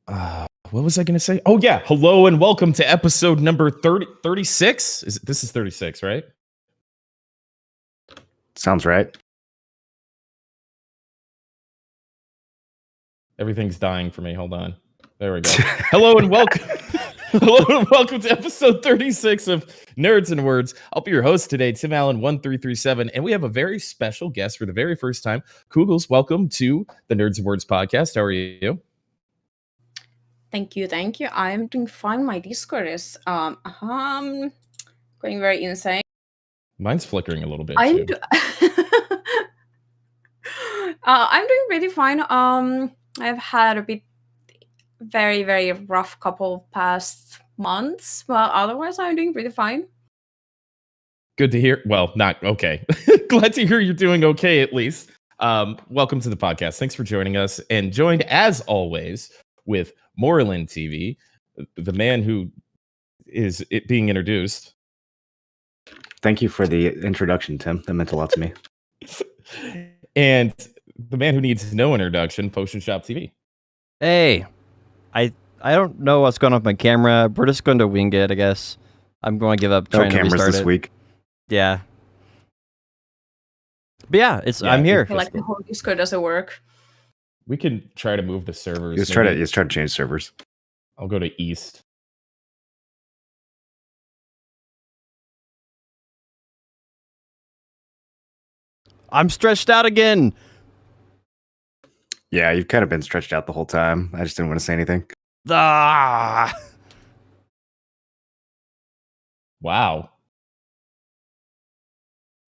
What was I going to say? Oh, yeah. Hello and welcome to episode number 36. This is 36, right? Sounds right. Everything's dying for me. Hold on. There we go. Hello and welcome. Hello and welcome to episode 36 of Nerds and Words. I'll be your host today, Tim Allen 1337, and we have a very special guest for the very first time. Kugels, welcome to the Nerds and Words podcast. How are you? Thank you. I'm doing fine. My Discord is going very insane. Mine's flickering a little bit I'm too. I'm doing pretty fine. I've had a very, very rough couple past months, but otherwise I'm doing pretty fine. Good to hear. Well, not okay. Glad to hear you're doing okay at least. Welcome to the podcast. Thanks for joining us, and joined as always with Moreland TV, the man who is it being introduced. Thank you for the introduction, Tim. That meant a lot to me. And the man who needs no introduction, Potion Shop TV. Hey, I don't know what's going on with my camera. We're just going to wing it, I guess. I'm going to give up trying to cameras restart this it. week. Yeah. But yeah, I'm here. I feel like the whole Discord doesn't work. We can try to move the servers. Let's try to change servers. I'll go to East. I'm stretched out again. Yeah, you've kind of been stretched out the whole time. I just didn't want to say anything. Ah. Wow.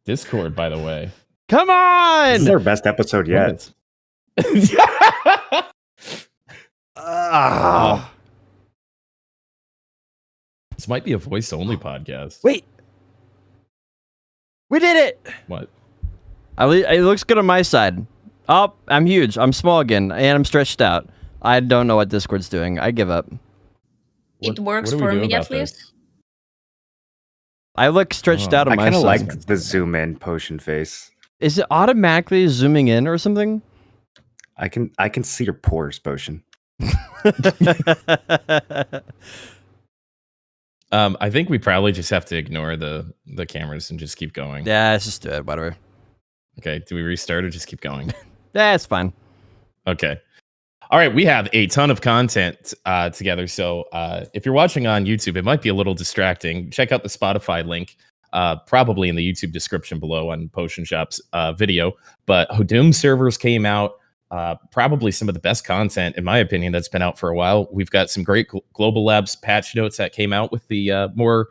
Discord, by the way. Come on! This is our best episode yet. This might be a voice-only podcast. Wait. We did it! What? It looks good on my side. Oh, I'm huge. I'm small again, and I'm stretched out. I don't know what Discord's doing. I give up. It works for me at least. I look stretched out on my side. I kind of like the zoom in potion face. Is it automatically zooming in or something? I can see your pores, Potion. I think we probably just have to ignore the cameras and just keep going. Yeah, let's just do it. Whatever. Okay, do we restart or just keep going? Yeah, it's fine. Okay. All right, we have a ton of content together. So if you're watching on YouTube, it might be a little distracting. Check out the Spotify link, probably in the YouTube description below on Potion Shop's video. But Hodum servers came out. Probably some of the best content, in my opinion, that's been out for a while. We've got some great Global Labs patch notes that came out with the more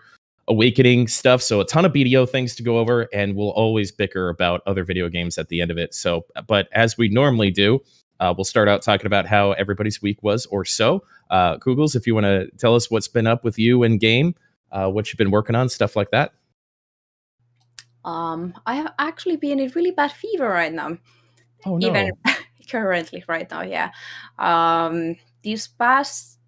awakening stuff. So a ton of BDO things to go over, and we'll always bicker about other video games at the end of it. So, but as we normally do, we'll start out talking about how everybody's week was or so. Kugels, if you want to tell us what's been up with you in game, what you've been working on, stuff like that. I have actually been in really bad fever right now. Oh no. Even currently right now, yeah. These past,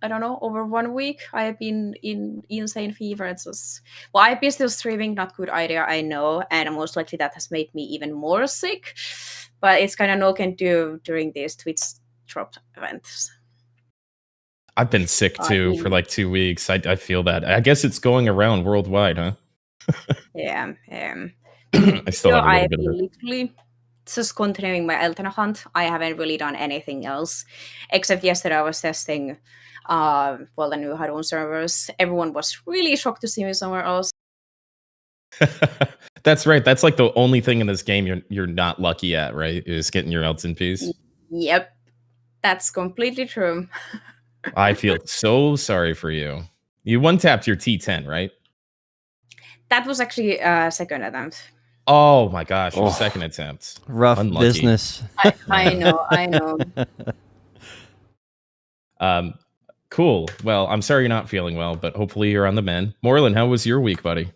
I don't know, over 1 week, I have been in insane fever. It's just, well, I've been still streaming, not good idea, I know, and most likely that has made me even more sick. But it's kind of no can do during these Twitch drop events. I've been sick too for like 2 weeks. I feel that. I guess it's going around worldwide, huh? Yeah. I still have a little bit of it. Literally just continuing my Eltena hunt. I haven't really done anything else except yesterday I was testing the new Hadoon servers. Everyone was really shocked to see me somewhere else. That's right. That's like the only thing in this game you're not lucky at, right? Is getting your elts in peace. Yep, that's completely true. I feel so sorry for you. You one-tapped your T10, right? That was actually second attempt. Oh my gosh, your second attempt. Rough Unlucky. Business. I know. Cool. Well, I'm sorry you're not feeling well, but hopefully you're on the mend. Moreland, how was your week, buddy?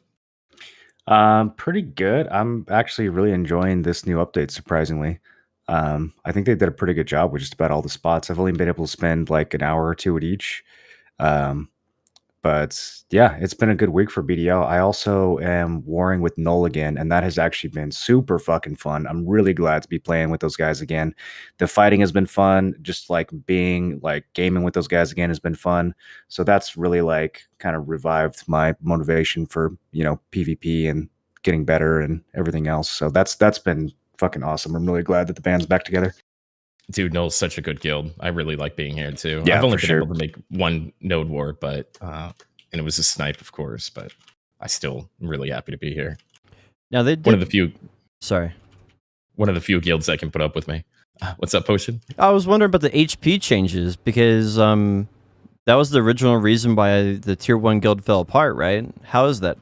Pretty good. I'm actually really enjoying this new update, surprisingly. I think they did a pretty good job with just about all the spots. I've only been able to spend like an hour or two at each. But yeah, it's been a good week for BDL. I also am warring with Null again, and that has actually been super fucking fun. I'm really glad to be playing with those guys again. The fighting has been fun. Just like being like gaming with those guys again has been fun. So that's really like kind of revived my motivation for, PvP and getting better and everything else. So that's been fucking awesome. I'm really glad that the band's back together. Dude, Null's such a good guild. I really like being here too. Yeah, I've only for been sure. able to make one node war, but and it was a snipe, of course, but I still am really happy to be here. Now they did. One of the few Sorry. One of the few guilds that can put up with me. What's up, Potion? I was wondering about the HP changes because that was the original reason why the tier 1 guild fell apart, right? How is that?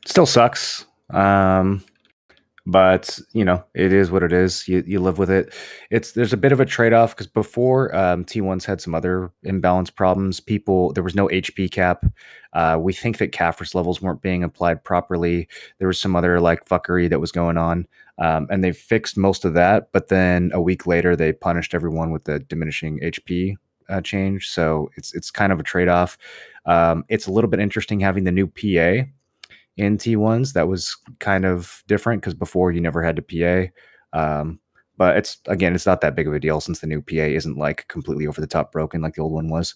Still sucks. But it is what it is. You live with it. There's a bit of a trade-off because before T1's had some other imbalance problems. There was no HP cap. We think that Kaffir's levels weren't being applied properly. There was some other like fuckery that was going on. And they fixed most of that, but then a week later they punished everyone with the diminishing HP change. So it's kind of a trade-off. It's a little bit interesting having the new PA in T1s. That was kind of different because before you never had to PA. But it's not that big of a deal since the new PA isn't like completely over the top broken like the old one was.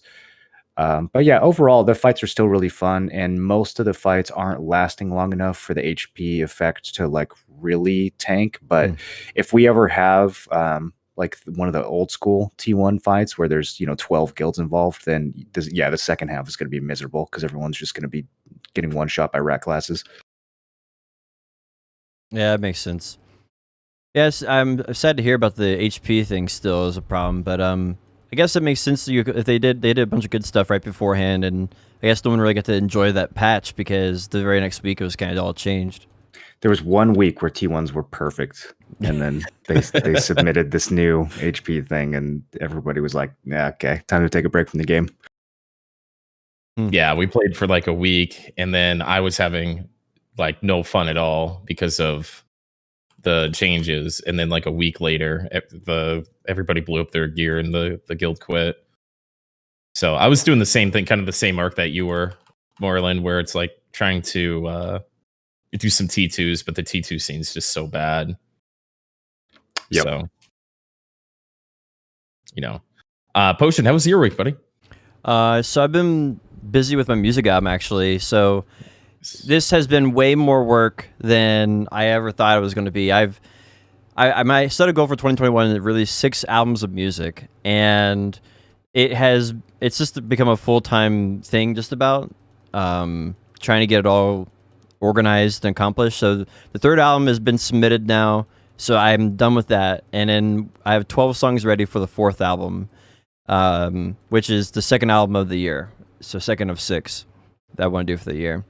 But yeah, overall the fights are still really fun, and most of the fights aren't lasting long enough for the HP effect to like really tank. But if we ever have like one of the old school T1 fights where there's 12 guilds involved, then the second half is going to be miserable because everyone's just going to be getting one shot by rat classes. Yeah, that makes sense. Yes, I'm sad to hear about the HP thing still as a problem, but I guess it makes sense to you if they did a bunch of good stuff right beforehand, and I guess no one really got to enjoy that patch because the very next week it was kind of all changed. There was 1 week where T1s were perfect, and then they submitted this new HP thing, and everybody was like, "Yeah, okay, time to take a break from the game." Yeah, we played for like a week, and then I was having like no fun at all because of the changes. And then like a week later, everybody blew up their gear and the guild quit. So I was doing the same thing, kind of the same arc that you were, Moreland, where it's like trying to do some T2s, but the T2 scene's just so bad. Yep. So, Potion, how was your week, buddy? So I've been busy with my music album actually. So this has been way more work than I ever thought it was going to be. I set a goal for 2021 to release 6 albums of music, and it's just become a full-time thing just about trying to get it all organized and accomplished. So the 3rd album has been submitted now, so I'm done with that, and then I have 12 songs ready for the 4th album, which is the 2nd album of the year, so 2nd of 6 that I want to do for the year.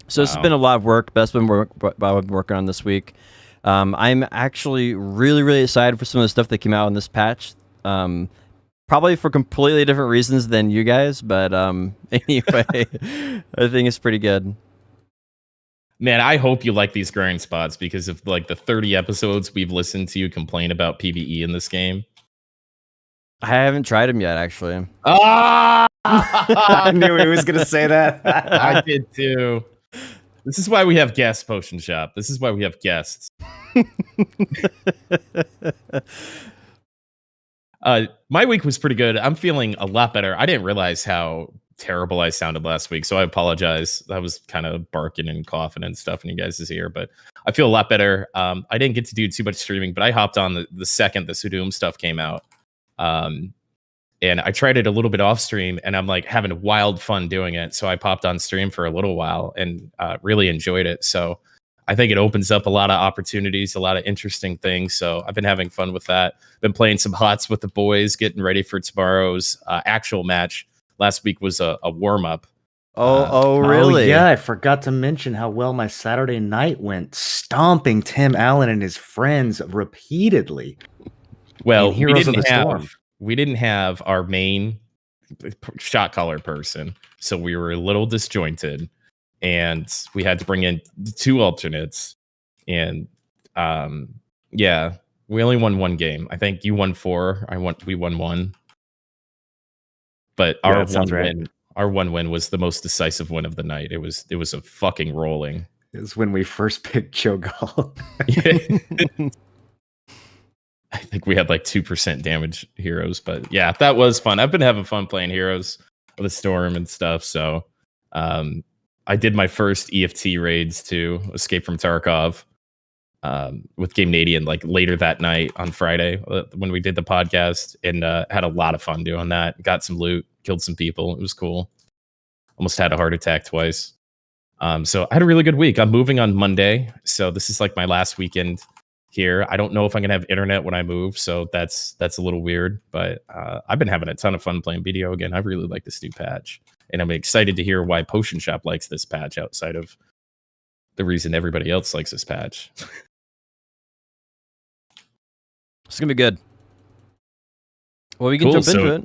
So This has been a lot of work, but that's been what I've been working on this week. I'm actually really, really excited for some of the stuff that came out in this patch. Probably for completely different reasons than you guys, but anyway, I think it's pretty good. Man, I hope you like these grind spots because of like the 30 episodes we've listened to you complain about PvE in this game. I haven't tried them yet, actually. Ah! I knew he was going to say that. I did too. This is why we have guests, Potion Shop. This is why we have guests. My week was pretty good. I'm feeling a lot better. I didn't realize how terrible I sounded last week, so I apologize. I was kind of barking and coughing and stuff in you guys' ear, but I feel a lot better. I didn't get to do too much streaming, but I hopped on the second the Sudum stuff came out. And I tried it a little bit off stream, and I'm like having wild fun doing it. So I popped on stream for a little while and really enjoyed it. So I think it opens up a lot of opportunities, a lot of interesting things. So I've been having fun with that. Been playing some HOTS with the boys, getting ready for tomorrow's actual match. Last week was a warm up. Oh, really? Oh, yeah, I forgot to mention how well my Saturday night went, stomping Tim Allen and his friends repeatedly. Well, Heroes of the Storm. We didn't have our main shot caller person, so we were a little disjointed, and we had to bring in 2 alternates. And yeah, we only won 1 game. I think you won 4. We won 1. But our sounds right. Our one win was the most decisive win of the night. It was a fucking rolling. Is when we first picked Cho'Gall. I think we had like 2% damage heroes, but yeah, that was fun. I've been having fun playing heroes of the storm and stuff. So I did my first EFT raids too, Escape from Tarkov, with Game Nadian like later that night on Friday when we did the podcast, and had a lot of fun doing that. Got some loot, killed some people. It was cool. Almost had a heart attack twice. So I had a really good week. I'm moving on Monday, so this is like my last weekend here. I don't know if I'm gonna have internet when I move, so that's a little weird. But I've been having a ton of fun playing BDO again. I really like this new patch, and I'm excited to hear why Potion Shop likes this patch outside of the reason everybody else likes this patch. It's gonna be good. Well, we can Cool, jump so- into it.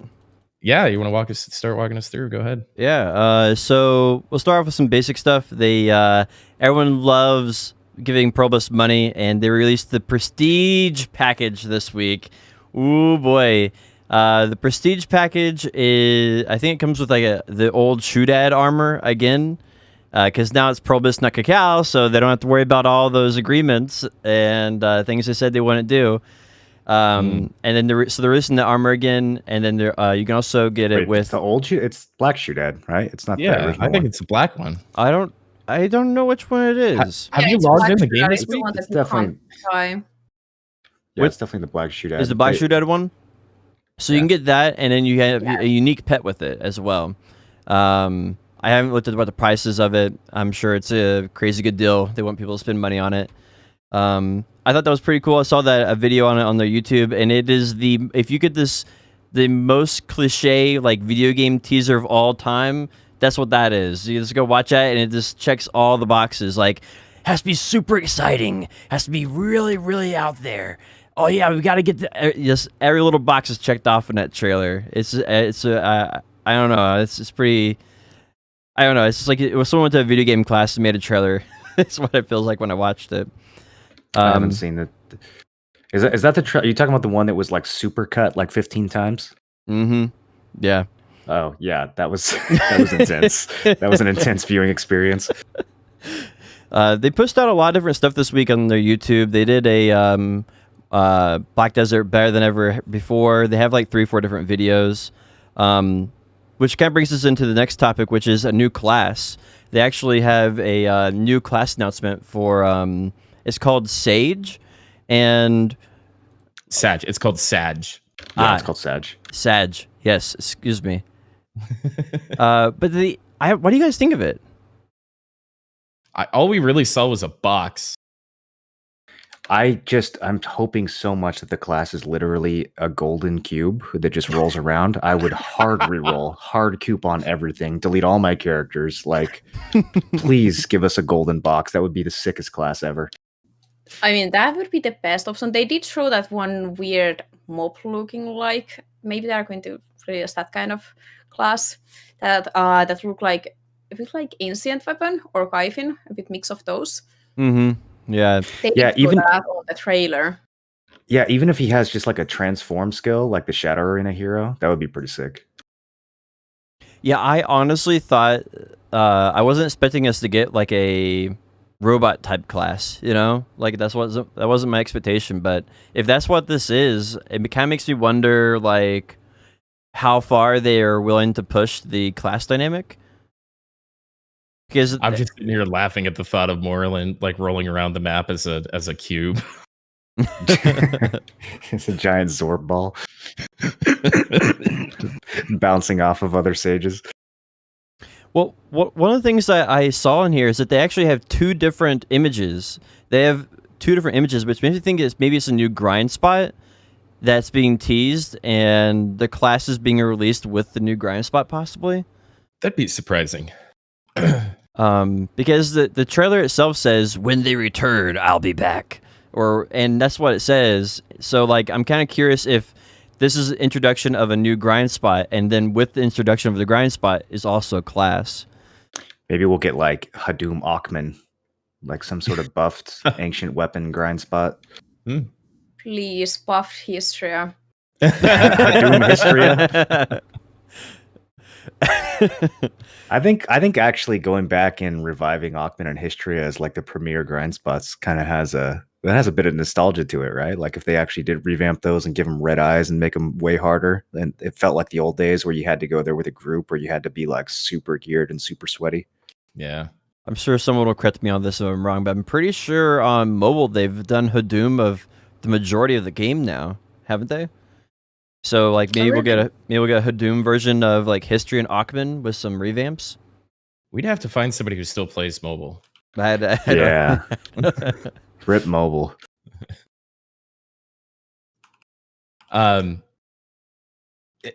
Yeah, you want to start walking us through? Go ahead. Yeah. So we'll start off with some basic stuff. Everyone loves giving Probus money, and they released the Prestige package this week. Ooh boy. The Prestige package I think it comes with like the old Shootad armor again, because now it's Probus, not Cacao, so they don't have to worry about all those agreements and things they said they wouldn't do. And then they're releasing the armor again, and then you can also get it with the old it's Black Shootad, right? It's not the Yeah, original I think one. it's a black one. I don't know which one it is. Have you it's logged Black in the Shootad, game it's this the week? one that It's you can't definitely buy. yeah, it's definitely the Black Shootad. Is the Black They- Shootad one? So you can get that, and then you have a unique pet with it as well. I haven't looked at what the prices of it. I'm sure it's a crazy good deal. They want people to spend money on it. I thought that was pretty cool. I saw a video on it on their YouTube, and it is if you get the most cliche like video game teaser of all time. That's what that is. You just go watch that, and it just checks all the boxes. Like, has to be super exciting. Has to be really, really out there. Oh yeah, we got to get just every little box is checked off in that trailer. I don't know. It's pretty. I don't know. It's just like it was someone went to a video game class and made a trailer. That's what it feels like when I watched it. I haven't seen it. Is that the are you talking about the one that was like super cut like 15 times? Mm-hmm. Yeah. Oh yeah, that was intense. That was an intense viewing experience. They pushed out a lot of different stuff this week on their YouTube. They did a Black Desert better than ever before. They have like 3-4 different videos, which kind of brings us into the next topic, which is a new class. They actually have a new class announcement for it's called Sage, and Sag. It's called Sag. Yeah, it's called Sag. Sag. Yes, excuse me. But what do you guys think of it? All we really saw was a box. I'm hoping so much that the class is literally a golden cube that just rolls around. I would hard reroll, hard coupon everything, delete all my characters. Like, please give us a golden box. That would be the sickest class ever. I mean, that would be the best option. They did show that one weird mob looking like. Maybe they're going to release that kind of class that look like a bit like Ancient Weapon or Kaifin, a bit mix of those. Mm-hmm. Yeah. They Yeah, did show even- that on the trailer. Yeah, even if he has just like a transform skill, like the Shadow Arena hero, that would be pretty sick. Yeah, I honestly thought I wasn't expecting us to get like a robot type class, you know? Like that wasn't my expectation, but if that's what this is, it kind of makes me wonder like how far they are willing to push the class dynamic. Because I'm just sitting here laughing at the thought of Moreland like rolling around the map as a cube. It's a giant Zorb ball bouncing off of other sages. Well, one of the things that I saw in here is that they actually have 2 different images. They have 2 different images, which makes me think maybe it's a new grind spot that's being teased, and the class is being released with the new grind spot, possibly. That'd be surprising. Because the trailer itself says, "When they return, I'll be back," and that's what it says. So, like, I'm kind of curious if this is an introduction of a new grind spot, and then with the introduction of the grind spot is also class. Maybe we'll get like Hadum Akhman, like some sort of buffed ancient weapon grind spot. Please, buff Histria. Hadum Histria. I think actually going back and reviving Aukman and Histria as like the premier grind spots kind of has a bit of nostalgia to it, right? Like if they actually did revamp those and give them red eyes and make them way harder, and it felt like the old days where you had to go there with a group, where you had to be like super geared and super sweaty. Yeah. I'm sure someone will correct me on this if I'm wrong, but I'm pretty sure on mobile they've done Hadoom of the majority of the game now, haven't they? So like maybe we'll get a Hadoom version of like History and Aukman with some revamps. We'd have to find somebody who still plays mobile. Yeah. Rip mobile.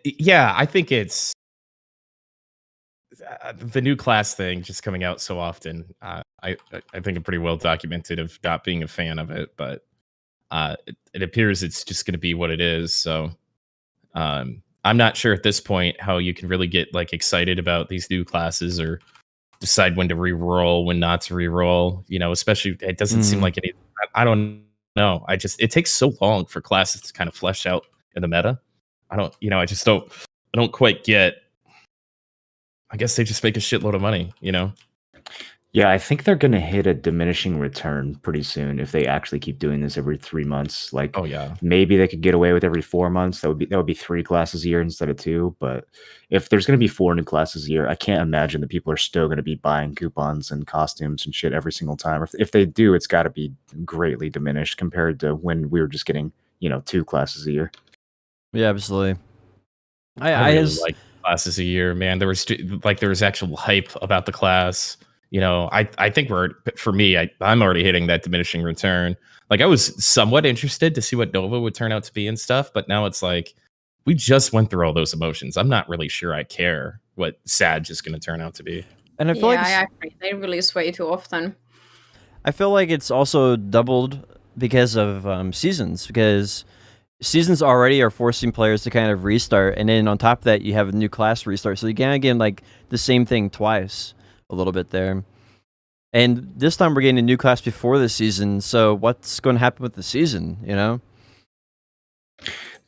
Yeah, I think it's the new class thing just coming out so often. I think I'm pretty well documented of not being a fan of it, but it appears it's just going to be what it is. So I'm not sure at this point how you can really get like excited about these new classes or decide when to re-roll, when not to re-roll. You know, especially it doesn't seem like any. I don't know. It takes so long for classes to kind of flesh out in the meta. I don't quite get. I guess they just make a shitload of money, you know? Yeah, I think they're going to hit a diminishing return pretty soon if they actually keep doing this every 3 months. Like, oh yeah, maybe they could get away with every 4 months. That would be 3 classes a year instead of 2. But if there's going to be 4 new classes a year, I can't imagine that people are still going to be buying coupons and costumes and shit every single time. If they do, it's got to be greatly diminished compared to when we were just getting 2 classes a year. Yeah, absolutely. I really like classes a year, man. There was actual hype about the class. You know, I think I'm already hitting that diminishing return. Like I was somewhat interested to see what Nova would turn out to be and stuff, but now it's like we just went through all those emotions. I'm not really sure I care what Sag is going to turn out to be. And I feel I agree. They release way too often. I feel like it's also doubled because of seasons, because seasons already are forcing players to kind of restart, and then on top of that you have a new class restart, so you can't get like the same thing twice a little bit there. And this time we're getting a new class before the season, so what's going to happen with the season, you know?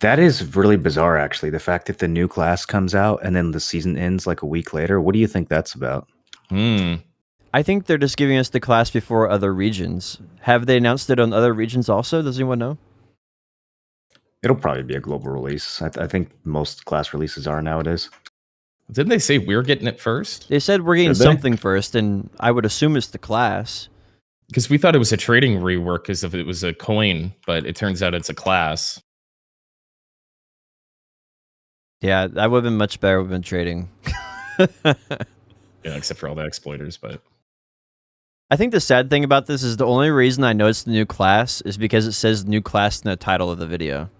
That is really bizarre, actually. The fact that the new class comes out and then the season ends like a week later. What do you think that's about? I think they're just giving us the class before other regions. Have they announced it on other regions also? Does anyone know? It'll probably be a global release. I think most class releases are nowadays. Didn't they say we're getting it first? They said we're getting something first, and I would assume it's the class. Because we thought it was a trading rework because if it was a coin, but it turns out it's a class. Yeah, that would have been much better with trading. Yeah, except for all the exploiters, but I think the sad thing about this is the only reason I know it's the new class is because it says new class in the title of the video.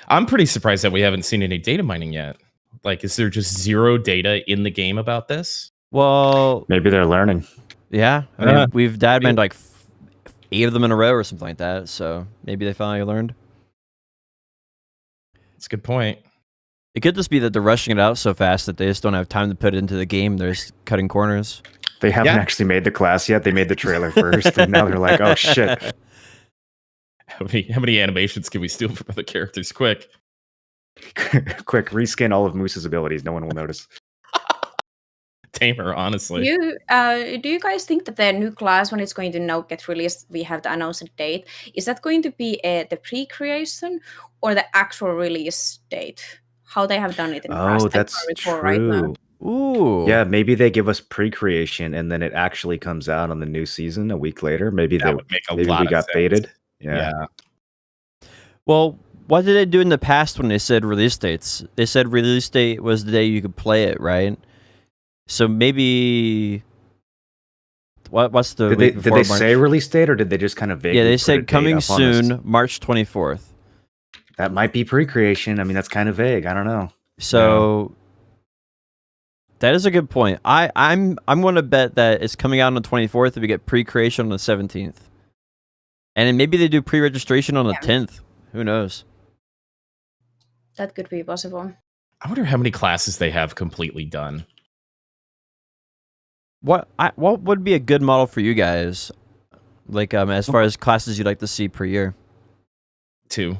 I'm pretty surprised that we haven't seen any data mining yet. Like, is there just zero data in the game about this? Well, maybe they're learning. Yeah, I mean, we've data mined like 8 of them in a row or something like that, so maybe they finally learned. That's a good point. It could just be that they're rushing it out so fast that they just don't have time to put it into the game. They're just cutting corners. They haven't actually made the class yet. They made the trailer first, and now they're like, oh shit. How many animations can we steal from other characters? Quick, reskin all of Moose's abilities. No one will notice. Tamer, honestly. Do you guys think that the new class, when it's going to now get released, we have to announce a date? Is that going to be the pre-creation or the actual release date? How they have done it in the past? Oh, that's true. Right now. Ooh. Yeah, maybe they give us pre-creation and then it actually comes out on the new season a week later. Maybe that would make a lot we got sense. baited. Yeah. Well, what did they do in the past when they said release dates? They said release date was the day you could play it, right? So maybe what's the did they say release date, or did they just kind of vaguely? Yeah, they said coming soon, March 24th. That might be pre-creation. I mean, that's kind of vague. I don't know. So that is a good point. I'm going to bet that it's coming out on the 24th, and we get pre-creation on the 17th, and then maybe they do pre-registration on the 10th. Who knows? That could be possible. I wonder how many classes they have completely done. What would be a good model for you guys? Like as far as classes you'd like to see per year? 2.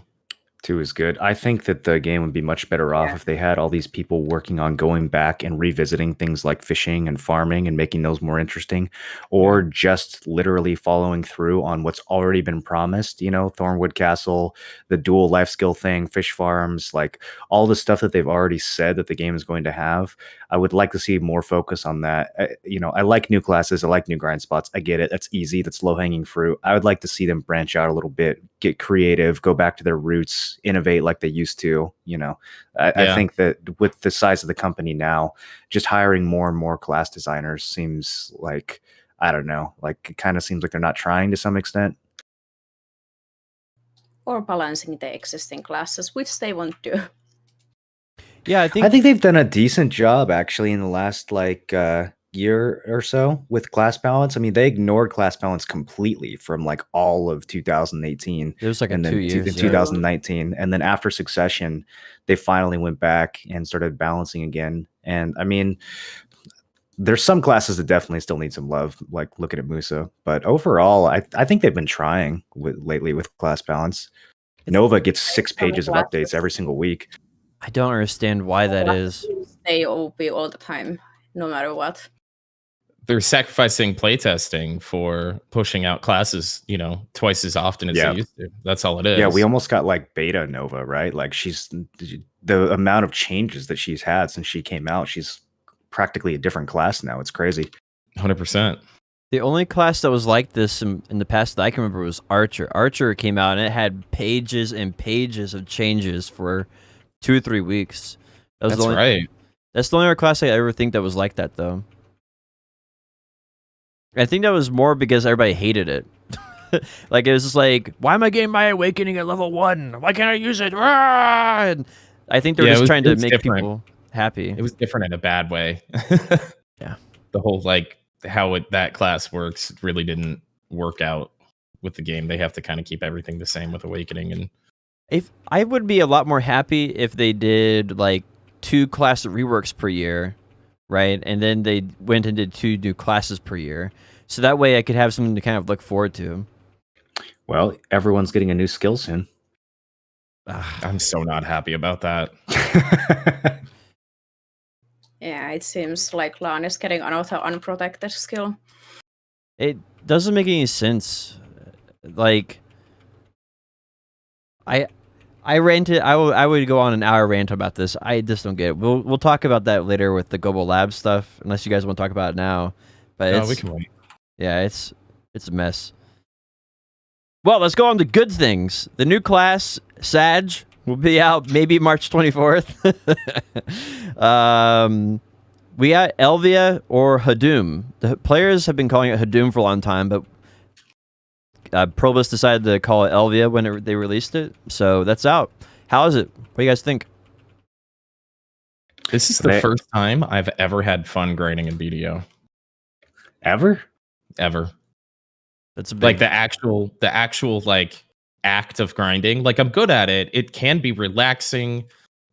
2 is good. I think that the game would be much better off if they had all these people working on going back and revisiting things like fishing and farming and making those more interesting, or just literally following through on what's already been promised. Thornwood Castle, the dual life skill thing, fish farms, like all the stuff that they've already said that the game is going to have. I would like to see more focus on that. I like new classes. I like new grind spots. I get it. That's easy. That's low hanging fruit. I would like to see them branch out a little bit, get creative, go back to their roots, innovate like they used to. I think that with the size of the company now, just hiring more and more class designers seems like, I don't know, like it kind of seems like they're not trying to some extent. Or balancing the existing classes, which they won't do. Yeah, I think they've done a decent job actually in the last year or so with class balance. I mean, they ignored class balance completely from like all of 2018. It was like and then 2 years. 2019, and then after Succession, they finally went back and started balancing again. And I mean, there's some classes that definitely still need some love, like looking at Musa. But overall, I think they've been trying lately with class balance. Nova gets 6 pages of updates every single week. I don't understand why that is. They OP all the time, no matter what. They're sacrificing playtesting for pushing out classes, twice as often as they used to. That's all it is. Yeah, we almost got like beta Nova, right? Like the amount of changes that she's had since she came out, she's practically a different class now. It's crazy. 100%. The only class that was like this in the past that I can remember was Archer. Archer came out and it had pages and pages of changes for 2 or 3 weeks. That's right. That's the only other class I ever think that was like that, though. I think that was more because everybody hated it. Like, it was just like, why am I getting my awakening at level 1? Why can't I use it? And I think they were just trying to make people happy. It was different in a bad way. Yeah. The whole, like, how that class works really didn't work out with the game. They have to kind of keep everything the same with awakening. And if I would be a lot more happy if they did, like, 2 class reworks per year, right? And then they went and did 2 new classes per year. So that way I could have something to kind of look forward to. Well, everyone's getting a new skill soon. I'm so not happy about that. Yeah, it seems like Lan is getting another unprotected skill. It doesn't make any sense. Like, I ranted. I would go on an hour rant about this. I just don't get it. We'll talk about that later with the Global Lab stuff, unless you guys want to talk about it now. But we can wait. Yeah, it's a mess. Well, let's go on to good things. The new class, Sag, will be out maybe March 24th. We got Elvia or Hadum. The players have been calling it Hadum for a long time, but Probus decided to call it Elvia when they released it. So that's out. How is it? What do you guys think? This is the first time I've ever had fun grinding in BDO. Ever? That's a big... like the actual like act of grinding. Like, I'm good at it. It can be relaxing.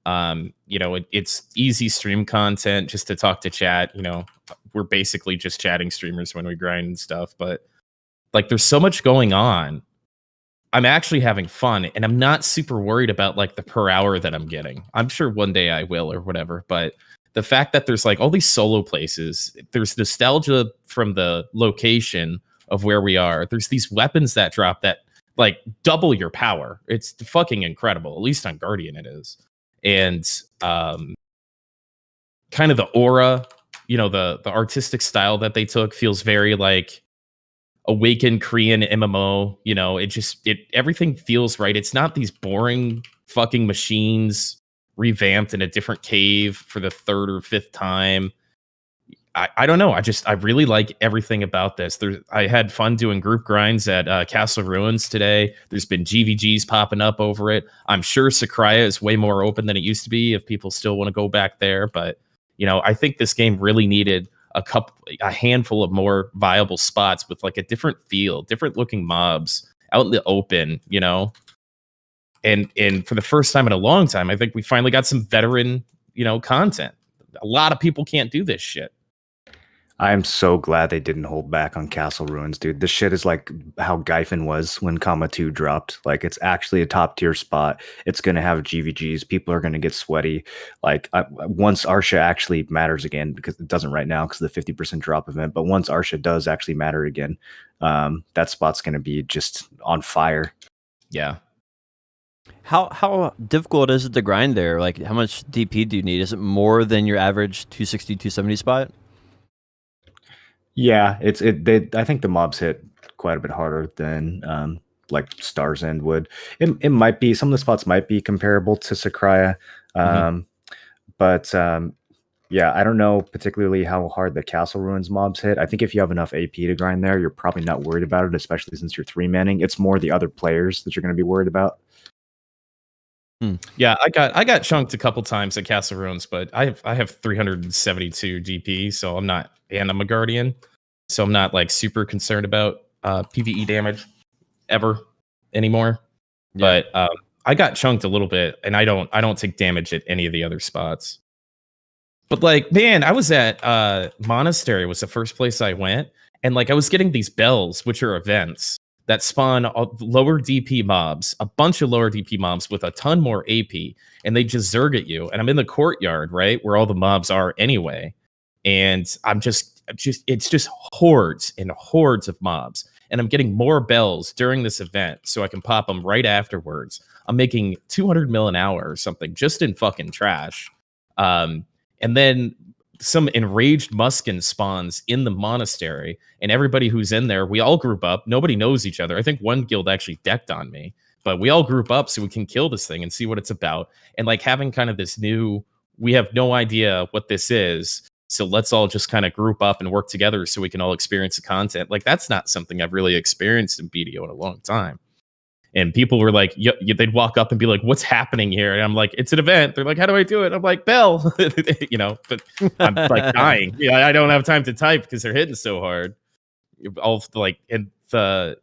It's easy stream content just to talk to chat. We're basically just chatting streamers when we grind and stuff. But like, there's so much going on. I'm actually having fun, and I'm not super worried about like the per hour that I'm getting. I'm sure one day I will or whatever. But the fact that there's like all these solo places, there's nostalgia from the location of where we are. There's these weapons that drop that like double your power. It's fucking incredible. At least on Guardian it is. And kind of the aura, the artistic style that they took feels very like Awakened Korean MMO. Everything feels right. It's not these boring fucking machines revamped in a different cave for the 3rd or 5th time. I don't know. I really like everything about this. I had fun doing group grinds at Castle Ruins today. There's been GVGs popping up over it. I'm sure Sakraya is way more open than it used to be if people still want to go back there. But, I think this game really needed a handful of more viable spots with like a different feel, different looking mobs out in the open, And for the first time in a long time, I think we finally got some veteran, content. A lot of people can't do this shit. I'm so glad they didn't hold back on Castle Ruins, dude. This shit is like how Gyphon was when Comma 2 dropped. Like, it's actually a top tier spot. It's going to have GVGs. People are going to get sweaty. Like, once Arsha actually matters again, because it doesn't right now because of the 50% drop event, but once Arsha does actually matter again, that spot's going to be just on fire. Yeah. How difficult is it to grind there? Like, how much DP do you need? Is it more than your average 260, 270 spot? Yeah, I think the mobs hit quite a bit harder than like Star's End would. It might be, some of the spots might be comparable to Sakraya, but yeah, I don't know particularly how hard the Castle Ruins mobs hit. I think if you have enough AP to grind there, you're probably not worried about it, especially since you're 3-manning. It's more the other players that you're going to be worried about. Yeah, I got chunked a couple times at Castle Ruins, but I have 372 DP, so I'm not, and I'm a Guardian, so I'm not like super concerned about PvE damage ever anymore. Yeah. But I got chunked a little bit, and I don't take damage at any of the other spots. But like, man, I was at Monastery was the first place I went, and like I was getting these bells, which are events that spawn lower DP mobs, a bunch of lower DP mobs with a ton more AP, and they just zerg at you. And I'm in the courtyard, right, where all the mobs are anyway, and I'm just it's just hordes and hordes of mobs, and I'm getting more bells during this event, so I can pop them right afterwards. I'm making 200 mil an hour or something just in fucking trash. And then some enraged Muskin spawns in the monastery, and everybody who's in there, we all group up. Nobody knows each other. I think one guild actually decked on me, but we all group up so we can kill this thing and see what it's about. And like having kind of this new, we have no idea what this is, so let's all just kind of group up and work together so we can all experience the content. Like, that's not something I've really experienced in BDO in a long time. And people were like, they'd walk up and be like, what's happening here? And I'm like, it's an event. They're like, how do I do it? I'm like, bell, you know, but I'm like dying. Yeah, I don't have time to type because they're hitting so hard. All like, and they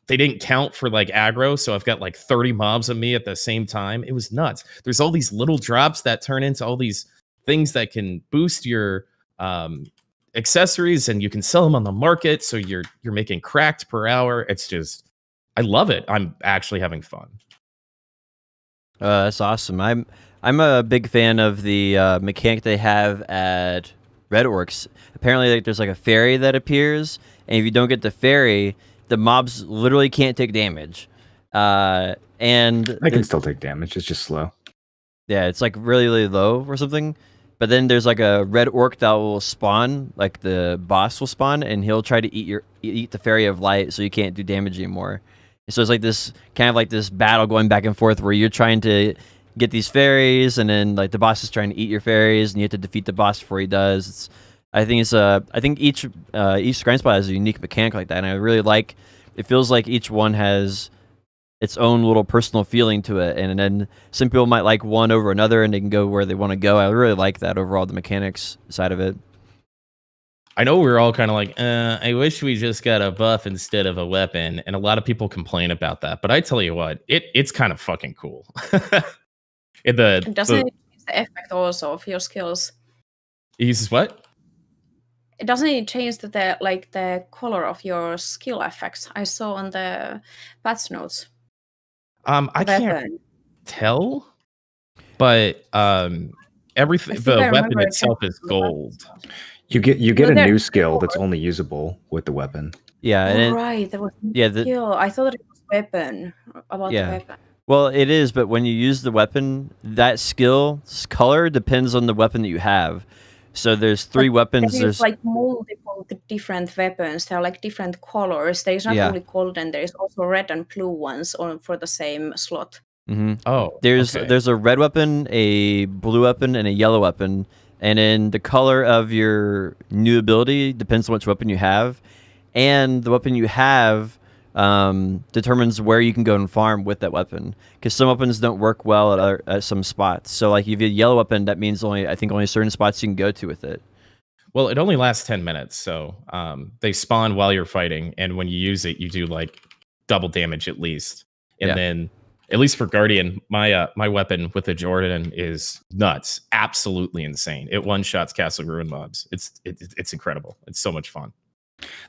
didn't count for like aggro. So I've got like 30 mobs on me at the same time. It was nuts. There's all these little drops that turn into all these things that can boost your accessories, and you can sell them on the market. So you're making cracked per hour. It's just, I love it. I'm actually having fun. That's awesome. I'm a big fan of the mechanic they have at Red Orcs. Apparently, like, there's like a fairy that appears, and if you don't get the fairy, the mobs literally can't take damage. And I can still take damage. It's just slow. Yeah, it's like really, really low or something. But then there's like a red orc that will spawn, like the boss will spawn, and he'll try to eat the fairy of light, so you can't do damage anymore. So it's like this kind of like this battle going back and forth where you're trying to get these fairies, and then like the boss is trying to eat your fairies, and you have to defeat the boss before he does. I think each grind spot has a unique mechanic like that, and I really like. It feels like each one has its own little personal feeling to it, and then some people might like one over another, and they can go where they want to go. I really like that overall, the mechanics side of it. I know we're all kind of like, I wish we just got a buff instead of a weapon, and a lot of people complain about that. But I tell you what, it's kind of fucking cool. It doesn't it change the effect also of your skills? It uses what? It doesn't change the color of your skill effects. I saw on the patch notes. I can't tell, but everything, the weapon itself is gold. You get a new skill that's only usable with the weapon. Yeah, right. There was skill. I thought it was weapon about the weapon. Well, it is, but when you use the weapon, that skill's color depends on the weapon that you have. So there's 3 weapons. There's like multiple different weapons. They're like different colors. There's not only golden. There's also red and blue ones for the same slot. Mm-hmm. Oh, there's a red weapon, a blue weapon, and a yellow weapon. And then the color of your new ability depends on which weapon you have, and the weapon you have determines where you can go and farm with that weapon. Because some weapons don't work well at some spots. So, like, if you have a yellow weapon, that means only certain spots you can go to with it. Well, it only lasts 10 minutes, so they spawn while you're fighting, and when you use it, you do like double damage at least, and then at least for Guardian, my weapon with the Jordan is nuts, absolutely insane. It one shots Castle Ruin mobs. It's incredible. It's so much fun.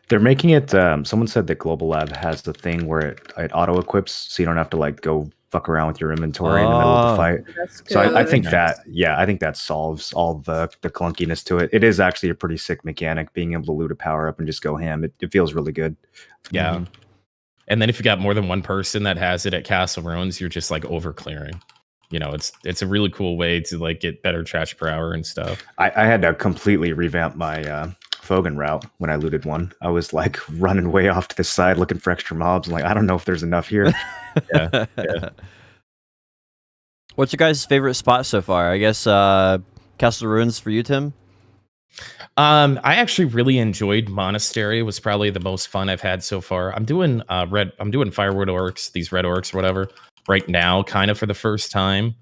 They're making it. Someone said that Global Lab has the thing where it auto equips, so you don't have to like go fuck around with your inventory in the middle of the fight. That's good. So I think Nice. I think that solves all the clunkiness to it. It is actually a pretty sick mechanic, being able to loot a power up and just go ham. It feels really good. Yeah. And then if you got more than one person that has it at Castle Ruins, you're just like over clearing. You know, it's a really cool way to like get better trash per hour and stuff. I had to completely revamp my Fogan route when I looted one. I was like running way off to the side looking for extra mobs. I'm like, I don't know if there's enough here. Yeah. What's your guys' favorite spot so far? I guess Castle Ruins for you, Tim. I actually really enjoyed Monastery. It was probably the most fun I've had so far. I'm doing Firewood Orcs, these red orcs or whatever, right now, kind of for the first time.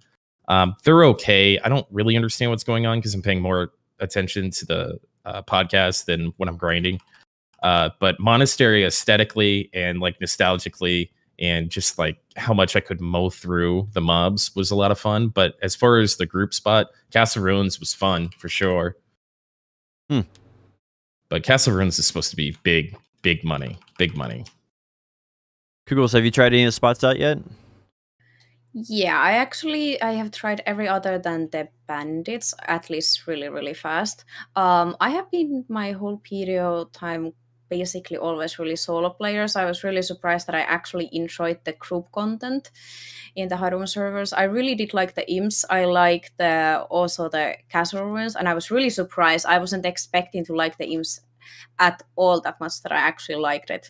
They're okay. I don't really understand what's going on because I'm paying more attention to the podcast than when I'm grinding. But Monastery aesthetically and like nostalgically and just like how much I could mow through the mobs was a lot of fun. But as far as the group spot, Castle Ruins was fun for sure. But Castle Ruins is supposed to be big money. Kugels, have you tried any of the spots out yet? Yeah, I have tried every other than the bandits, at least really fast. I have been my whole PDO time basically always really solo players. I was really surprised that I actually enjoyed the group content in the Harum servers. I really did like the imps. I like also the Castle Ruins, and I was really surprised. I wasn't expecting to like the imps at all that much that I actually liked it.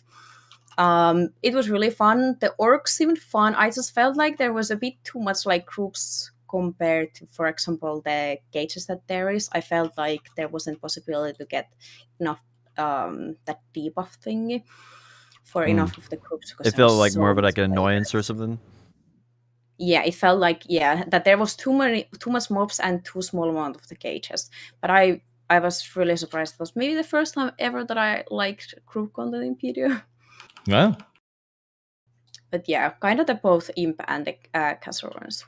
It was really fun. The orcs seemed fun. I just felt like there was a bit too much like groups compared to, for example, the cages that there is. I felt like there wasn't possibility to get enough that debuff thingy for enough of the groups. It felt like more of like an annoyance or something. Yeah, it felt like that there was too much mobs and too small amount of the cages. But I was really surprised. It was maybe the first time ever that I liked group content in PDO. Well, But yeah, kind of the both imp and the Castle Ruins.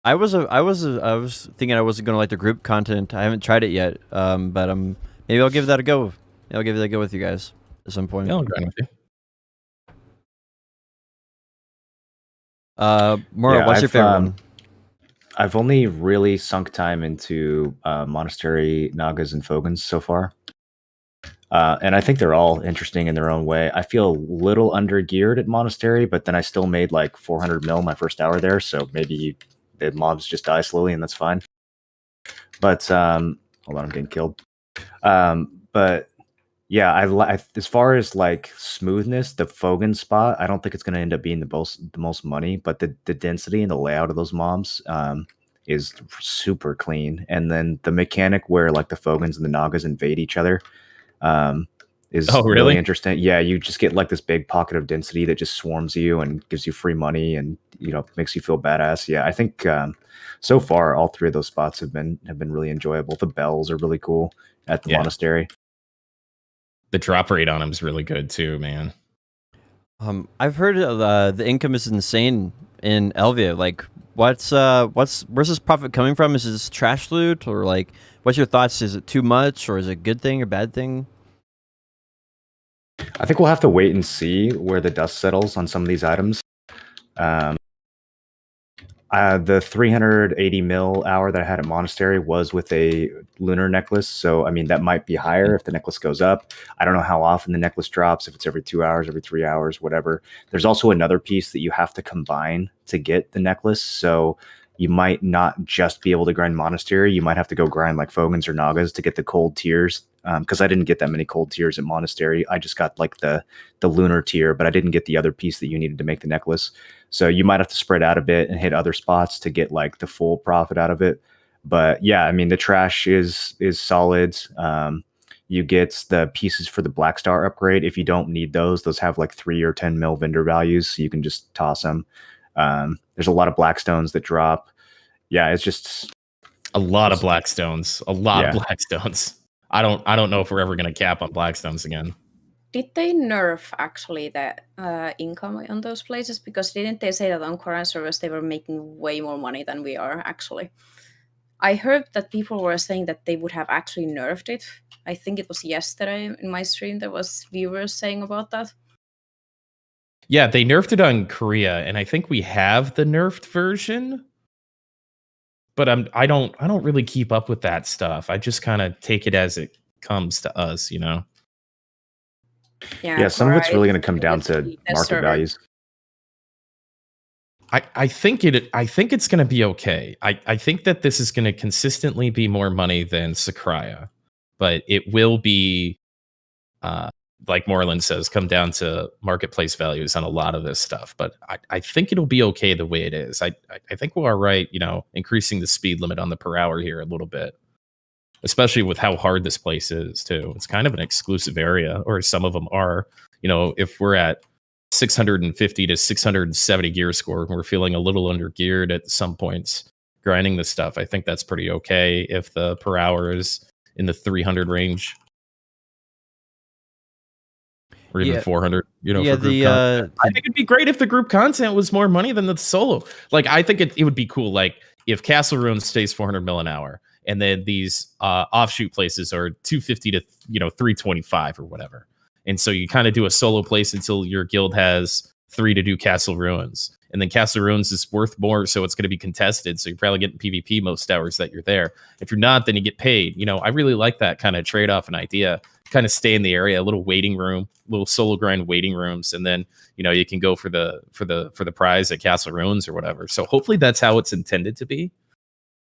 I was thinking I wasn't gonna like the group content. I haven't tried it yet, but maybe I'll give that a go. I'll give that a go with you guys at some point. yeah, I'll grind with you. Mora, Yeah, what's your favorite one? I've only really sunk time into Monastery, Nagas, and Fogans so far. And I think they're all interesting in their own way. I feel a little under geared at Monastery, but then I still made like 400 mil my first hour there. So maybe the mobs just die slowly and that's fine. But hold on, I'm getting killed. But yeah, as far as like smoothness, the Fogan spot, I don't think it's going to end up being the most money, but the density and the layout of those mobs is super clean. And then the mechanic where like the Fogans and the Nagas invade each other is really interesting. Yeah, you just get like this big pocket of density that just swarms you and gives you free money and makes you feel badass. Yeah, I think so far all three of those spots have been really enjoyable. The bells are really cool at the monastery. The drop rate on them is really good too, man. I've heard the income is insane in Elvia. Like, where's this profit coming from? Is this trash loot, or like, what's your thoughts? Is it too much, or is it a good thing or bad thing? I think we'll have to wait and see where the dust settles on some of these items. The 380 mil hour that I had at Monastery was with a lunar necklace. So, I mean, that might be higher if the necklace goes up. I don't know how often the necklace drops, if it's every 2 hours, every 3 hours, whatever. There's also another piece that you have to combine to get the necklace. So you might not just be able to grind Monastery. You might have to go grind like Fogans or Nagas to get the cold tiers. Because I didn't get that many cold tiers at Monastery. I just got like the lunar tier, but I didn't get the other piece that you needed to make the necklace. So you might have to spread out a bit and hit other spots to get like the full profit out of it. But yeah, I mean, the trash is solid. You get the pieces for the Black Star upgrade. If you don't need those have like 3 or 10 mil vendor values, so you can just toss them. There's a lot of Blackstones that drop. Yeah, it's just a lot of Blackstones. A lot of Blackstones. I don't know if we're ever going to cap on Blackstones again. did they nerf actually the income on those places? Because didn't they say that on current servers they were making way more money than we are actually? I heard that people were saying that they would have actually nerfed it. I think it was yesterday in my stream there was viewers saying about that. Yeah, they nerfed it on Korea, and I think we have the nerfed version. But I don't really keep up with that stuff. I just kind of take it as it comes to us, you know. Yeah, some of it's really going to come down to market values. I think it's going to be okay. I think that this is going to consistently be more money than Sakraya, but it will be, like Moreland says, come down to marketplace values on a lot of this stuff. But I think it'll be okay the way it is. I think we're all right, you know, increasing the speed limit on the per hour here a little bit, especially with how hard this place is too. It's kind of an exclusive area, or some of them are. You know, if we're at 650 to 670 gear score, and we're feeling a little under geared at some points grinding this stuff, I think that's pretty okay if the per hour is in the 300 range. Or even 400, you know, for group content. I think it'd be great if the group content was more money than the solo. Like, I think it would be cool, like, if Castle Ruins stays 400 mil an hour, and then these offshoot places are 250 to, you know, 325 or whatever. And so you kind of do a solo place until your guild has 3 to do Castle Ruins. And then Castle Ruins is worth more, so it's going to be contested. So you're probably getting PvP most hours that you're there. If you're not, then you get paid. You know, I really like that kind of trade-off and idea. Kind of stay in the area, a little waiting room, little solo grind waiting rooms, and then, you know, you can go for the prize at Castle Ruins or whatever. So hopefully that's how it's intended to be,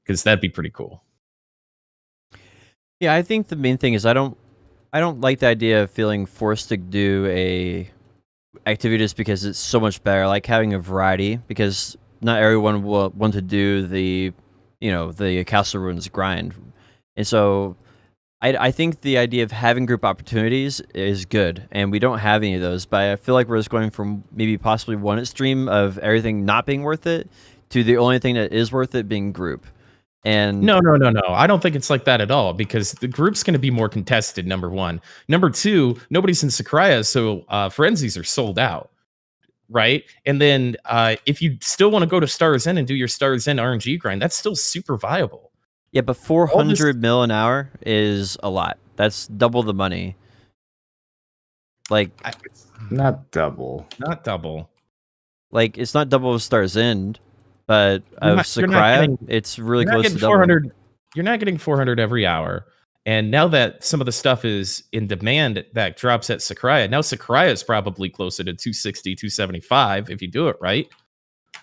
because that'd be pretty cool. Yeah, I think the main thing is I don't like the idea of feeling forced to do a activity just because it's so much better. I like having a variety, because not everyone will want to do the, you know, the Castle Ruins grind. And so I think the idea of having group opportunities is good, and we don't have any of those. But I feel like we're just going from maybe possibly one extreme of everything not being worth it to the only thing that is worth it being group. And no, I don't think it's like that at all, because the group's going to be more contested, number one. Number two, nobody's in Sakraya, so frenzies are sold out, right? And then if you still want to go to Stars End and do your Stars End RNG grind, that's still super viable. Yeah, but 400 mil an hour is a lot. That's double the money. Like, not double. Not double. Like, it's not double of Stars End, but of Sakraya, it's really close to 400. Double. You're not getting 400 every hour. And now that some of the stuff is in demand that drops at Sakraya, now Sakraya is probably closer to 260, 275 if you do it right.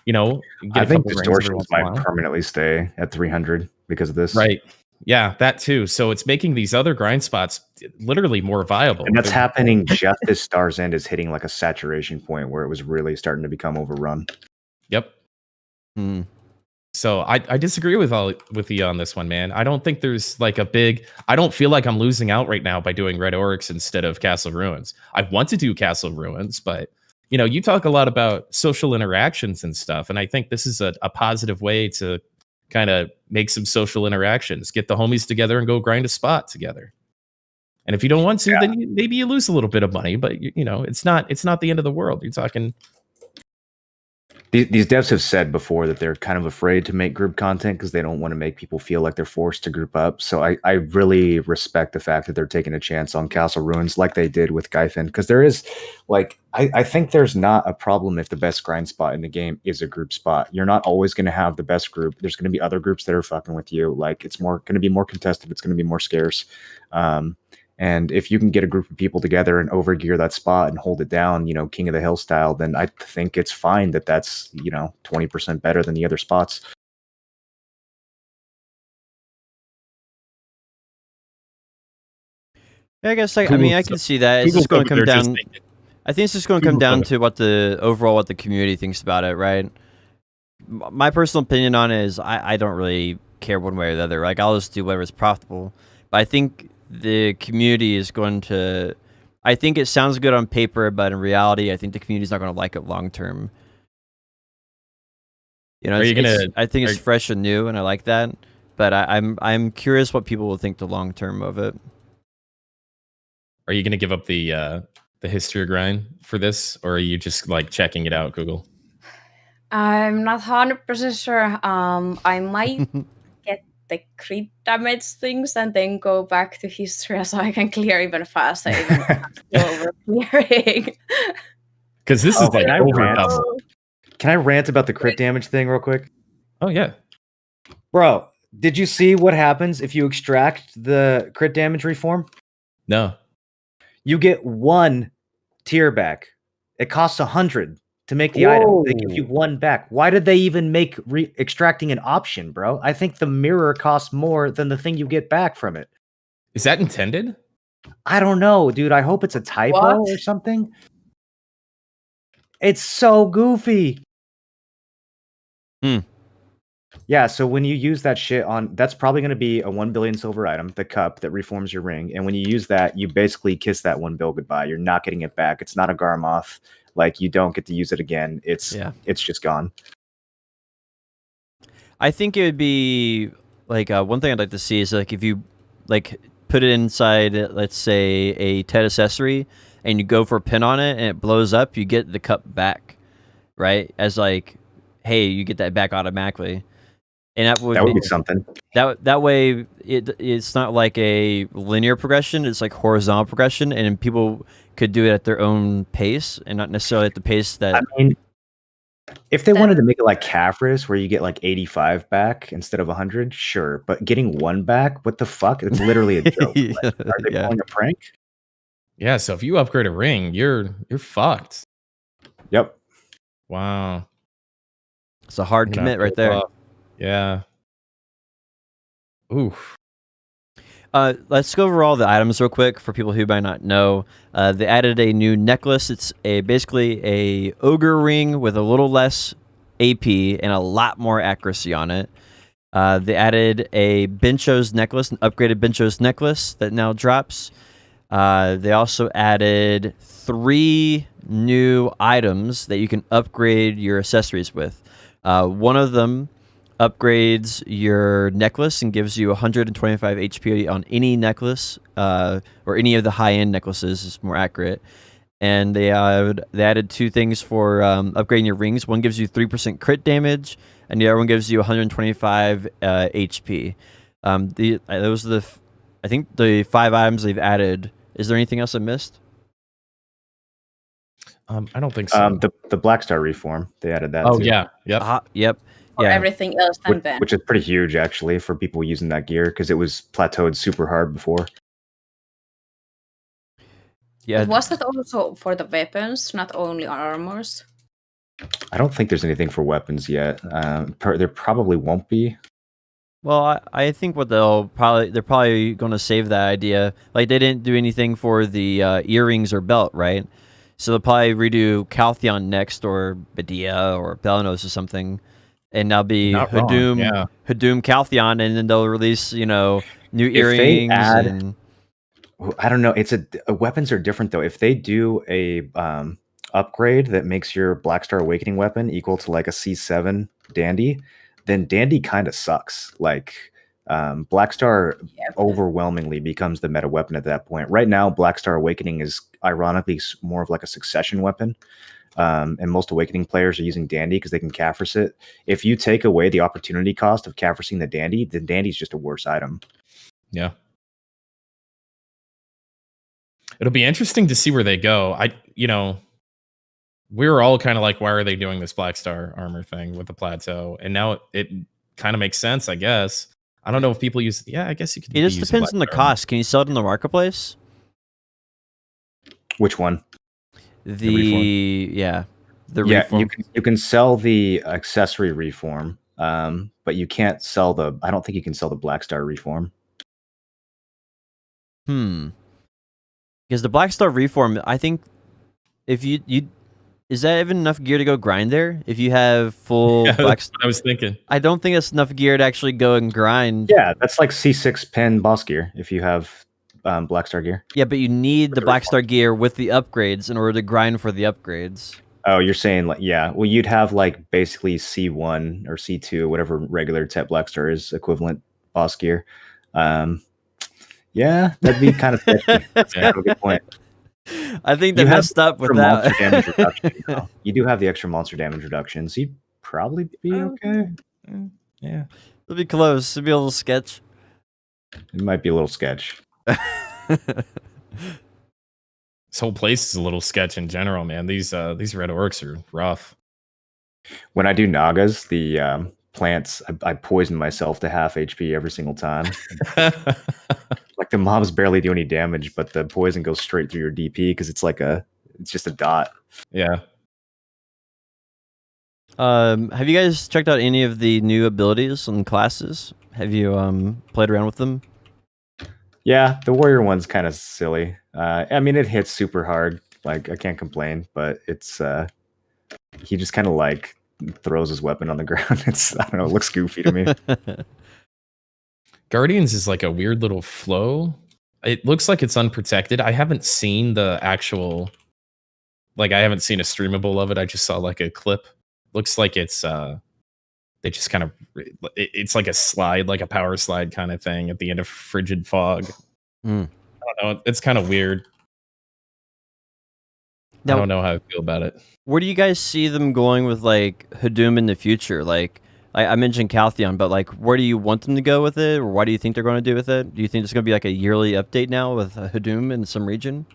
You know, I think distortions might permanently stay at 300 because of this. Right. Yeah, that too. So it's making these other grind spots literally more viable. And that's happening just as Stars End is hitting like a saturation point where it was really starting to become overrun. Yep. So I disagree with you on this one, man. I don't think there's like I don't feel like I'm losing out right now by doing Red Oryx instead of Castle Ruins. I want to do Castle Ruins, but you know, you talk a lot about social interactions and stuff, and I think this is a positive way to kind of make some social interactions, get the homies together and go grind a spot together. And if you don't want to, then maybe you lose a little bit of money, but you know, it's not the end of the world. You're talking. These devs have said before that they're kind of afraid to make group content because they don't want to make people feel like they're forced to group up. So I really respect the fact that they're taking a chance on Castle Ruins like they did with Gyfin, because there is, like, I think there's not a problem if the best grind spot in the game is a group spot. You're not always going to have the best group. There's going to be other groups that are fucking with you. Like, it's more going to be more contested. It's going to be more scarce. And if you can get a group of people together and overgear that spot and hold it down, you know, King of the Hill style, then I think it's fine that that's, you know, 20% better than the other spots. Yeah, I guess I can see that. It's just going to come down. I think it's just going to come down to what the community thinks about it, right? My personal opinion on it is I don't really care one way or the other. Like, I'll just do whatever is profitable. But I think the community is going to, I think it sounds good on paper, but in reality, I think the community is not going to like it long term. You know, I think it's fresh and new, and I like that. But I'm curious what people will think the long term of it. Are you going to give up the the history grind for this, or are you just like checking it out, Google? I'm not 100% sure. I might get the crit damage things and then go back to history so I can clear even faster, even if I'm still over clearing. Because this is Oh, like can I over rant? double. Can I rant about the crit damage thing real quick? Oh yeah. Bro, did you see what happens if you extract the crit damage reform? No. You get 1 tier back. It costs 100 to make the item. They give you 1 back. Why did they even make extracting an option, bro? I think the mirror costs more than the thing you get back from it. Is that intended? I don't know, dude. I hope it's a typo What? or something. It's so goofy. Yeah, so when you use that shit on, that's probably going to be a 1 billion silver item, the cup that reforms your ring. And when you use that, you basically kiss that 1 bill goodbye. You're not getting it back. It's not a Garmoth. Like, you don't get to use it again. It's just gone. I think it would be like one thing I'd like to see is like if you like put it inside, let's say a TED accessory, and you go for a pin on it and it blows up, you get the cup back, right? As like, hey, you get that back automatically, and that would be something. That way it's not like a linear progression; it's like horizontal progression, and people could do it at their own pace and not necessarily at the pace that. I mean, if they wanted to make it like Caphras, where you get like 85 back instead of 100, sure. But getting 1 back, what the fuck? It's literally a joke. Like, are they pulling a prank? Yeah. So if you upgrade a ring, you're fucked. Yep. Wow. It's a hard commit right there. Yeah. Oof. Let's go over all the items real quick for people who might not know. They added a new necklace. It's basically a ogre ring with a little less AP and a lot more accuracy on it. They added a Bencho's necklace, an upgraded Bencho's necklace that now drops. They also added 3 new items that you can upgrade your accessories with. One of them upgrades your necklace and gives you 125 HP on any necklace, or any of the high-end necklaces is more accurate. And they added 2 things for upgrading your rings. One gives you 3% crit damage, and the other one gives you 125 HP. Those are I think the 5 items they've added. Is there anything else I missed? I don't think so. The Black Star reform, they added that. Oh too. yeah, yep. Or everything else than Ben. Which is pretty huge, actually, for people using that gear, because it was plateaued super hard before. Yeah. But was that also for the weapons, not only armors? I don't think there's anything for weapons yet. There probably won't be. Well, I think what they're probably going to save that idea. Like they didn't do anything for the earrings or belt, right? So they'll probably redo Caltheon next, or Badia, or Belenos or something, and that'll be Hadum Caltheon, and then they'll release new earrings. I don't know. Weapons are different though. If they do a upgrade that makes your Blackstar Awakening weapon equal to like a C7 Dandy, then Dandy kind of sucks. Like Blackstar overwhelmingly becomes the meta weapon at that point. Right now, Blackstar Awakening is ironically more of like a succession weapon. And most Awakening players are using Dandy because they can Caphras it. If you take away the opportunity cost of Caphrasing the Dandy, then Dandy's just a worse item. Yeah. It'll be interesting to see where they go. We were all kind of like, why are they doing this Black Star armor thing with the plateau? And now it kind of makes sense, I guess. I don't know if people use. Yeah, I guess you could. It just depends on the cost. Can you sell it in the marketplace? Which one? The reform. You can sell the accessory reform, but you can't sell the. I don't think you can sell the Black Star reform. Because the Black Star reform, I think, if you is that even enough gear to go grind there? If you have full Black Star, I was thinking. I don't think that's enough gear to actually go and grind. Yeah, that's like C6 pen boss gear if you have Black Star gear. Yeah, but you need the Black Star gear with the upgrades in order to grind for the upgrades. Oh, you're saying like well, you'd have like basically C1 or C2, whatever regular Tet Black Star is equivalent boss gear. Yeah, that'd be kind of sketchy. That's kind of a good point. I think they You have messed up with extra monster that. damage reduction. Though. You do have the extra monster damage reduction, so you'd probably be okay. Yeah. It'll be close. It'll be a little sketch. It might be a little sketch. This whole place is a little sketch in general, man. These red orcs are rough. When I do Nagas, the plants, I poison myself to half HP every single time. Like the mobs barely do any damage, but the poison goes straight through your DP because it's just a dot. Yeah. Have you guys checked out any of the new abilities and classes? Have you played around with them? Yeah, the warrior one's kind of silly. I mean, it hits super hard. Like I can't complain, but it's he just kind of like throws his weapon on the ground. I don't know. It looks goofy to me. Guardians is like a weird little flow. It looks like it's unprotected. I haven't seen the actual, like I haven't seen a streamable of it. I just saw like a clip. Looks like it's they just kind of, it's like a slide, like a power slide kind of thing at the end of Frigid Fog. I don't know. It's kind of weird. Now, I don't know how I feel about it. where do you guys see them going with like Hadum in the future? Like I mentioned Caltheon, but like where do you want them to go with it, or what do you think they're going to do with it? Do you think it's going to be like a yearly update now with Hadum in some region?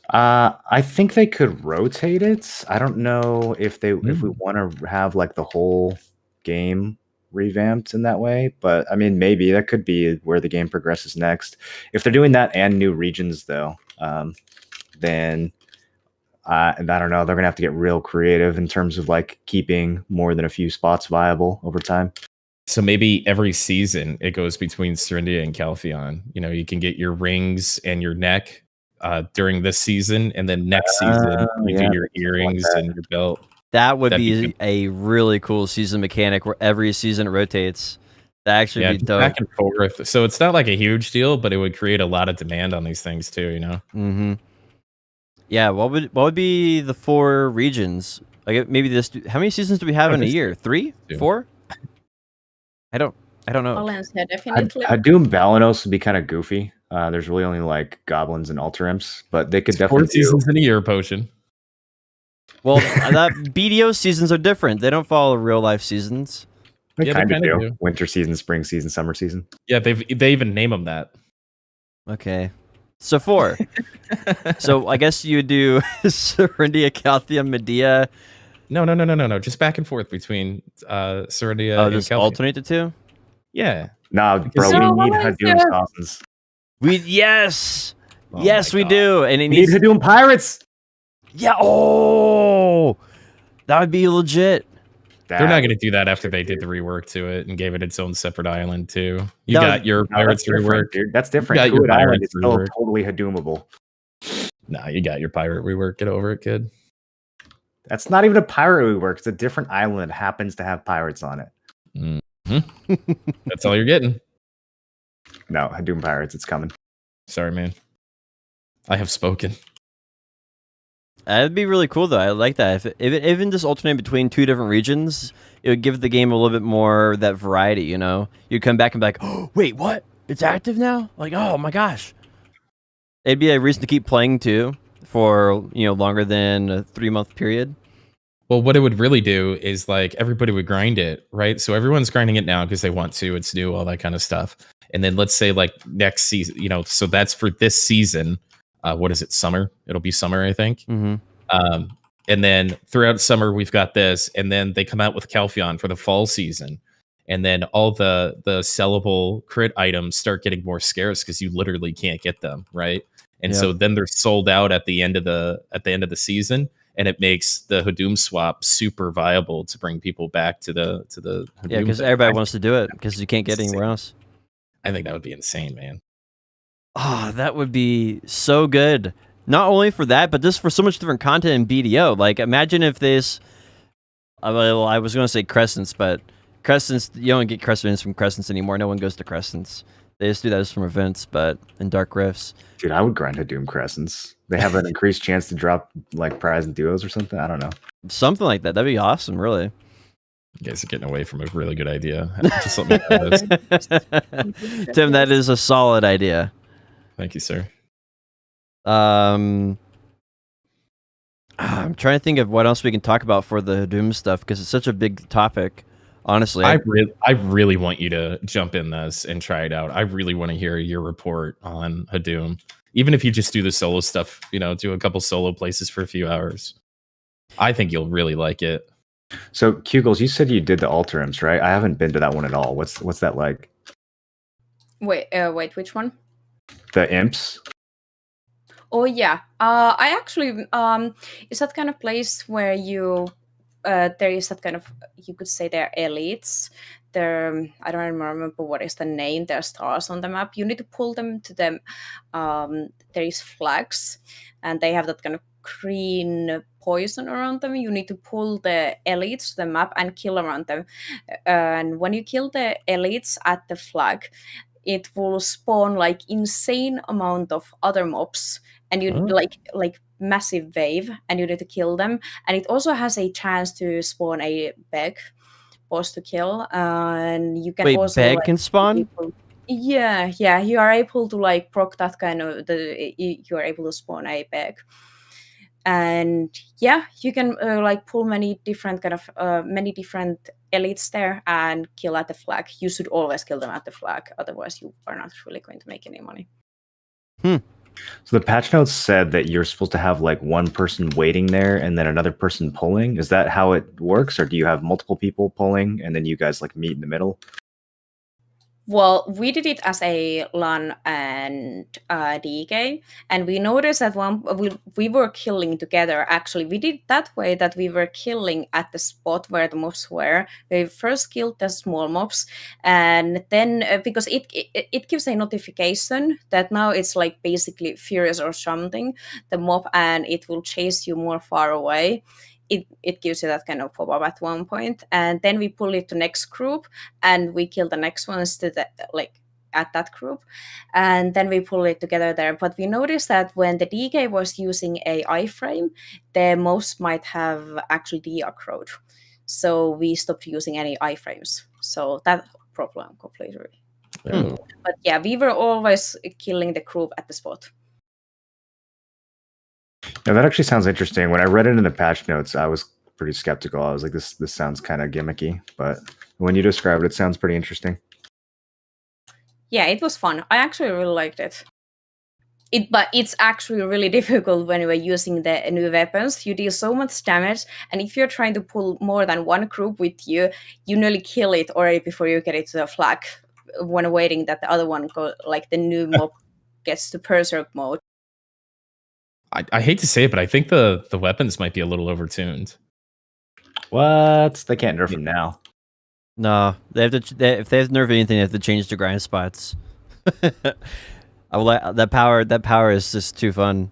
I think they could rotate it. I don't know if we want to have like the whole game revamped in that way, but I mean maybe that could be where the game progresses next. If they're doing that and new regions though, then I don't know. They're gonna have to get real creative in terms of like keeping more than a few spots viable over time. So maybe every season it goes between Syrindia and Caltheon. You know, you can get your rings and your neck during this season, and then next season you do your earrings and your belt. That would That'd be be a really cool season mechanic where every season it rotates. That actually be just dope. back and forth. So it's not like a huge deal, but it would create a lot of demand on these things too. You know. Mm-hmm. Yeah. What would be the 4 regions? Like maybe this. How many seasons do we have in a year? 3, 4? I don't know. Valencia, definitely. Hadum Balanos would be kind of goofy. There's really only like goblins and altar imps, but they could definitely 4 seasons in a year, Potion. Well, that BDO seasons are different. They don't follow real life seasons. They Yeah, they kind of kinda do. do. Winter season, spring season, summer season. Yeah, they even name them that. Okay. So 4. So I guess you would do Syrindia, Caltheon, Medea. No. Just back and forth between Syrindia Oh, and just Caltheon. alternate the 2? Nah, bro, So we need Valencia- Hadum Assassins. Yes, Oh yes, my we God. do, and it We need needs. Hadum Pirates. Yeah. Oh, that would be legit. They're not going to do that after they did the rework to it and gave it its own separate island too. You No, got your No, pirates that's different, rework. dude. That's different. got your Kuwait Island pirates is still rework. totally Hadumable. Nah, you got your pirate rework. Get over it, kid. That's not even a pirate rework. It's a different island that happens to have pirates on it. That's all you're getting. No, Hadum Pirates, it's coming. Sorry, man. I have spoken. That'd be really cool, though. I like that. If it even just alternate between 2 different regions, it would give the game a little bit more that variety. You know, you'd come back and be like, "Oh, wait, what? It's active now? Like, oh my gosh!" It'd be a reason to keep playing too for longer than a 3-month period. Well, what it would really do is like everybody would grind it, right? So everyone's grinding it now because they want to. It's new, all that kind of stuff. And then let's say like next season, so that's for this season. What is it? Summer? It'll be summer, I think. Mm-hmm. And then throughout summer, we've got this, and then they come out with Calpheon for the fall season. And then all the sellable crit items start getting more scarce because you literally can't get them, right? And so then they're sold out at the end of the season, and it makes the Hadum swap super viable to bring people back to the Hadum. Yeah, because thing. everybody wants to do it because you can't get Insane. anywhere else. I think that would be insane, man. Ah, that would be so good. Not only for that, but just for so much different content in BDO. Like, imagine if this. Well, I was going to say Crescents, but Crescents, you don't get Crescents from Crescents anymore. No one goes to Crescents. They just do that from events, but in Dark Rifts. Dude, I would grind Hadum Crescents. They have an increased chance to drop like prize and duos or something. I don't know. Something like that. That'd be awesome, really. You guys are getting away from a really good idea. Just let me know this. Tim, that is a solid idea. Thank you, sir. I'm trying to think of what else we can talk about for the Doom stuff because it's such a big topic. Honestly, I really want you to jump in this and try it out. I really want to hear your report on Hadoom. Even if you just do the solo stuff, do a couple solo places for a few hours. I think you'll really like it. So, Kugels, you said you did the Altarams, right? I haven't been to that one at all. What's that like? Wait, which one? The Imps? Oh yeah, I actually it's that kind of place where you there is that kind of, you could say they're elites. They're, I don't remember what is the name. There are stars on the map. You need to pull them to them. There is flags, and they have that kind of green poison around them. You need to pull the elites to the map and kill around them. And when you kill the elites at the flag, it will spawn like insane amount of other mobs, and you like massive wave, and you need to kill them. And it also has a chance to spawn a beg boss to kill, and you can also beg like, can spawn. Yeah, you are able to like proc that kind of you are able to spawn a beg. And yeah, you can like pull many different kind of many different elites there and kill at the flag. You should always kill them at the flag, otherwise you are not really going to make any money. So the patch notes said that you're supposed to have like one person waiting there and then another person pulling. Is that how it works, or do you have multiple people pulling and then you guys like meet in the middle? Well, we did it as a LAN and DK, and we noticed that we were killing together. Actually, we did that way that we were killing at the spot where the mobs were. We first killed the small mobs, and then because it gives a notification that now it's like basically furious or something, the mob, and it will chase you more far away. It gives you that kind of pop-up at one point, and then we pull it to next group and we kill the next ones to the, like at that group, and then we pull it together there. But we noticed that when the DK was using a iframe, the most might have actually de-aggroed, so we stopped using any iframes, so that problem completely. But yeah, we were always killing the group at the spot. Now that actually sounds interesting. When I read it in the patch notes, I was pretty skeptical. I was like, this sounds kind of gimmicky, but when you describe it, it sounds pretty interesting. Yeah, it was fun. I actually really liked it. But it's actually really difficult when you are using the new weapons. You deal so much damage, and if you're trying to pull more than one group with you, you nearly kill it already before you get it to the flag, when waiting that the other one like the new mob gets to berserk mode. I hate to say it, but I think the weapons might be a little overtuned. What? They can't nerf them now. No, they have to. If they have to nerf anything, they have to change the grind spots. That power is just too fun.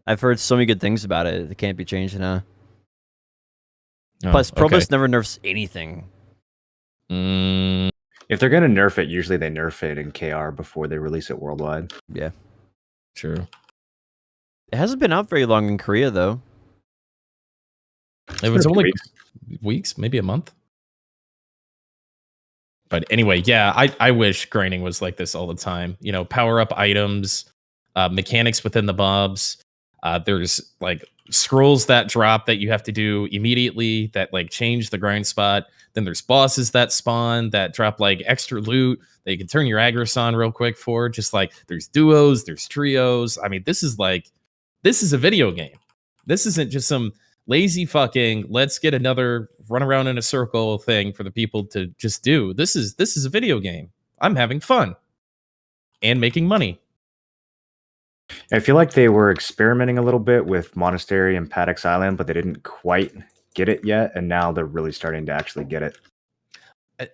I've heard so many good things about it. It can't be changed now. Plus, Proboss never nerfs anything. If they're gonna nerf it, usually they nerf it in KR before they release it worldwide. Yeah, true. It hasn't been out very long in Korea, though. It was only weeks, maybe a month. But anyway, yeah, I wish grinding was like this all the time. Power up items, mechanics within the mobs. There's like scrolls that drop that you have to do immediately that like change the grind spot. Then there's bosses that spawn that drop like extra loot that you can turn your Agros on real quick for. Just like there's duos, there's trios. I mean, this is a video game. This isn't just some lazy fucking let's get another run around in a circle thing for the people to just do. This is a video game. I'm having fun and making money. I feel like they were experimenting a little bit with Monastery and Paddocks Island, but they didn't quite get it yet, and now they're really starting to actually get it.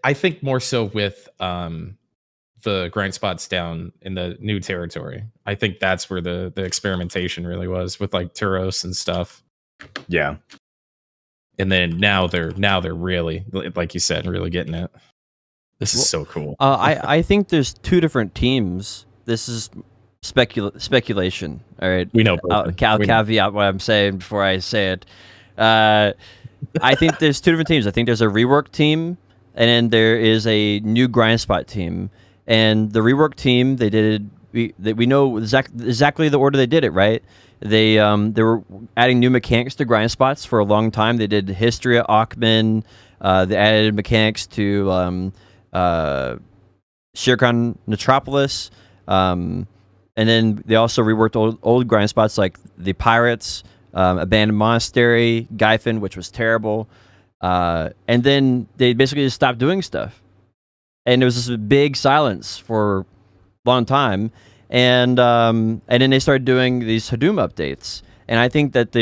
I think more so with the grind spots down in the new territory. I think that's where the experimentation really was with like Turos and stuff. Yeah. And then now they're really, like you said, really getting it. This is so cool. I think there's two different teams. This is speculation. All right. We know. I'll caveat what I'm saying before I say it. I think there's two different teams. I think there's a rework team, and then there is a new grind spot team. And the rework team, they did we know exactly the order they did it, right? They were adding new mechanics to grind spots for a long time. They did Histria, Aukman. They added mechanics to Shirkan Metropolis. And then they also reworked old grind spots like the Pirates, Abandoned Monastery, Gyfin, which was terrible. And then they basically just stopped doing stuff. And there was this big silence for a long time. And then they started doing these Hadoom updates. And I think that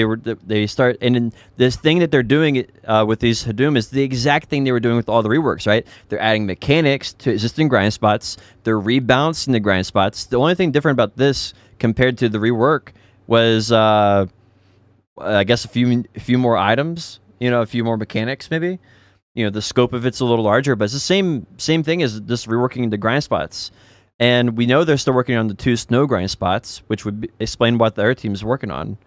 and this thing that they're doing with these Hadoom is the exact thing they were doing with all the reworks, right? They're adding mechanics to existing grind spots. They're rebalancing the grind spots. The only thing different about this compared to the rework was, I guess, a few more items, a few more mechanics, maybe. The scope of it's a little larger, but it's the same thing as just reworking the grind spots. And we know they're still working on the 2 snow grind spots, which would explain what the other team is working on.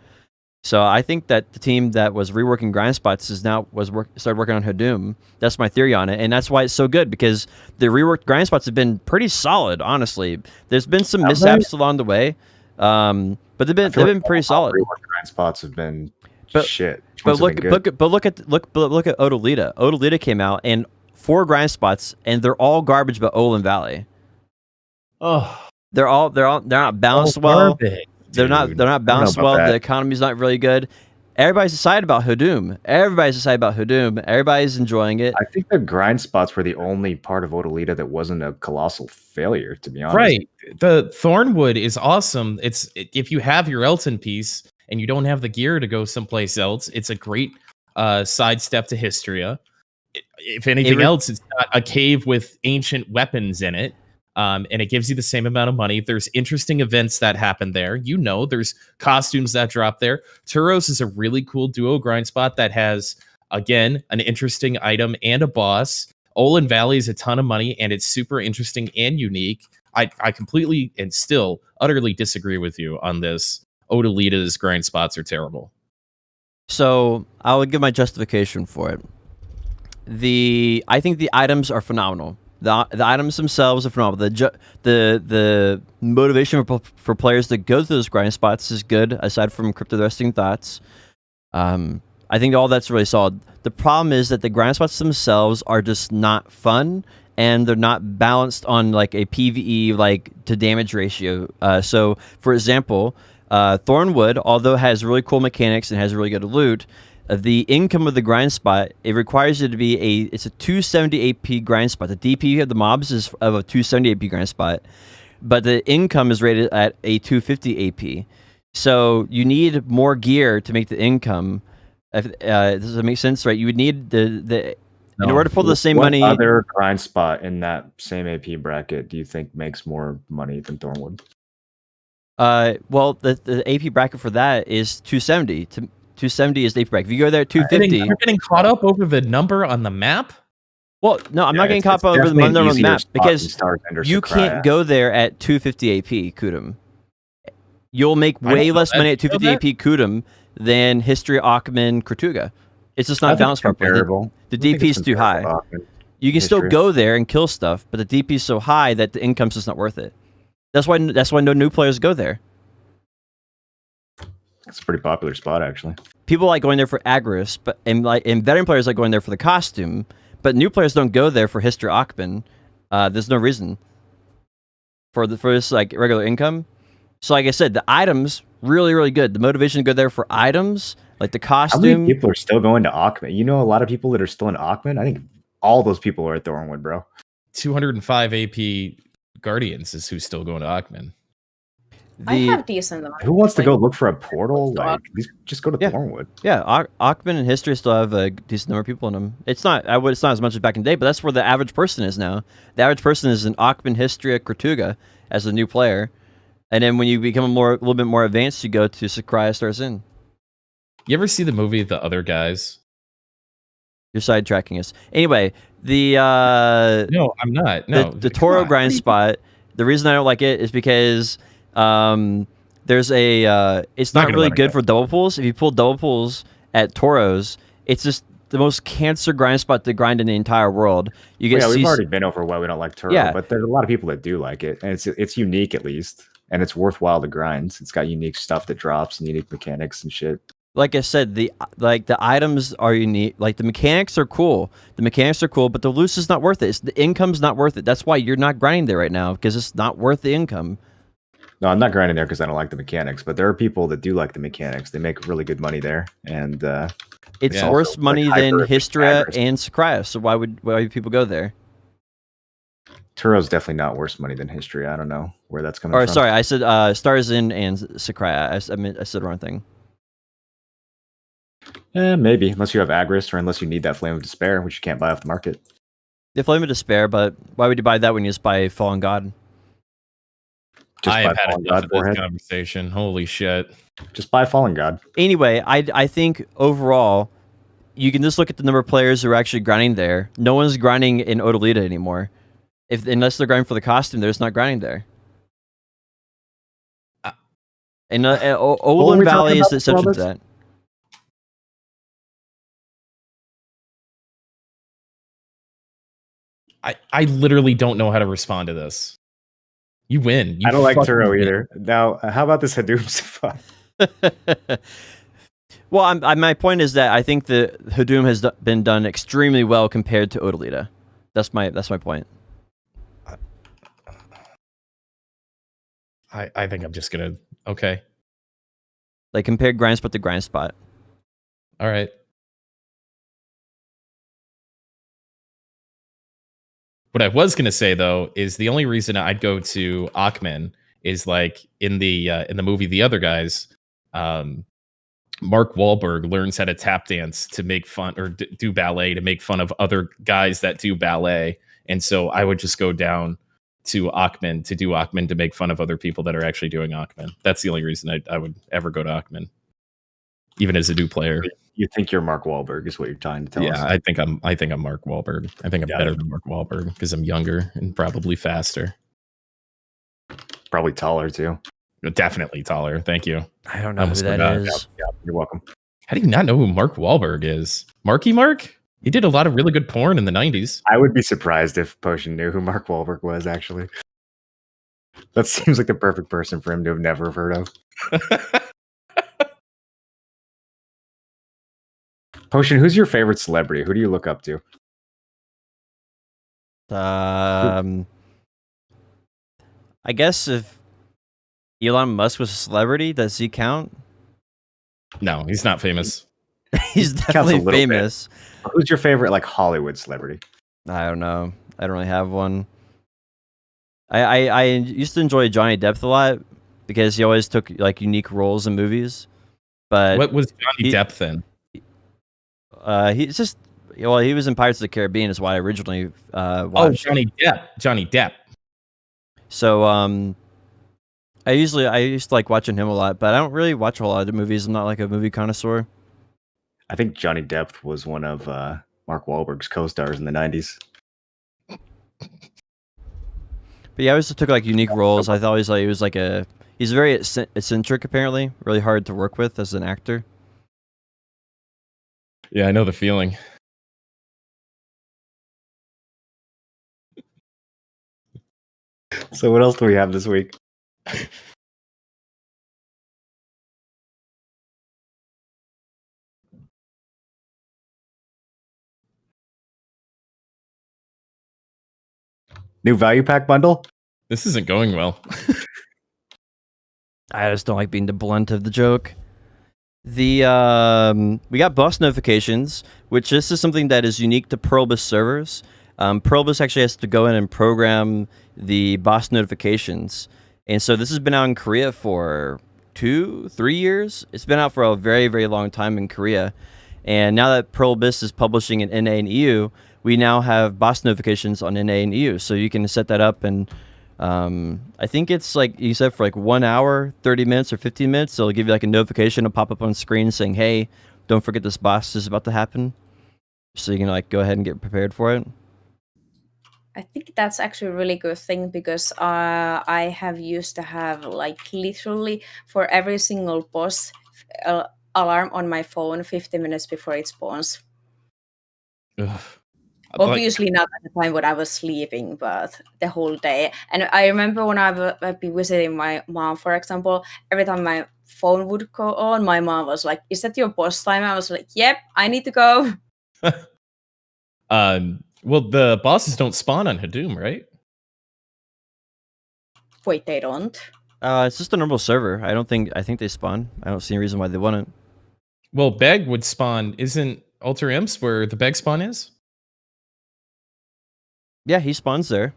So I think that the team that was reworking grind spots started working on Hadoom. That's my theory on it, and that's why it's so good, because the reworked grind spots have been pretty solid. Honestly, there's been some mishaps along the way, but they've been pretty solid. Reworked grind spots have been shit. But look at Odolita. Odolita came out and 4 grind spots, and they're all garbage but Olin Valley. Oh, they're not balanced well. Garbage, they're not balanced well. The economy's not really good. Everybody's excited about Hadoom. Everybody's enjoying it. I think the grind spots were the only part of Odolita that wasn't a colossal failure, to be honest. Right. The Thornwood is awesome. If you have your Elton piece and you don't have the gear to go someplace else, it's a great sidestep to Histria. If anything else, it's got a cave with ancient weapons in it. And it gives you the same amount of money. There's interesting events that happen there. There's costumes that drop there. Turos is a really cool duo grind spot that has, again, an interesting item and a boss. Olin Valley is a ton of money, and it's super interesting and unique. I completely and still utterly disagree with you on this. Odolita's grind spots are terrible. So I would give my justification for it. I think the items are phenomenal. The items themselves are phenomenal. The motivation for players to go through those grind spots is good, aside from Crypto the Resting Thoughts. I think all that's really solid. The problem is that the grind spots themselves are just not fun, and they're not balanced on like a PvE to damage ratio. So, for example, Thornwood, although it has really cool mechanics and has really good loot, the income of the grind spot, it requires it to be it's a 270 AP grind spot. The DP of the mobs is of a 270 AP grind spot, but the income is rated at a 250 AP. So you need more gear to make the income. Does that make sense, right? You would need in order to pull the same money. What other grind spot in that same AP bracket do you think makes more money than Thornwood? Well, the AP bracket for that is 270. 270 is the AP bracket. If you go there at 250, you're getting caught up over the number on the map. Well, no, I'm not getting caught up over the number on the map because you can't go there at 250 AP Kudum. You'll make way less money at 250 AP Kudum than Histria, Aukman, Kortuga. It's just not balanced properly. The DP is too high. You can still go there and kill stuff, but the DP is so high that the income's just not worth it. That's why no new players go there. It's a pretty popular spot, actually. People like going there for Agris, and veteran players like going there for the costume, but new players don't go there for Histria, Aukman. There's no reason for this regular income. So like I said, the items really, really good. The motivation to go there for items, like the costume. How many people are still going to Aukman? You know, a lot of people that are still in Aukman. I think all those people are at Thornwood, bro. 205 AP Guardians is who's still going to Aukman. I have decent amount. Who wants to go look for a portal? Just go to Thornwood. Yeah, Aukman and Histria still have a decent number of people in them. It's not as much as back in the day, but that's where the average person is now. The average person is in Aukman, Histria, Kortuga as a new player, and then when you become a little bit more advanced, you go to Sakraya Starzin. You ever see the movie The Other Guys? You're sidetracking us. Anyway, no, I'm not. No, the Toro grind spot. The reason I don't like it is because there's it's not really good for double pulls. If you pull double pulls at Toros, it's just the most cancer grind spot to grind in the entire world. You get we've already been over why we don't like Turo, Yeah. but there's a lot of people that do like it, and it's unique at least, and it's worthwhile to grind. It's got unique stuff that drops and unique mechanics and shit. Like I said, the items are unique. Like the mechanics are cool. But the loot is not worth it. The income's not worth it. That's why you're not grinding there right now, because it's not worth the income. No, I'm not grinding there because I don't like the mechanics, but there are people that do like the mechanics. They make really good money there, and it's Yeah. worse Also, money like, than hyper-efficient Hystria aggression. and Sakrya. So why would people go there? Turo's definitely not worse money than History. I don't know where that's coming Or from. sorry, I said Starzin and Sakrya. I said the wrong thing. Maybe, unless you have Agris or unless you need that Flame of Despair, which you can't buy off the market. The Flame of Despair, but why would you buy that when you just buy Fallen God? Just I buy have had Fallen enough God of this forehead. conversation. Holy shit. Just buy Fallen God. Anyway, I think overall, you can just look at the number of players who are actually grinding there. No one's grinding in Odalita anymore. Unless they're grinding for the costume, they're just not grinding there. And Olin we Valley talking is about the exception to before that. I literally don't know how to respond to this. You win. You I don't like fucking Turo win. either. Now, how about this Hadoom Safa? Well, my point is that I think the Hadoom has been done extremely well compared to Odalita. That's my point. I think I'm just gonna okay. Like compare grind spot to grind spot. All right. What I was gonna say though is the only reason I'd go to Ackman is like in the movie The Other Guys, Mark Wahlberg learns how to tap dance to make fun or do ballet to make fun of other guys that do ballet, and so I would just go down to Ackman to do Ackman to make fun of other people that are actually doing Ackman. That's the only reason I would ever go to Ackman, even as a new player. You think you're Mark Wahlberg is what you're trying to tell us. Yeah, I think I'm Mark Wahlberg. I think I'm better than Mark Wahlberg because I'm younger and probably faster. Probably taller too. Definitely taller. Thank you. I don't know Almost who that forgot. is. Yeah, you're welcome. How do you not know who Mark Wahlberg is? Marky Mark? He did a lot of really good porn in the 90s. I would be surprised if Potion knew who Mark Wahlberg was, actually. That seems like the perfect person for him to have never heard of. Potion, who's your favorite celebrity? Who do you look up to? I guess if Elon Musk was a celebrity, does he count? No, he's not famous. He's Counts a definitely little bit. famous. Who's your favorite, like, Hollywood celebrity? I don't know. I don't really have one. I used to enjoy Johnny Depp a lot because he always took like unique roles in movies. But What was Johnny Depp then? he's just he was in Pirates of the Caribbean is why I originally Oh, watched. Johnny Depp. Johnny Depp. So I used to like watching him a lot, but I don't really watch a lot of the movies. I'm not like a movie connoisseur. I think Johnny Depp was one of Mark Wahlberg's co-stars in the 90s. But yeah, I always took like unique roles. I thought he was like he's very eccentric apparently, really hard to work with as an actor. Yeah, I know the feeling. So what else do we have this week? New value pack bundle? This isn't going well. I just don't like being the blunt of the joke. The we got boss notifications, which this is something that is unique to Pearlbus servers. Pearlbus actually has to go in and program the boss notifications, and so this has been out in Korea for 2-3 years. It's been out for a very, very long time in Korea, and now that Pearlbus is publishing in NA and EU, we now have boss notifications on NA and EU, so you can set that up and. I think it's like you said for like 1 hour, 30 minutes, or 15 minutes. It'll give you like a notification to pop up on screen saying, "Hey, don't forget this boss is about to happen," so you can like go ahead and get prepared for it. I think that's actually a really good thing because I have used to have like literally for every single boss alarm on my phone 50 minutes before it spawns. Ugh. Obviously not at the time when I was sleeping, but the whole day. And I remember when I'd be visiting my mom, for example, every time my phone would go on, my mom was like, "Is that your boss time?" I was like, "Yep, I need to go." Well, the bosses don't spawn on Hadoom, right? Wait, they don't. It's just a normal server. I think they spawn. I don't see any reason why they wouldn't. Well, Beg would spawn. Isn't Alter Imps where the Beg spawn is? Yeah, he spawns there.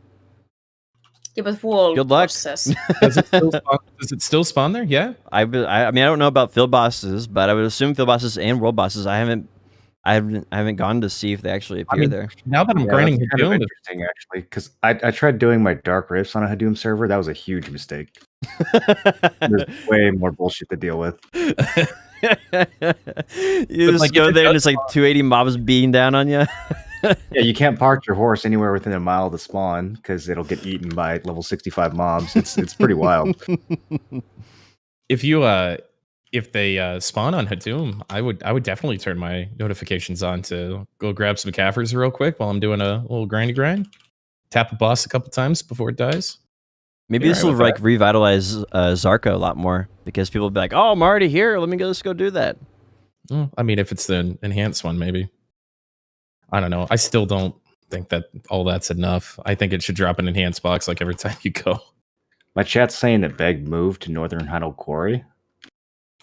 Yeah, but wall Good luck. bosses. Does it still spawn there? Yeah. I mean, I don't know about field bosses, but I would assume field bosses and world bosses. I haven't gone to see if they actually appear there. Now that I'm Yeah, grinding that's kind of Hadoom, interesting actually, because I tried doing my Dark Rifts on a Hadoom server. That was a huge mistake. There's way more bullshit to deal with. You But, just like, go if it there and does it's like 280 mobs beating down on you. Yeah, you can't park your horse anywhere within a mile of the spawn because it'll get eaten by level 65 mobs. It's pretty wild. if they spawn on Hadoom, I would definitely turn my notifications on to go grab some Caffers real quick while I'm doing a little grindy grind. Tap a boss a couple times before it dies. Maybe You're this right will with like revitalize Zarko a lot more because people will be like, "Oh, I'm already here. Let's go do that." Well, I mean, if it's the enhanced one, maybe. I don't know. I still don't think that all that's enough. I think it should drop an enhanced box like every time you go. My chat's saying that Beg moved to Northern Huddle Quarry.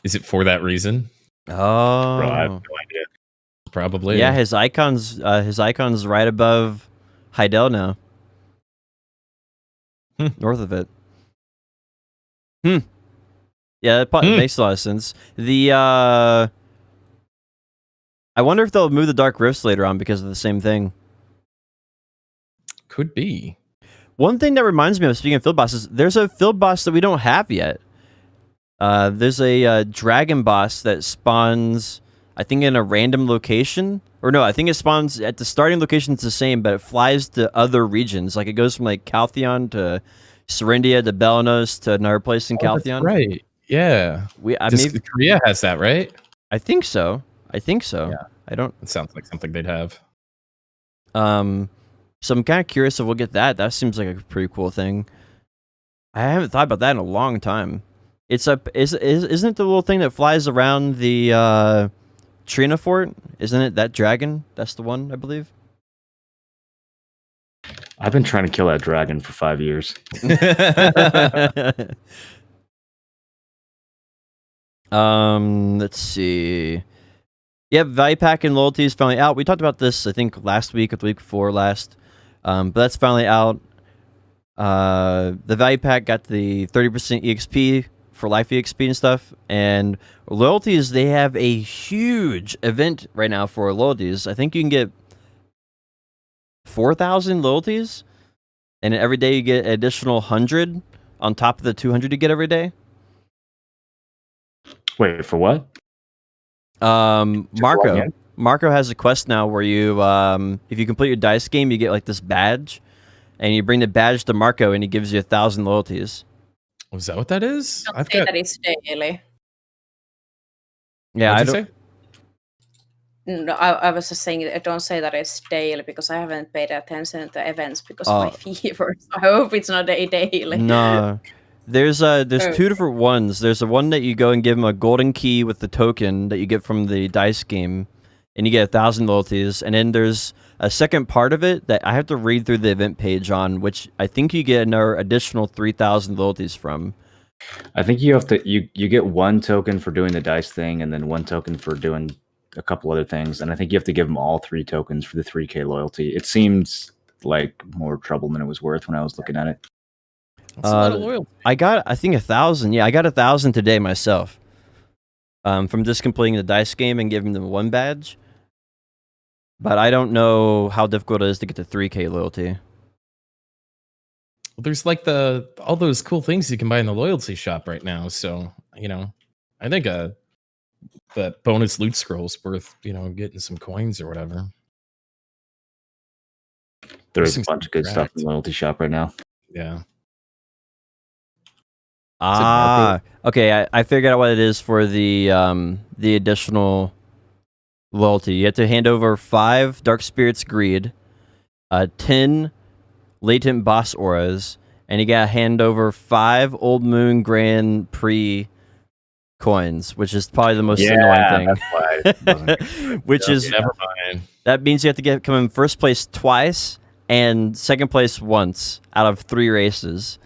Is it for that reason? Bro, I have Oh, no idea. Probably. yeah. His icon's right above Heidel now, north of it. Yeah, that probably makes a lot of sense. I wonder if they'll move the Dark Rifts later on because of the same thing. Could be. One thing that reminds me of, speaking of field bosses, there's a field boss that we don't have yet. There's a dragon boss that spawns, I think, in a random location. Or no, I think it spawns at the starting location. It's the same, but it flies to other regions. Like it goes from like Caltheon to Serendia to Belenos to another place in Caltheon. Right. Yeah. Korea has that, right? I think so. Yeah. I don't. It sounds like something they'd have. So I'm kind of curious if we'll get that. That seems like a pretty cool thing. I haven't thought about that in a long time. Isn't it the little thing that flies around the Trina Fort? Isn't it that dragon? That's the one, I believe. I've been trying to kill that dragon for 5 years. Let's see. Yep, value pack and loyalty is finally out. We talked about this, I think, last week or the week before last. But that's finally out. The value pack got the 30% EXP for life EXP and stuff. And loyalties, they have a huge event right now for loyalties. I think you can get 4,000 loyalties. And every day you get an additional 100 on top of the 200 you get every day. Wait, for what? Marco has a quest now where you if you complete your dice game, you get like this badge, and you bring the badge to Marco and he gives you 1,000 loyalties. Was that what that is? Don't say that it's daily. Yeah, What'd you say? No, I was just saying, don't say that it's daily because I haven't paid attention to events because of my fever. So I hope it's not a daily. No. There's two different ones. There's the one that you go and give him a golden key with the token that you get from the dice game, and you get 1,000 loyalties. And then there's a second part of it that I have to read through the event page on, which I think you get another additional 3,000 loyalties from. I think you have to you get one token for doing the dice thing, and then one token for doing a couple other things. And I think you have to give them all 3 tokens for the 3K loyalty. It seems like more trouble than it was worth when I was looking at it. That's a lot of loyalty. I think 1,000. Yeah, I got 1,000 today myself. From just completing the dice game and giving them one badge. But I don't know how difficult it is to get to 3K loyalty. Well, there's like all those cool things you can buy in the loyalty shop right now. So, I think the bonus loot scroll's worth, getting some coins or whatever. There's a bunch of good stuff in the loyalty shop right now. Yeah. Okay. I figured out what it is for the additional loyalty. You have to hand over 5 Dark Spirit's Greed, 10 Latent Boss Auras, and you gotta hand over 5 Old Moon Grand Prix coins, which is probably the most annoying thing. That's why it wasn't Which is Never mind. that means you have to come in first place twice and second place once out of 3 races.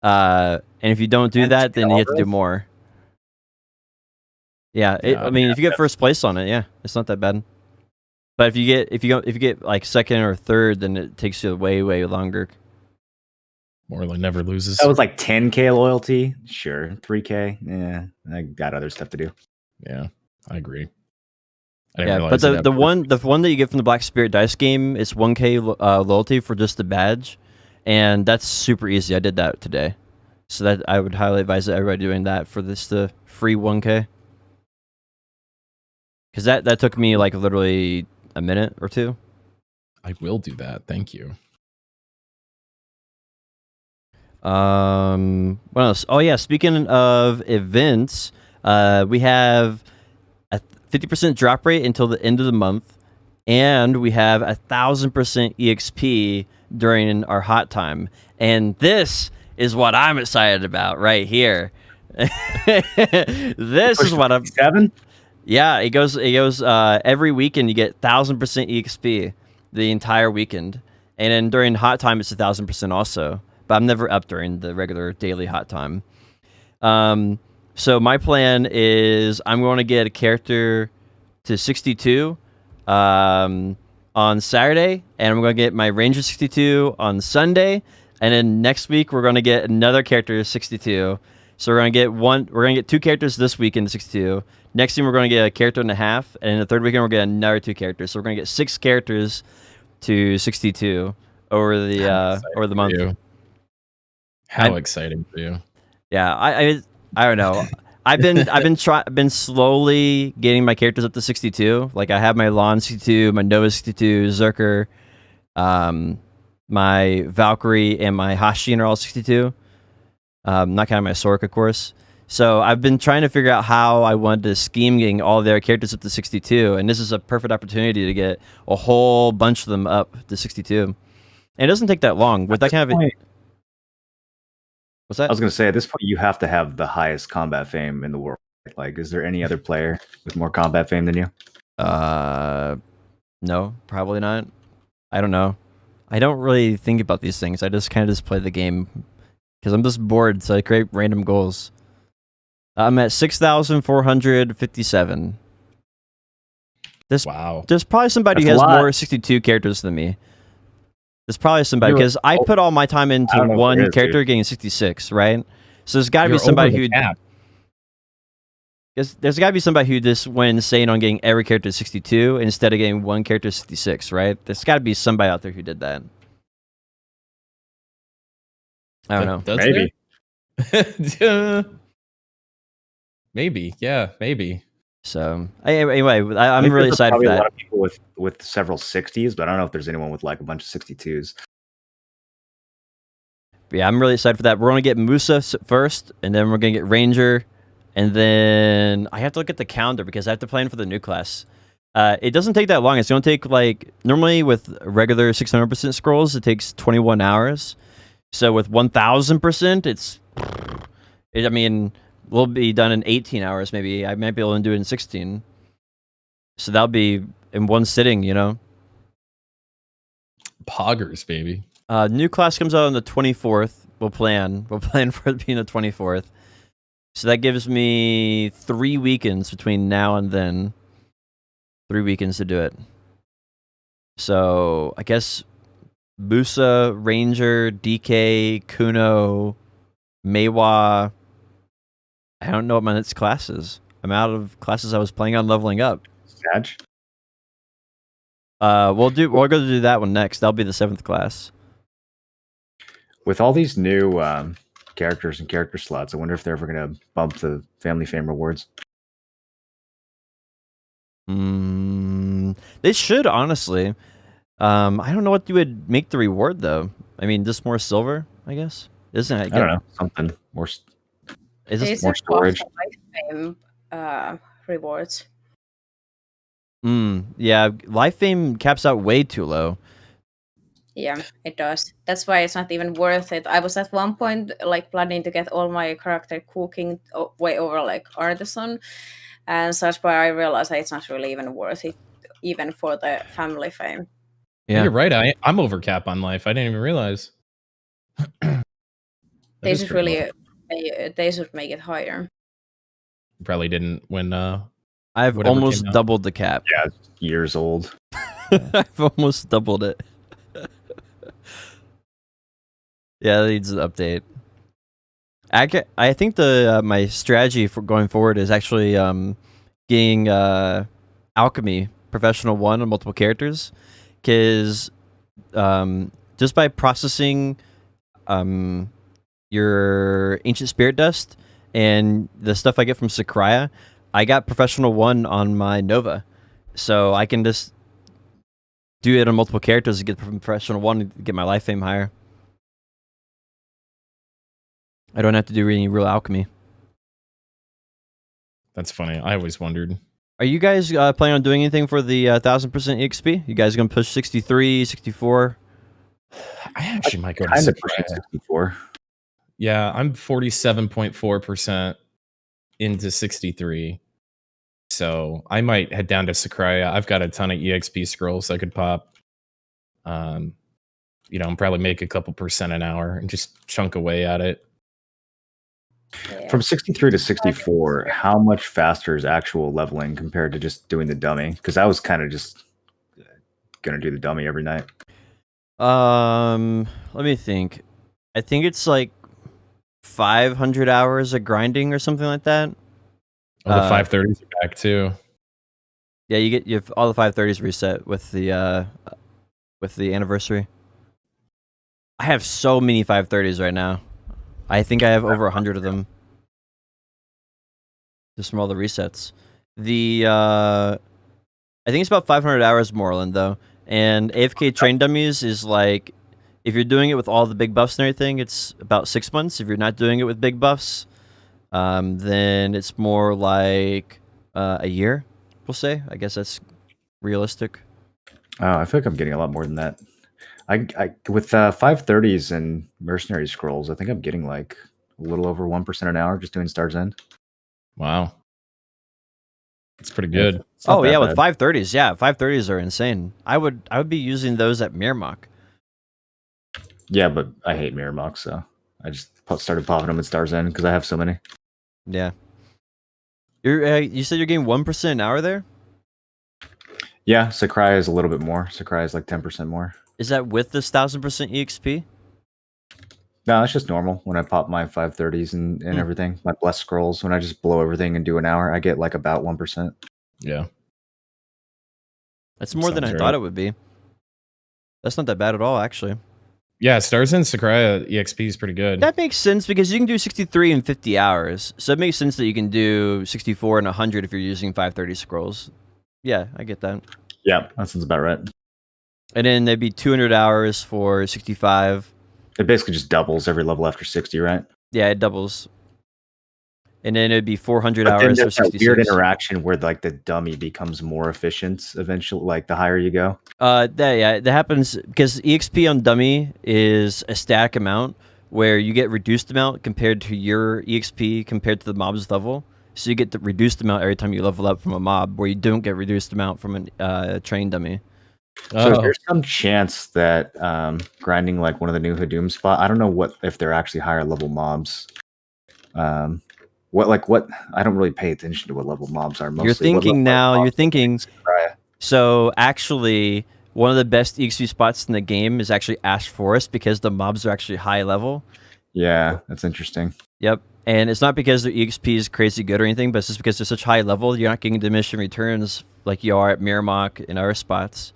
And if you don't do And that, to then get you all have to do those? more. Yeah, Yeah, I mean, if you get first place on it, yeah, it's not that bad. But if you get like second or third, then it takes you way longer. Moreland never loses. That was like 10K loyalty. Sure. 3K. Yeah. I got other stuff to do. Yeah, I agree. I didn't Yeah, realize but it the had- one that you get from the Black Spirit dice game is 1K loyalty for just the badge, and that's super easy. I did that today, so that I would highly advise everybody doing that for the free 1K, because that took me like literally a minute or 2. I will do that. Thank you. What else? Oh yeah, speaking of events, we have a 50% drop rate until the end of the month, and we have 1,000% EXP during our hot time. And this is what I'm excited about right here. This is what I'm. 7? Yeah, it goes every weekend. You get 1,000% EXP the entire weekend, and then during hot time it's 1,000% also. But I'm never up during the regular daily hot time. So my plan is I'm going to get a character to 62 on Saturday, and I'm going to get my Ranger 62 on Sunday, and then next week we're going to get another character to 62. So we're going to get 2 characters this weekend to 62. Next week we're going to get a character and a half, and the third weekend we're going to get another 2 characters. So we're going to get 6 characters to 62 over the month. For you. How exciting for you! Yeah, I don't know. I've been slowly getting my characters up to 62. Like I have my Lon 62, my Nova 62, Zerker, my Valkyrie, and my Hashin are all 62. Not counting my Sork, of course. So I've been trying to figure out how I wanted to scheme getting all their characters up to 62, and this is a perfect opportunity to get a whole bunch of them up to 62. And it doesn't take that long with that kind of. What's that? I was going to say, at this point, you have to have the highest combat fame in the world. Like, is there any other player with more combat fame than you? No, probably not. I don't know. I don't really think about these things. I just kind of play the game because I'm just bored, so I create random goals. I'm at 6,457. Wow. There's probably somebody That's who a has lot. more 62 characters than me. There's probably somebody You're- because I put all my time I into don't know if one there is, character dude. getting 66, right? So there's got to be You're somebody over who the cap. there's got to be somebody who just went insane on getting every character to 62 instead of getting one character to 66, right? There's got to be somebody out there who did that. I don't know. Does Maybe. there? Maybe. Yeah. Maybe. So anyway, I'm I think really there's excited for probably a lot that. of people with several 60s, but I don't know if there's anyone with like a bunch of 62s. But yeah, I'm really excited for that. We're gonna get Musa first, and then we're gonna get Ranger, and then I have to look at the calendar because I have to plan for the new class. It doesn't take that long. It's gonna take like normally with regular 600% scrolls, it takes 21 hours. So with 1,000%, I mean, we'll be done in 18 hours. Maybe I might be able to do it in 16. So that'll be in one sitting, you know. Poggers, baby. New class comes out on the 24th. We'll plan for it being the 24th. So that gives me 3 weekends between now and then. 3 weekends to do it. So I guess Busa, Ranger, DK, Kuno, Meiwa. I don't know what my next class is. I'm out of classes I was planning on leveling up. Sag? We're going to do that one next. That'll be the 7th class. With all these new characters and character slots, I wonder if they're ever going to bump the family fame rewards. They should, honestly. I don't know what you would make the reward though. I mean, just more silver, I guess. Isn't it? I don't know. Something more. Is this These more are storage? fame rewards. Yeah, life fame caps out way too low. Yeah, it does. That's why it's not even worth it. I was at one point like planning to get all my character cooking way over like artisan and such, but I realized that it's not really even worth it, even for the family fame. Yeah. You're right. I'm over cap on life. I didn't even realize. They should really they should make it higher. Probably didn't when I've almost doubled the cap. Yeah, it's years old. I've almost doubled it. Yeah, that needs an update. I think the my strategy for going forward is actually getting Alchemy Professional 1 on multiple characters, because just by processing your Ancient Spirit Dust and the stuff I get from Sakurai, I got Professional 1 on my Nova, so I can just do it on multiple characters to get Professional 1 to get my life fame higher. I don't have to do any real alchemy. That's funny. I always wondered. Are you guys planning on doing anything for the 1000% EXP? You guys going to push 63, 64? I actually might go to 64. Yeah, I'm 47.4% into 63. So I might head down to Sakurai. I've got a ton of EXP scrolls I could pop. And probably make a couple percent an hour and just chunk away at it. Yeah. From 63 to 64, how much faster is actual leveling compared to just doing the dummy? Because I was kind of just gonna do the dummy every night. Let me think. I think it's like 500 hours of grinding or something like that. Oh, the 530s are back too. Yeah, you have all the 530s reset with the anniversary. I have so many 530s right now. I think I have over 100 of them. Just from all the resets. I think it's about 500 hours, Moreland, though. And AFK train dummies is like, if you're doing it with all the big buffs and everything, it's about 6 months. If you're not doing it with big buffs, then it's more like a year, we'll say. I guess that's realistic. Oh, I feel like I'm getting a lot more than that. I with 530s and mercenary scrolls, I think I'm getting like a little over 1% an hour just doing Star's End. Wow, that's pretty good. Oh yeah, with 530s, yeah, 530s are insane. I would be using those at Mirmok. Yeah, but I hate Mirmok, so I just started popping them at Star's End because I have so many. Yeah. You said you're getting 1% an hour there? Yeah, Sakurai is a little bit more. Sakurai is like 10% more. Is that with this 1000% EXP? No, it's just normal. When I pop my 530s and everything, my blessed scrolls, when I just blow everything and do an hour, I get like about 1%. Yeah. That's more than I thought it would be. That's not that bad at all, actually. Yeah, Stars and Sakurai EXP is pretty good. That makes sense because you can do 63 in 50 hours. So it makes sense that you can do 64 and 100 if you're using 530 scrolls. Yeah, I get that. Yeah, that sounds about right. And then there'd be 200 hours for 65. It basically just doubles every level after 60, right? Yeah, it doubles. And then it'd be 400 hours for 66. Weird interaction where like the dummy becomes more efficient eventually, like the higher you go. That happens because EXP on dummy is a static amount where you get reduced amount compared to your EXP compared to the mob's level. So you get the reduced amount every time you level up from a mob, where you don't get reduced amount from a train dummy. So is there some chance that grinding like one of the new Hadoom spot? I don't know if they're actually higher level mobs. What I don't really pay attention to what level mobs are. Mostly. You're thinking now. You're thinking. So actually, one of the best EXP spots in the game is actually Ash Forest because the mobs are actually high level. Yeah, that's interesting. Yep. And it's not because their EXP is crazy good or anything, but it's just because they're such high level, you're not getting diminishing returns like you are at Mirmok and other spots.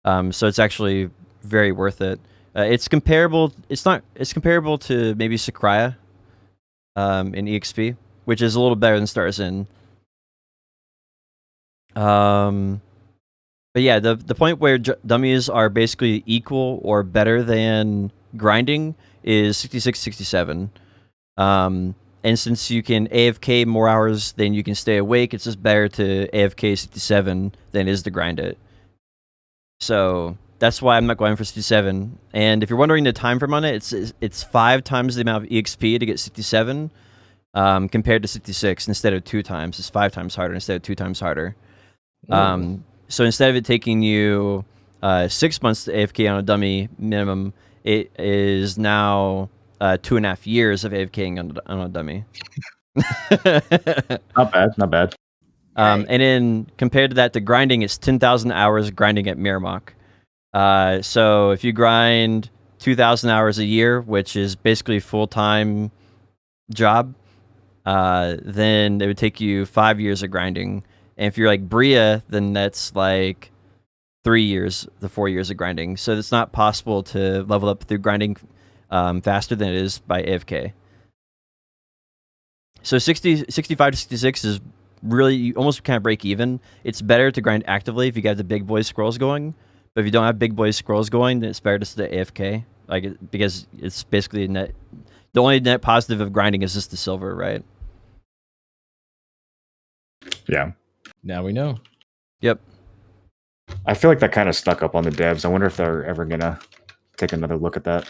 So it's actually very worth it. It's comparable. It's comparable to maybe Sakurai in EXP, which is a little better than Stars In. But yeah, the point where dummies are basically equal or better than grinding is 66, 67. And since you can AFK more hours than you can stay awake, it's just better to AFK 67 than it is to grind it. So that's why I'm not going for 67. And if you're wondering the time frame on it, it's 5 times the amount of EXP to get 67 compared to 66 instead of 2 times. It's 5 times harder instead of 2 times harder. So instead of it taking you 6 months to AFK on a dummy minimum, it is now 2.5 years of AFKing on a dummy. Not bad. And then compared to that to grinding, it's 10,000 hours grinding at Miramok. So if you grind 2,000 hours a year, which is basically a full-time job, then it would take you 5 years of grinding. And if you're like Bria, then that's like 3 years, the 4 years of grinding. So it's not possible to level up through grinding faster than it is by AFK. So 65 to 66 is really, you almost kind of break even. It's better to grind actively if you got the big boy scrolls going. But if you don't have big boy scrolls going, then it's better to stay AFK. Because it's basically net. The only net positive of grinding is just the silver, right? Yeah. Now we know. Yep. I feel like that kind of stuck up on the devs. I wonder if they're ever gonna take another look at that.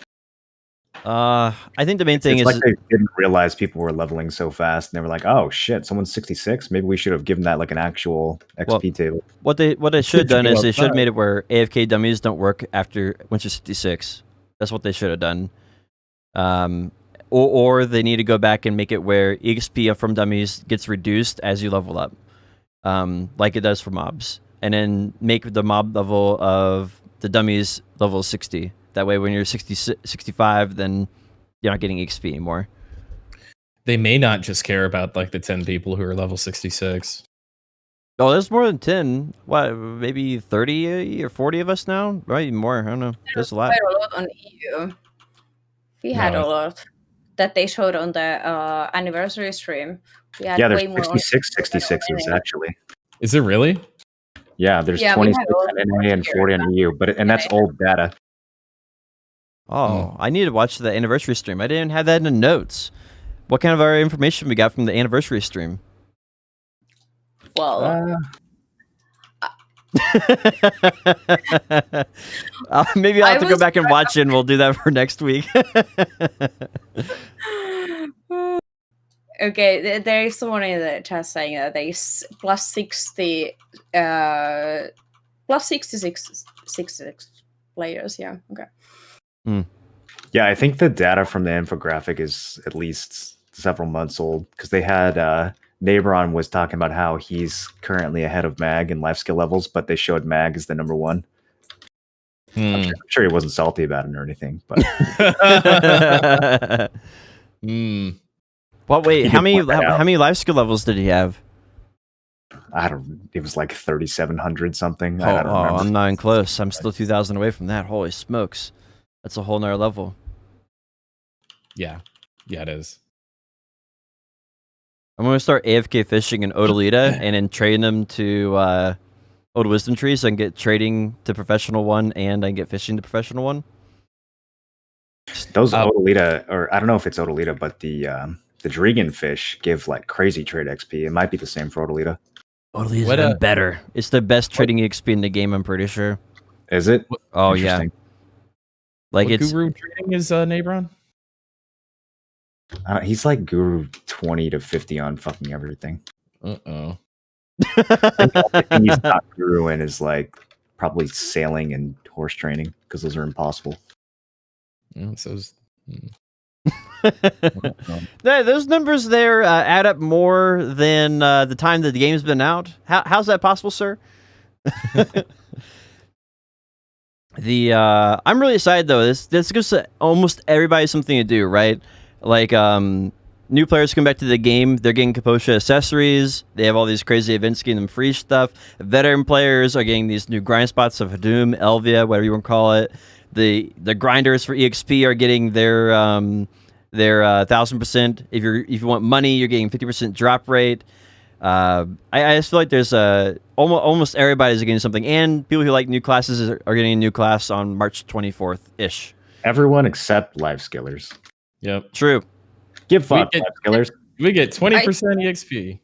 I think the main thing It's is like they didn't realize people were leveling so fast, and they were like, "Oh shit, someone's 66. Maybe we should have given that like an actual XP table." what they should have done is they should have made it where AFK dummies don't work after once you're 66. That's what they should have done. Or they need to go back and make it where EXP from dummies gets reduced as you level up, like it does for mobs, and then make the mob level of the dummies level 60. That way, when you're 65, then you're not getting EXP anymore. They may not just care about like the 10 people who are level 66. Oh, there's more than 10. What, maybe 30 or 40 of us now? Right, even more. I don't know. There's a lot. Quite a lot on EU. We had a lot that they showed on the anniversary stream. We had There's way more 66 66s actually. Is it really? Yeah, there's 26 on NA and 40 on EU, and that's old data. Oh, I need to watch the anniversary stream. I didn't have that in the notes. What kind of our information we got from the anniversary stream? Well, maybe I'll have to go back and watch it, and we'll do that for next week. okay, there is someone in the chat saying that there is plus 60, plus 66 players. Yeah, okay. Yeah, I think the data from the infographic is at least several months old because they had Neighboron was talking about how he's currently ahead of Mag in life skill levels, but they showed Mag as the number 1. I'm sure he wasn't salty about it or anything, but Well, wait, how many life skill levels did he have? It was like 3,700 something. Oh, I don't remember. I'm not even close. I'm still 2,000 away from that. Holy smokes. That's a whole nother level. Yeah, it is. I'm going to start AFK fishing in Odalita and then train them to Oda Wisdom Tree so I can get trading to Professional 1 and I can get fishing to Professional 1. Those Odalita, or I don't know if it's Odalita, but the Drigan fish give like crazy trade XP. It might be the same for Odalita. Odalita's even better. It's the best trading XP in the game, I'm pretty sure. Is it? Oh, yeah. Like what guru trading is Neighboron? He's like guru 20 to 50 on fucking everything. Uh-oh. The thing he's not guru in is like probably sailing and horse training because those are impossible. Those numbers there add up more than the time that the game's been out. How's that possible, sir? I'm really excited though. This gives almost everybody something to do, right? Like new players come back to the game, they're getting Kaposha accessories. They have all these crazy events getting them free stuff. Veteran players are getting these new grind spots of Hadum, Elvia, whatever you want to call it. The grinders for EXP are getting their 1,000%. If you want money, you're getting 50% drop rate. I just feel like there's almost everybody's getting something, and people who like new classes are getting a new class on March 24th ish. Everyone except life skillers. Yep. True. Give fuck, life skillers. We get 20% EXP.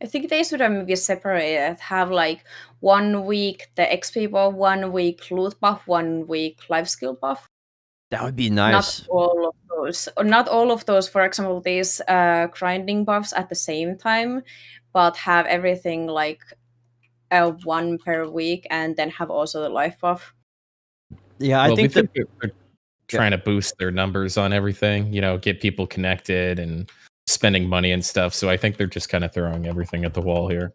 I think they should have maybe separated, have like 1 week the XP buff, 1 week loot buff, 1 week life skill buff. That would be nice. Not all of those. Or not all of those, for example, these grinding buffs at the same time, but have everything like 1 per week and then have also the life buff. Yeah, I think that they're trying to boost their numbers on everything, get people connected and spending money and stuff. So I think they're just kind of throwing everything at the wall here.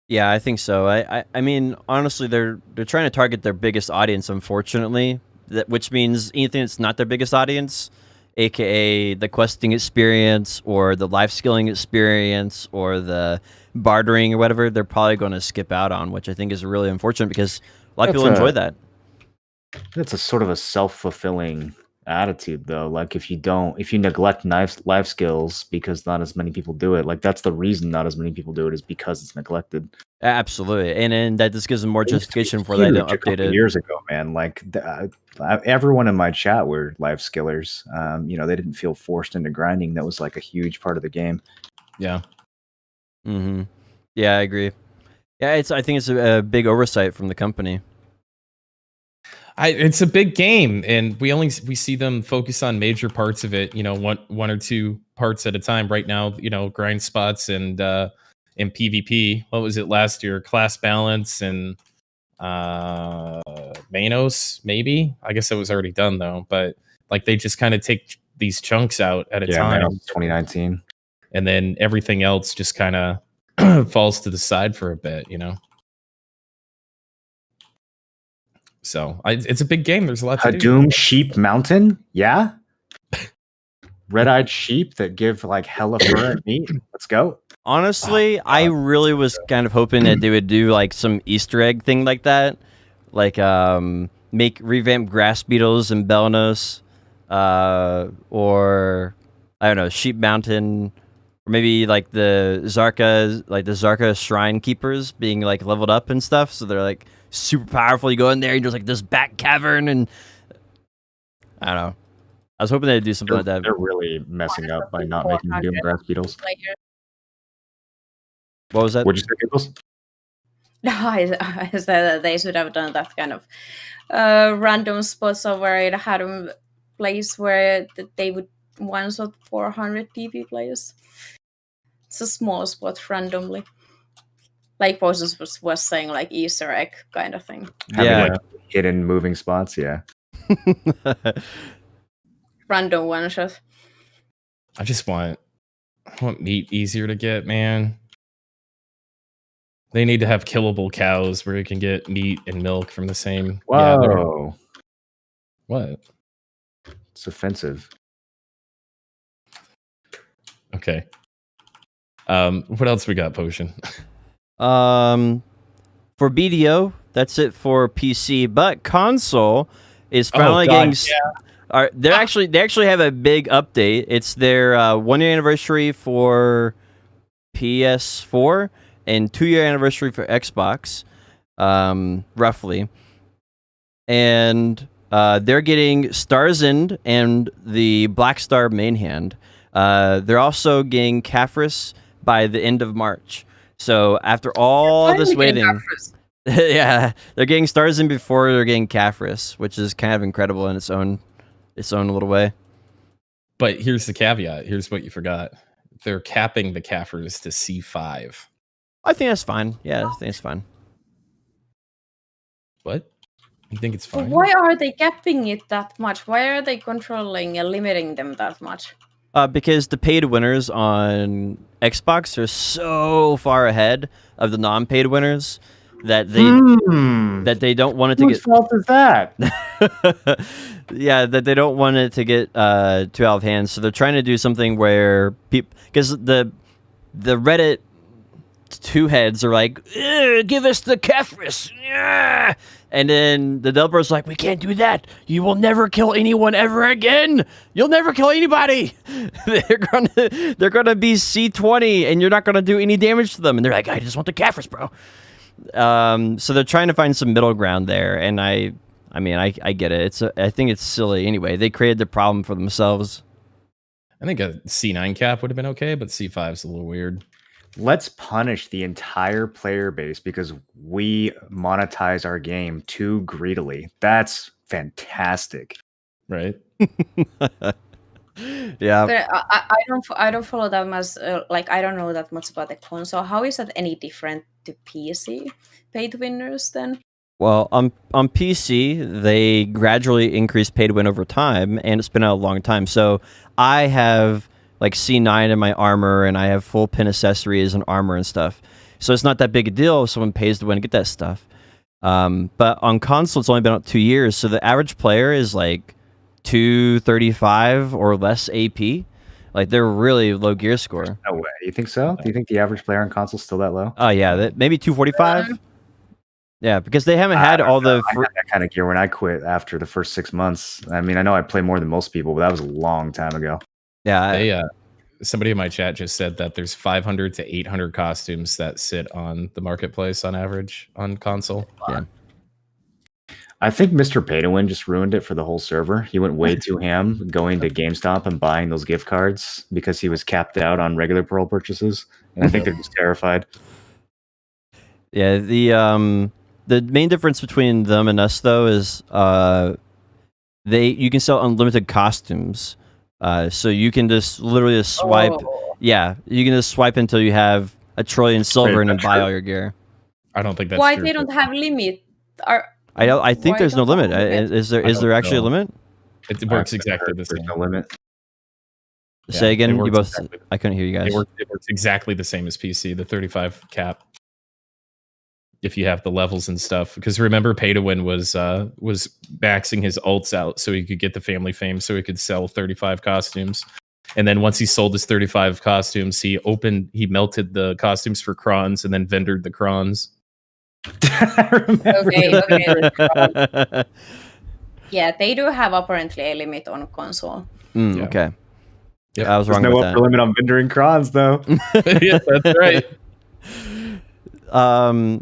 Yeah, I think so. I mean, honestly, they're trying to target their biggest audience, unfortunately, which means anything that's not their biggest audience, aka the questing experience or the life skilling experience or the bartering or whatever, they're probably going to skip out on, which I think is really unfortunate because a lot of people enjoy that. That's a sort of a self-fulfilling attitude, though. Like if you neglect life skills because not as many people do it, like that's the reason not as many people do it is because it's neglected. Absolutely, and that just gives them more justification for they don't update it. Years ago, man, like everyone in my chat were life skillers. They didn't feel forced into grinding. That was like a huge part of the game. Yeah. Mm-hmm. Yeah, I agree. Yeah, I think it's a big oversight from the company. It's a big game, and we see them focus on major parts of it. One or two parts at a time. Right now, grind spots and PvP. What was it last year? Class balance and Manos, maybe. I guess it was already done though. But like they just kind of take these chunks out at a time. Manos 2019, and then everything else just kind of falls to the side for a bit. So it's a big game. There's a lot to do. Hadum Sheep Mountain, yeah. Red-eyed sheep that give like hella fur and meat. Let's go. Honestly, I really was kind of hoping that they would do like some Easter egg thing like that, like revamp grass beetles in Belnos, or I don't know, Sheep Mountain, or maybe like the Zarka shrine keepers being like leveled up and stuff. So they're like super powerful. You go in there, and there's like this back cavern, and I don't know. I was hoping they'd do something like that. They're really messing up by not making Doom grass beetles. What was that? What'd you say, Giggles? No, I said that they should have done that kind of random spots where it had a place where they would one-shot 400 PvP players. It's a small spot randomly. Like Poses was saying, like Easter egg kind of thing. Having like hidden moving spots, yeah. Random one shot. I want meat easier to get, man. They need to have killable cows where you can get meat and milk from the same. Whoa. What? It's offensive. Okay. What else we got, Potion? For BDO, that's it for PC, but console is finally getting. Yeah. They actually have a big update. It's their 1 year anniversary for PS4 and 2 year anniversary for Xbox, roughly. And they're getting Star's End and the Black Star main hand. They're also getting Caphras by the end of March. So after all this waiting, yeah, they're getting Star's End before they're getting Caphras, which is kind of incredible in its own little way. But here's the caveat. Here's what you forgot. They're capping the Caphras to C5. I think that's fine. Yeah, I think it's fine. What? You think it's fine? But why are they capping it that much? Why are they controlling and limiting them that much? Because the paid winners on Xbox are so far ahead of the non-paid winners that they don't want it to get. Whose fault is that? Yeah, that they don't want it to get too out of hand. So they're trying to do something where people, because the Reddit two heads are like, give us the Caphras. Yeah. And then the developer's like, we can't do that. You will never kill anyone ever again. You'll never kill anybody. They're gonna be C20 and you're not gonna do any damage to them. And they're like, I just want the Caphras, bro. So they're trying to find some middle ground there, and I mean, I get it. I think it's silly anyway. They created the problem for themselves. I think a C9 cap would have been okay, but C5 is a little weird. Let's punish the entire player base because we monetize our game too greedily. That's fantastic. Right? Yeah. But I don't follow that much. Like I don't know that much about the console. How is that any different to PC pay to winners then? Well, on PC, they gradually increase pay to win over time, and it's been out a long time. So I have like C9 in my armor, and I have full pin accessories and armor and stuff. So it's not that big a deal if someone pays to win and get that stuff. But on console, it's only been out 2 years, so the average player is like 235 or less AP. Like they're really low gear score. No way. You think so? Do you think the average player on console is still that low? Oh yeah, maybe 245. Yeah, because they haven't had all the. I had that kind of gear when I quit after the first 6 months. I mean, I know I play more than most people, but that was a long time ago. Yeah, somebody in my chat just said that there's 500 to 800 costumes that sit on the marketplace on average on console. Yeah. I think Mr. Pay to Win just ruined it for the whole server. He went way too ham going to GameStop and buying those gift cards because he was capped out on regular Pearl purchases. And I think they're just terrified. Yeah, the main difference between them and us though is you can sell unlimited costumes. So you can just literally just swipe. Oh. Yeah, you can just swipe until you have a trillion silver and then buy all your gear. I don't think that's Why true. they don't have limit? I think Why there's no don't limit. they have limit? Is there don't actually a know. limit? It works exactly the There's same. no limit. Say it again. You works both. exactly- I couldn't hear you guys. It works exactly the same as PC, the 35 cap. If you have the levels and stuff, because remember, Pay to Win was maxing his ults out so he could get the family fame, so he could sell 35 costumes. And then once he sold his 35 costumes, he melted the costumes for crons and then vendored the crons. I remember Okay. Yeah, they do have apparently a limit on console. Yeah. Okay. Yep. I was There's wrong no with upper limit on vendoring crons, though. Yeah, that's right.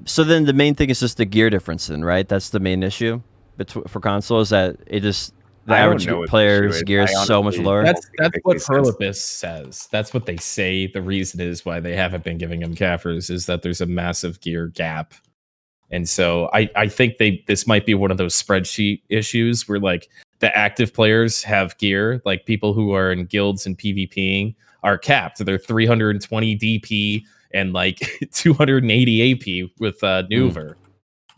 So then the main thing is just the gear difference, then, right? That's the main issue for console is that it just the I don't average know what the player's issue is. gear is I so much honestly- lower. That's Makes what sense. Perlipus says. That's what they say. The reason is why they haven't been giving him Caffers is that there's a massive gear gap. And so I think this might be one of those spreadsheet issues where like the active players have gear, like people who are in guilds and PvPing are capped. They're 320 DP and like 280 AP with Nuver,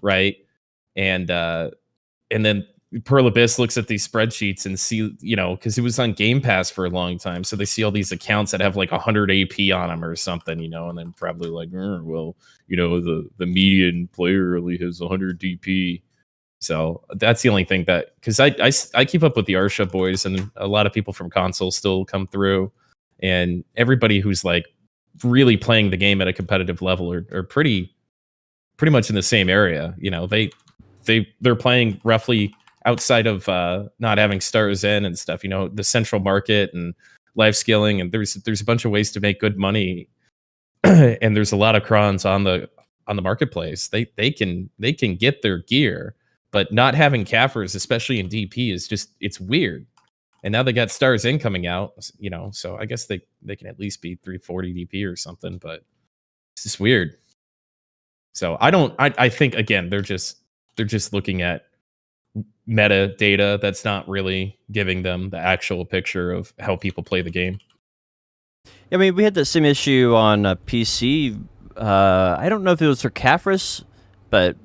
right? And then Pearl Abyss looks at these spreadsheets and see, because it was on Game Pass for a long time, so they see all these accounts that have like 100 AP on them or something, and then probably like, well, the median player only has 100 DP. So that's the only thing that, because I keep up with the Arsha boys, and a lot of people from console still come through, and everybody who's like really playing the game at a competitive level are pretty much in the same area. They're playing roughly outside of not having stars in and stuff, the central market and life scaling, and there's a bunch of ways to make good money, and there's a lot of crons on the marketplace. They can get their gear, but not having Caffers, especially in DP, is just, it's weird. And now they got stars in coming out, so I guess they can at least be 340 DP or something, but it's just weird. So I think again they're just looking at metadata that's not really giving them the actual picture of how people play the game. I mean, we had the same issue on PC. I don't know if it was for Caffrus, but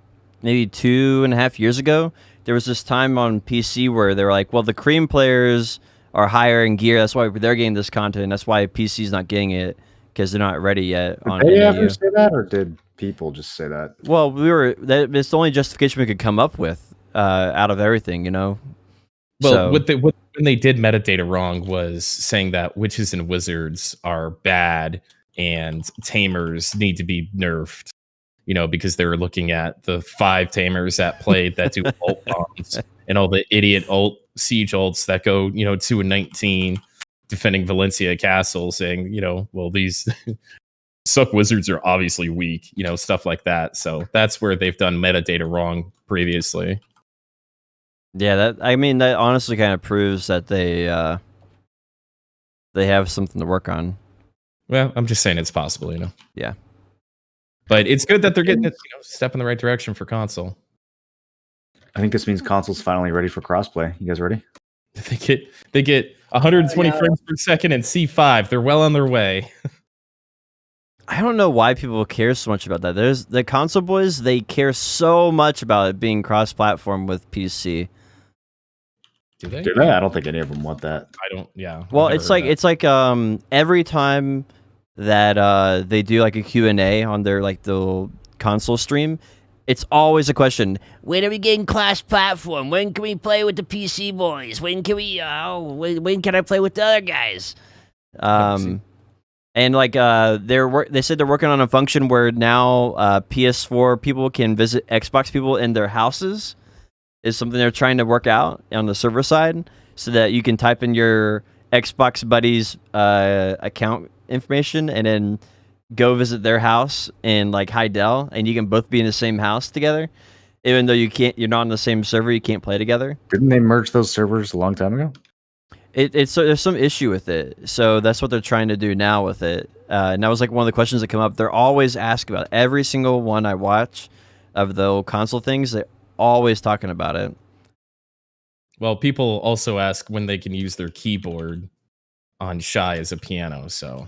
maybe 2.5 years ago, there was this time on PC where they were like, well, the cream players are higher in gear. That's why they're getting this content. That's why PC's not getting it, because they're not ready yet. Did they ever say that, or did people just say that? Well, it's the only justification we could come up with out of everything, Well, when they did metadata wrong was saying that witches and wizards are bad and tamers need to be nerfed, because they were looking at the 5 tamers that played that do ult bombs and all the idiot siege ults that go, 2 and 19 defending Valencia Castle, saying, well, these suck wizards are obviously weak, stuff like that. So that's where they've done metadata wrong previously. Yeah, that honestly kind of proves that they they have something to work on. Well, I'm just saying it's possible, you know. Yeah. But it's good that they're getting it, step in the right direction for console. I think this means console's finally ready for crossplay. You guys ready? They get 120 frames per second and C5. They're well on their way. I don't know why people care so much about that. There's the console boys, they care so much about it being cross-platform with PC. Do they? Do they? I don't think any of them want that. I don't. Yeah. Well, I've it's never like heard that. every time that they do like a Q&A on their like the console stream, it's always a question. When are we getting cross-platform? When can we play with the PC boys? When can we when can I play with the other guys? And like they said they're working on a function where now PS4 people can visit Xbox people in their houses. Is something they're trying to work out on the server side, so that you can type in your Xbox buddy's account information and then go visit their house in like Hydel, and you can both be in the same house together, even though you're not on the same server. You can't play together. Didn't they merge those servers a long time ago? It's so there's some issue with it, so that's what they're trying to do now with it. And that was like one of the questions that come up. They're always asked about it. Every single one I watch of the old console things. They're always talking about it. Well, people also ask when they can use their keyboard on Shy as a piano, so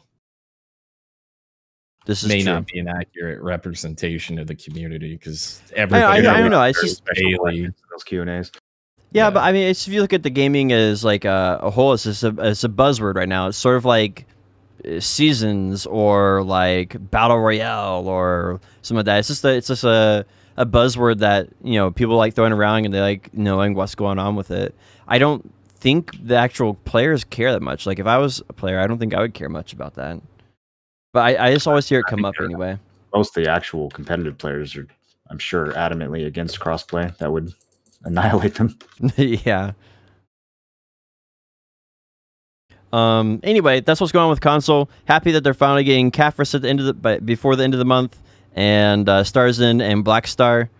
This is may true. not be an accurate representation of the community because I everybody. don't know. It's just Bailey. Those Q&As. Yeah, Yeah. but I mean, if you look at the gaming as like a whole, it's a buzzword right now. It's sort of like seasons or like battle royale or something like that. It's just a buzzword that people like throwing around and they like knowing what's going on with it. I don't think the actual players care that much. Like if I was a player, I don't think I would care much about that. But I just always hear it come up anyway. Most of the actual competitive players are, I'm sure, adamantly against crossplay. That would annihilate them. Yeah. Anyway, that's what's going on with console. Happy that they're finally getting Cafris at the end of before the end of the month, and Starzin and Black Star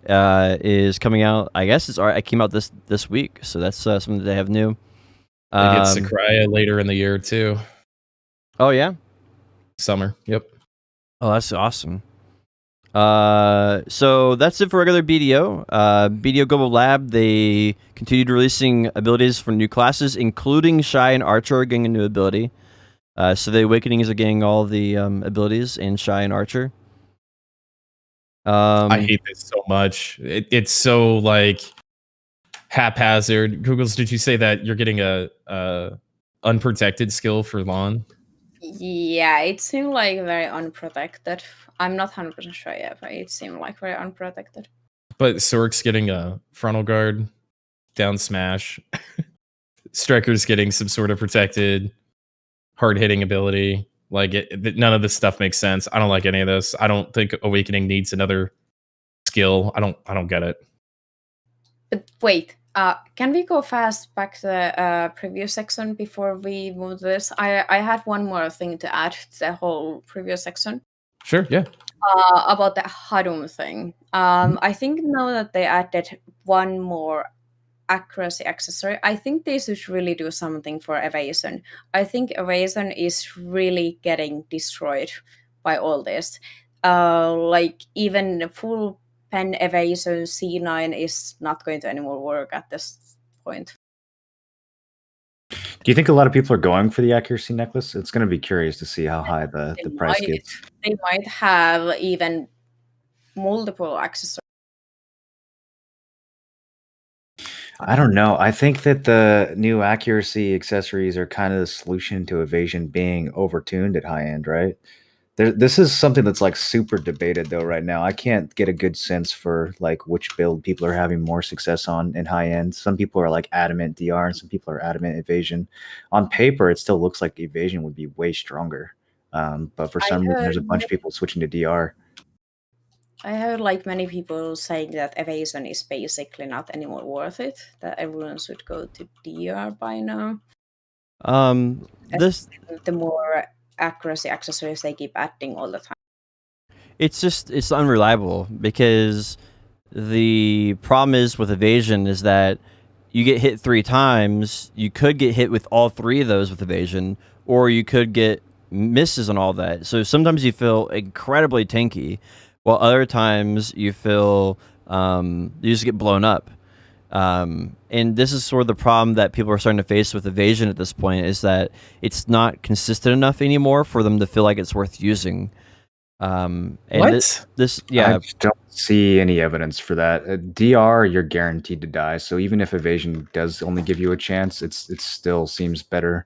is coming out. I guess it came out this week, so that's something that they have new. They get Sakurai later in the year too. Oh yeah. Summer. Yep. Oh, that's awesome. So that's it for regular BDO. BDO Global Lab, they continued releasing abilities for new classes, including Shy and Archer are getting a new ability. So the Awakenings are getting all the abilities in Shy and Archer. I hate this so much. It's so like haphazard. Googles, did you say that you're getting a unprotected skill for Lawn? Yeah, it seemed like very unprotected. I'm not 100% sure yet, but it seemed like very unprotected. But Sork's getting a frontal guard, down smash. Striker's getting some sort of protected, hard hitting ability. Like none of this stuff makes sense. I don't like any of this. I don't think Awakening needs another skill. I don't get it. But wait, can we go fast back to the previous section before we move to this? I had one more thing to add to the whole previous section. Sure, yeah. About the Hadum thing. I think now that they added one more accuracy accessory, I think they should really do something for evasion. I think evasion is really getting destroyed by all this. Like even the full pen evasion C9 is not going to anymore work at this point. Do you think a lot of people are going for the accuracy necklace? It's going to be curious to see how high the price gets. They might have even multiple accessories. I don't know. I think that the new accuracy accessories are kind of the solution to evasion being overtuned at high end, right? This is something that's like super debated though right now. I can't get a good sense for like which build people are having more success on in high end. Some people are like adamant DR and some people are adamant evasion. On paper, it still looks like evasion would be way stronger. But for some reason, there's a bunch of people switching to DR. I heard like many people saying that evasion is basically not anymore worth it, that everyone should go to DR by now. The more accuracy accessories they keep adding all the time. It's unreliable because the problem is with evasion is that you get hit 3 times, you could get hit with all 3 of those with evasion, or you could get misses on all that. So sometimes you feel incredibly tanky, while other times you feel you just get blown up. And this is sort of the problem that people are starting to face with evasion at this point, is that it's not consistent enough anymore for them to feel like it's worth using. And What? I just don't see any evidence for that. DR, you're guaranteed to die. So even if evasion does only give you a chance, it still seems better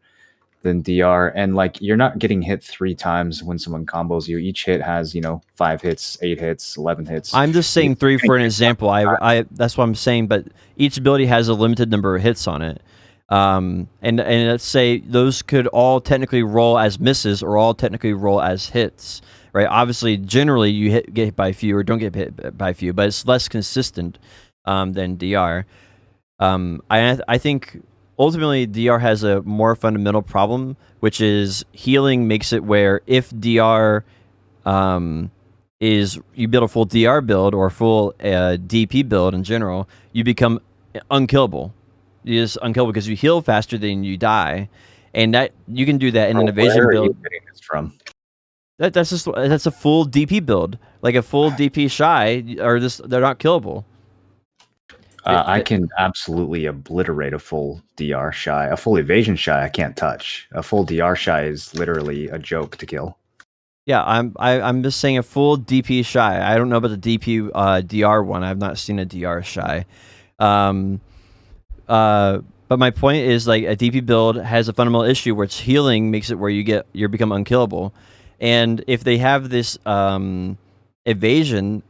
than DR. And like, you're not getting hit 3 times when someone combos you. Each hit has 5 hits, 8 hits, 11 hits. I'm just saying 3 for an example. I that's what I'm saying. But each ability has a limited number of hits on it. And let's say those could all technically roll as misses or all technically roll as hits. Right. Obviously, generally you get hit by a few or don't get hit by a few, but it's less consistent than DR. I think ultimately DR has a more fundamental problem, which is healing makes it where if DR is you build a full DR build or a full DP build in general, you become unkillable. You're just unkillable because you heal faster than you die, and that you can do that in an evasion Where are build. you getting this from? That's a full DP build, like a full DP shy, or they're not killable. I can absolutely obliterate a full DR shy. A full evasion shy I can't touch. A full DR shy is literally a joke to kill. Yeah, I'm just saying a full DP shy. I don't know about the DP DR one. I've not seen a DR shy. But my point is, like, a DP build has a fundamental issue where it's healing makes it where you become unkillable. And if they have this anti-evasion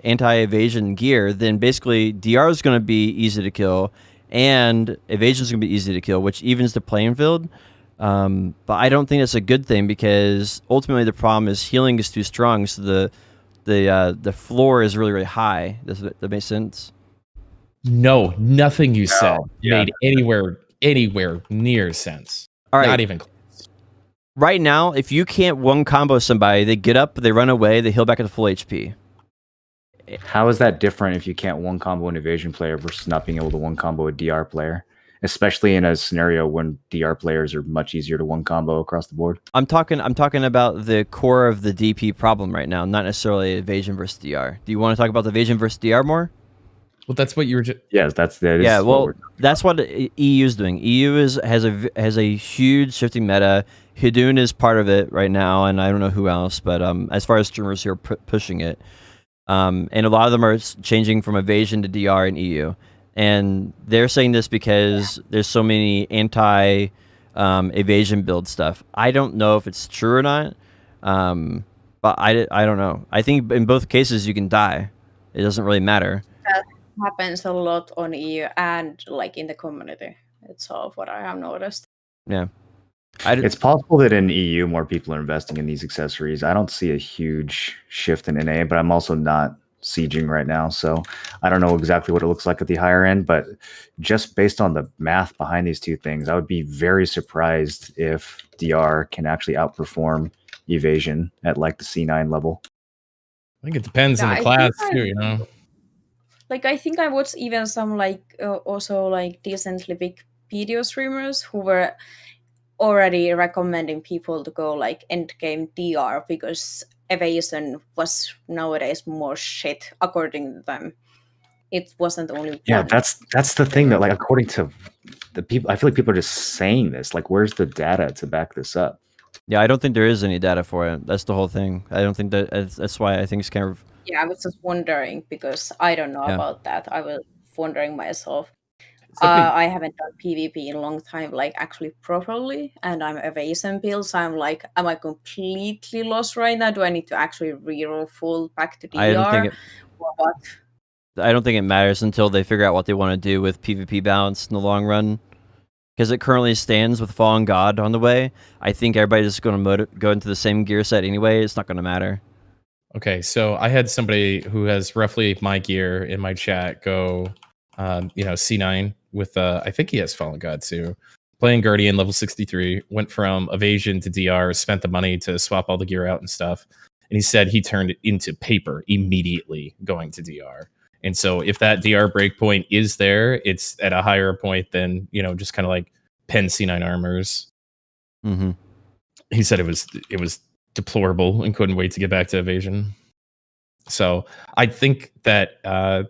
gear, then basically DR is going to be easy to kill, and evasion is going to be easy to kill, which evens the playing field. But I don't think that's a good thing, because ultimately the problem is healing is too strong, so the floor is really, really high. Does that make sense? No, nothing you said yeah. made anywhere near sense. All right. Not even close. Right now, if you can't one combo somebody, they get up, they run away, they heal back at full HP. How is that different if you can't one combo an evasion player versus not being able to one combo a DR player? Especially in a scenario when DR players are much easier to one combo across the board. I'm talking about the core of the DP problem right now, not necessarily evasion versus DR. Do you want to talk about the evasion versus DR more? Well, that's what you were just. Yes, that's Yeah, well, that's what EU is doing. EU has a huge shifting meta. Hidun is part of it right now, and I don't know who else, but as far as streamers who are pushing it, and a lot of them are changing from evasion to DR and EU, and they're saying this because there's so many anti evasion build stuff. I don't know if it's true or not, but I don't know. I think in both cases you can die. It doesn't really matter. That happens a lot on EU and like in the community itself, what I have noticed. Yeah. It's possible that in EU more people are investing in these accessories. I don't see a huge shift in NA, but I'm also not sieging right now, so I don't know exactly what it looks like at the higher end, but just based on the math behind these two things, I would be very surprised if DR can actually outperform evasion at like the C9 level. I think it depends on the class too, Like, I think I watched even some also like decently big video streamers who were already recommending people to go like endgame DR because evasion was nowadays more shit according to them. It wasn't only Yeah, one. that's the thing that, like, according to the people, I feel like people are just saying this. Like, where's the data to back this up? Yeah, I don't think there is any data for it. That's the whole thing. I don't think that's why I think it's kind of. Yeah, I was just wondering because I don't know about that. I was wondering myself. I haven't done PvP in a long time, like actually properly, and I'm evasion build, so I'm like, am I completely lost right now? Do I need to actually reroll full back to DR? I don't think it. Or what? I don't think it matters until they figure out what they want to do with PvP balance in the long run, because it currently stands with Fallen God on the way. I think everybody's just going to go into the same gear set anyway. It's not going to matter. Okay, so I had somebody who has roughly my gear in my chat go, C9 with I think he has Fallen God too. Playing Guardian level 63, went from evasion to DR, spent the money to swap all the gear out and stuff. And he said he turned it into paper immediately going to DR. And so if that DR breakpoint is there, it's at a higher point than, just kind of like pen C9 armors. Mm-hmm. he said it was deplorable and couldn't wait to get back to evasion. So I think that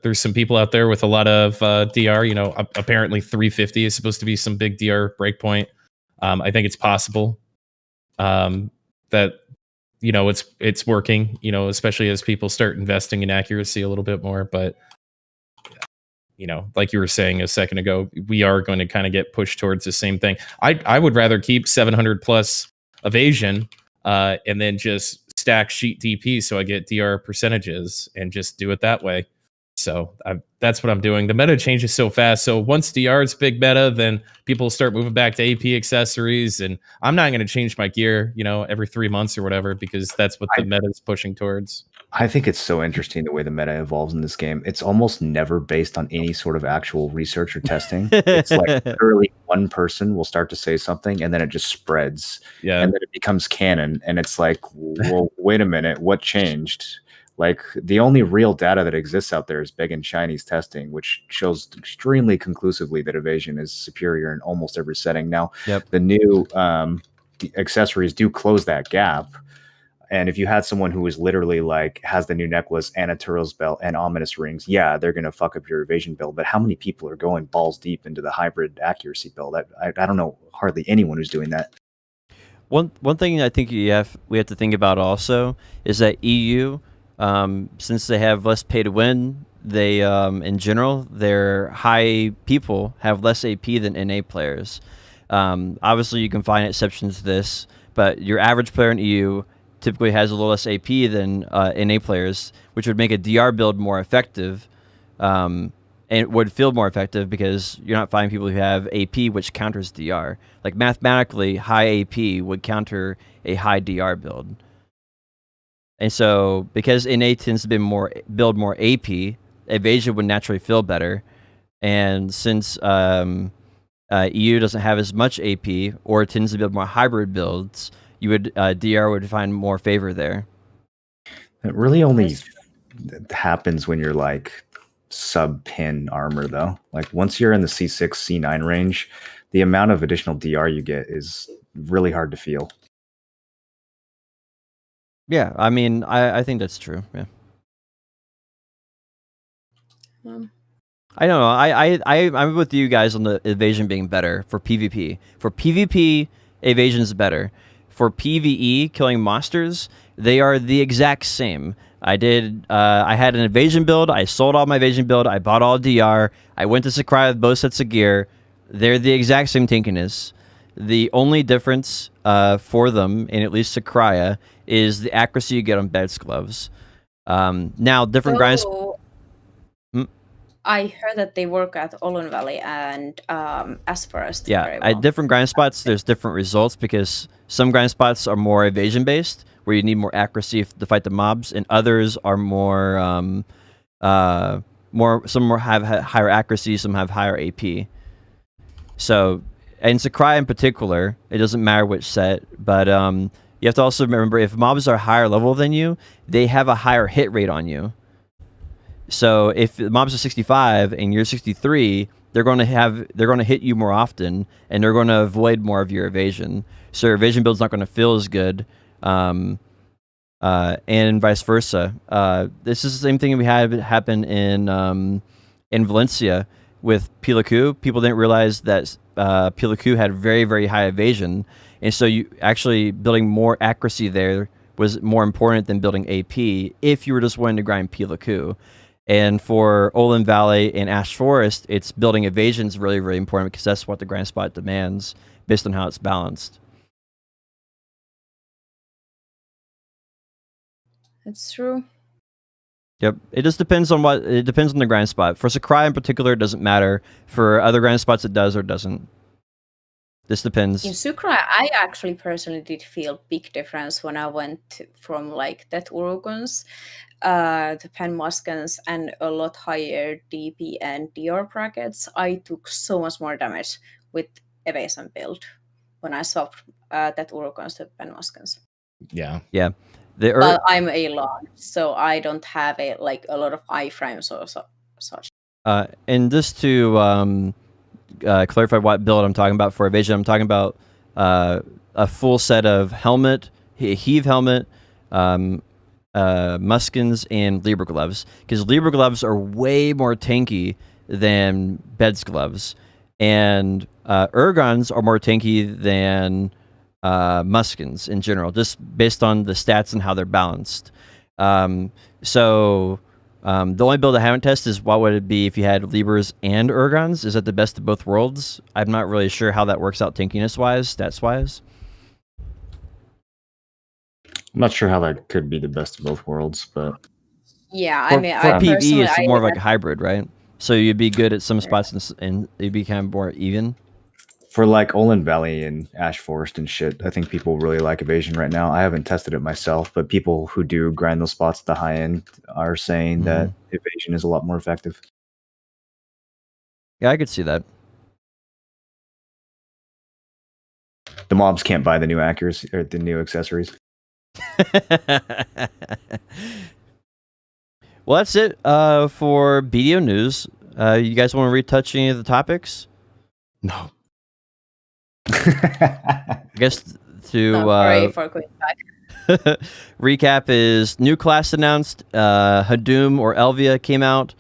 there's some people out there with a lot of DR. You know, apparently 350 is supposed to be some big DR breakpoint. I think it's possible that you know it's working. You know, especially as people start investing in accuracy a little bit more. But you know, like you were saying a second ago, we are going to kind of get pushed towards the same thing. I would rather keep 700 plus evasion and then just stack sheet DP so I get DR percentages and just do it that way. So that's what I'm doing. The meta changes so fast. So once DR is big meta, then people start moving back to AP accessories. And I'm not going to change my gear, you know, every 3 months or whatever, because that's what the meta is pushing towards. I think it's so interesting the way the meta evolves in this game. It's almost never based on any sort of actual research or testing. It's like literally one person will start to say something and then it just spreads. Yeah. And then it becomes canon. And it's like, well, wait a minute, what changed? Like the only real data that exists out there is Big and Shiny's testing, which shows extremely conclusively that evasion is superior in almost every setting. Now, the new accessories do close that gap. And if you had someone who was literally like has the new necklace and a Turtles belt and ominous rings, yeah, they're gonna fuck up your evasion build. But how many people are going balls deep into the hybrid accuracy build? I don't know hardly anyone who's doing that. One thing I think we have to think about also is that EU, since they have less pay to win, they in general their high people have less AP than NA players. Obviously, you can find exceptions to this, but your average player in EU typically has a little less AP than NA players, which would make a DR build more effective, and it would feel more effective because you're not finding people who have AP, which counters DR. Like mathematically, high AP would counter a high DR build. And so, because NA tends to build more AP, evasion would naturally feel better. And since EU doesn't have as much AP or tends to build more hybrid builds, you would DR would find more favor there. It really only happens when you're like sub-pin armor, though. Like once you're in the C6, C9 range, the amount of additional DR you get is really hard to feel. Yeah, I mean, I think that's true. Yeah. I don't know. I'm with you guys on the evasion being better for PvP. For PvP, evasion is better. For PvE, killing monsters, they are the exact same. I had an evasion build. I sold all my evasion build. I bought all DR. I went to Sakurai with both sets of gear. They're the exact same tankiness. The only difference for them, in at least Sakurai, is the accuracy you get on Bed's gloves. Now, different grinds. I heard that they work at Olin Valley and Asforest. Yeah, at different grind spots, there's different results because some grind spots are more evasion based, where you need more accuracy to fight the mobs, and others are more some have higher accuracy, some have higher AP. So, in Sakurai in particular, it doesn't matter which set, but you have to also remember if mobs are higher level than you, they have a higher hit rate on you. So if the mobs are 65 and you're 63, they're going to hit you more often, and they're going to avoid more of your evasion. So your evasion build's not going to feel as good, and vice versa. This is the same thing we had happen in Valencia with Pilaku. People didn't realize that Pilaku had very, very high evasion, and so you actually building more accuracy there was more important than building AP if you were just wanting to grind Pilaku. And for Olin Valley and Ash Forest, it's building evasion is really, really important because that's what the grind spot demands based on how it's balanced. That's true. Yep. It just depends on the grind spot. For Sakurai in particular, it doesn't matter. For other grind spots, it does or doesn't. This depends. In Sakurai, I actually personally did feel big difference when I went from like that Urukons to Penmuskans and a lot higher DP and DR brackets. I took so much more damage with evasion build when I swapped that Urukons to Penmuskans. Yeah. Yeah. But I'm a long, so I don't have a lot of iframes or such. And just to clarify what build I'm talking about for evasion, I'm talking about a full set of helmet, heave helmet, Muskins, and Libra gloves, because Libra gloves are way more tanky than Bed's gloves, and Urgons are more tanky than Muskins in general, just based on the stats and how they're balanced. So the only build I haven't tested is what would it be if you had Libras and Urgons? Is that the best of both worlds? I'm not really sure how that works out tankiness-wise, stats-wise. I'm not sure how that could be the best of both worlds, but Yeah, For, I mean, for I PvE, personally, it's I more of would like a hybrid, right? So you'd be good at some spots and you'd be kind of more even. for like Olin Valley and Ash Forest and shit, I think people really like evasion right now. I haven't tested it myself, but people who do grind those spots at the high end are saying that evasion is a lot more effective. Yeah, I could see that. The mobs can't buy the new accuracy or the new accessories. Well, that's it for BDO news. You guys want to retouch any of the topics? No. I guess to sorry for going back. recap is new class announced. Hadum or Elvia came out,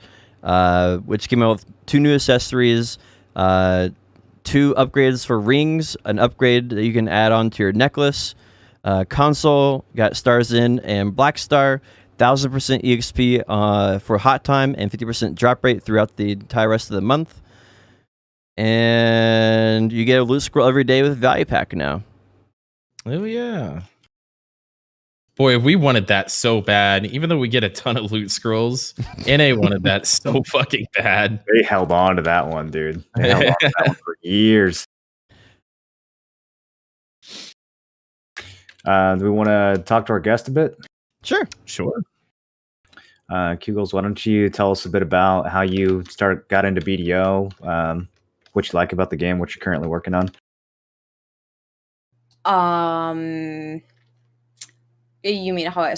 which came out with 2 new accessories, 2 upgrades for rings, an upgrade that you can add on to your necklace. Console got Stars In and Black Star, 1000% EXP for hot time and 50% drop rate throughout the entire rest of the month. And you get a loot scroll every day with Value Pack now. Oh yeah. Boy, we wanted that so bad. Even though we get a ton of loot scrolls, NA wanted that so fucking bad. They held on to that one, dude. They held on to that one for years. Do we want to talk to our guest a bit? Sure. Sure. Kugels, why don't you tell us a bit about how you got into BDO, what you like about the game, what you're currently working on? You mean how I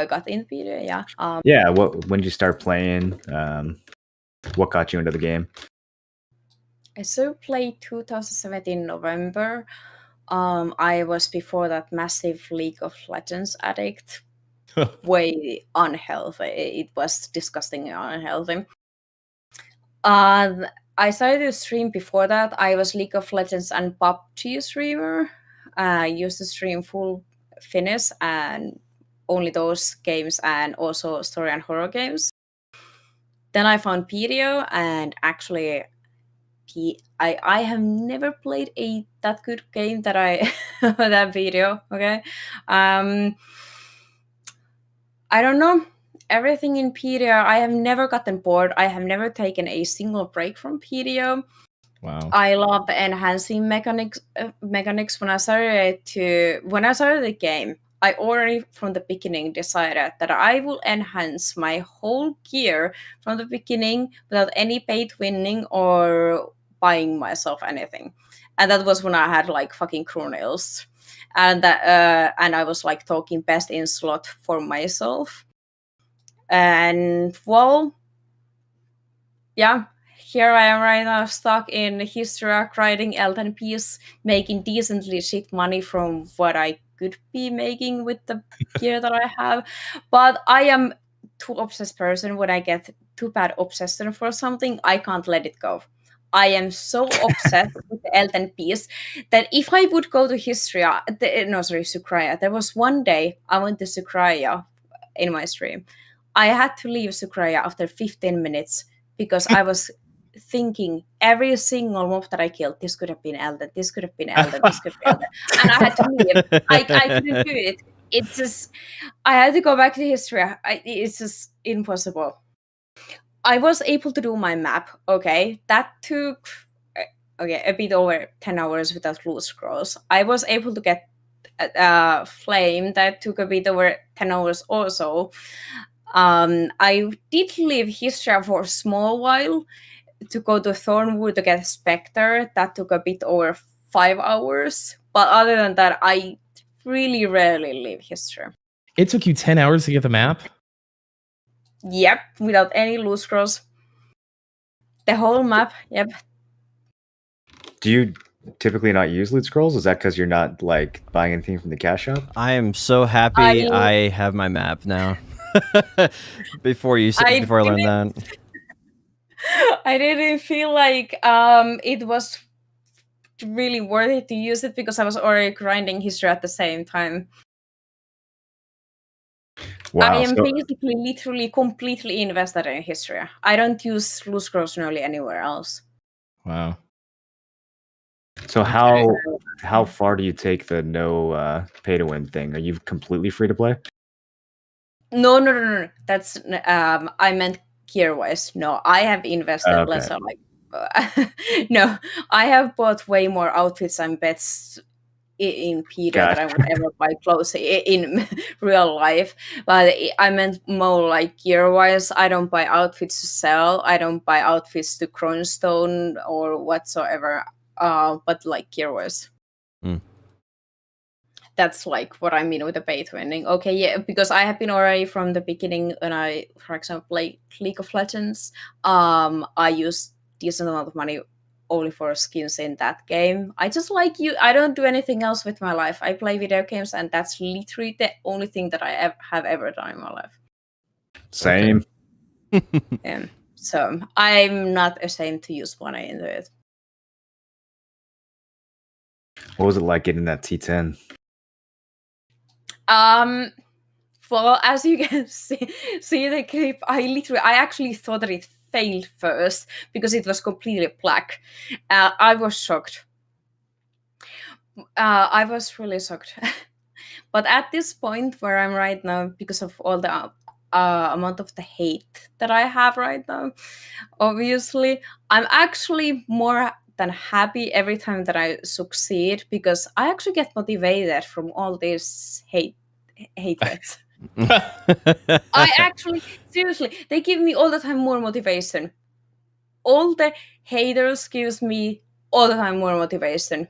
got into video? Yeah. Yeah, when did you start playing? What got you into the game? I started playing 2017 November. I was before that massive League of Legends addict. Way unhealthy. It was disgustingly unhealthy. I started to stream before that. I was League of Legends and PUBG streamer. I used to stream full Finnish and only those games, and also story and horror games. Then I found PDO, and actually I have never played that good game that that video. Okay. I don't know. Everything in PDO, I have never gotten bored. I have never taken a single break from PDO. Wow. I love the enhancing mechanics. When I started the game, I already from the beginning decided that I will enhance my whole gear from the beginning without any paid winning or buying myself anything. And that was when I had like fucking crew nails. And I was like talking best in slot for myself. And well, yeah, here I am right now, stuck in Historia, grinding Elden Piece, making decently shit money from what I could be making with the gear that I have. But I am too obsessed person. When I get too bad obsession for something, I can't let it go. I am so obsessed with the Elden Piece that if I would go to Sucraya, there was one day I went to Sucraya in my stream. I had to leave Sucraya after 15 minutes because I was thinking every single mob that I killed, this could have been Elden, this could have been Elden, this could have been Elden. And I had to leave. I couldn't do it. It's just, I had to go back to history. It's just impossible. I was able to do my map. Okay. That took a bit over 10 hours without loot scrolls. I was able to get Flame. That took a bit over 10 hours also. I did leave Historia for a small while to go to Thornwood to get Spectre. That took a bit over 5 hours. But other than that, I really rarely leave Historia. It took you 10 hours to get the map? Yep, without any loot scrolls. The whole map, yep. Do typically not use loot scrolls? Is that because you're not like buying anything from the cash shop? I am so happy I have my map now. before I learned that. I didn't feel like it was really worth it to use it because I was already grinding history at the same time. Wow. I am basically literally completely invested in history. I don't use loot scrolls nearly anywhere else. Wow. So how far do you take the no pay to win thing? Are you completely free to play? No. That's I meant gear wise. No, I have invested Okay. less on like no, I have bought way more outfits and bets in Peter Gotcha. that I would ever buy clothes in real life. But I meant more like gear wise. I don't buy outfits to sell. I don't buy outfits to Cronestone or whatsoever. But like gear wise. Mm. That's like what I mean with the pay to winning. Okay, yeah, because I have been already from the beginning when I, for example, play League of Legends. I use decent amount of money only for skins in that game. I just like you. I don't do anything else with my life. I play video games, and that's literally the only thing that I have ever done in my life. Same. Yeah. So I'm not ashamed to use money into it. What was it like getting that T10? Well, as you can see the clip, I actually thought that it failed first because it was completely black. I was shocked. I was really shocked. But at this point where I'm right now, because of all the amount of the hate that I have right now, obviously, I'm actually more than happy every time that I succeed because I actually get motivated from all this hatreds. I actually, seriously, they give me all the time more motivation. All the haters gives me all the time more motivation.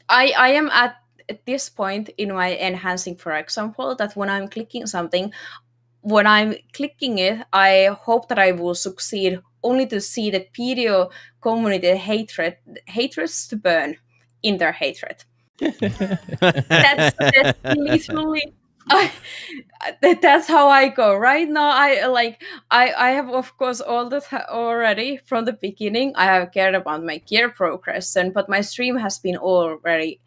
I am at this point in my enhancing, for example, that when I'm clicking something, when I'm clicking it, I hope that I will succeed only to see the PDO community hatreds to burn in their hatred. That's literally that's how I go right now. I have, of course, all the time already from the beginning. I have cared about my gear progression, but my stream has been already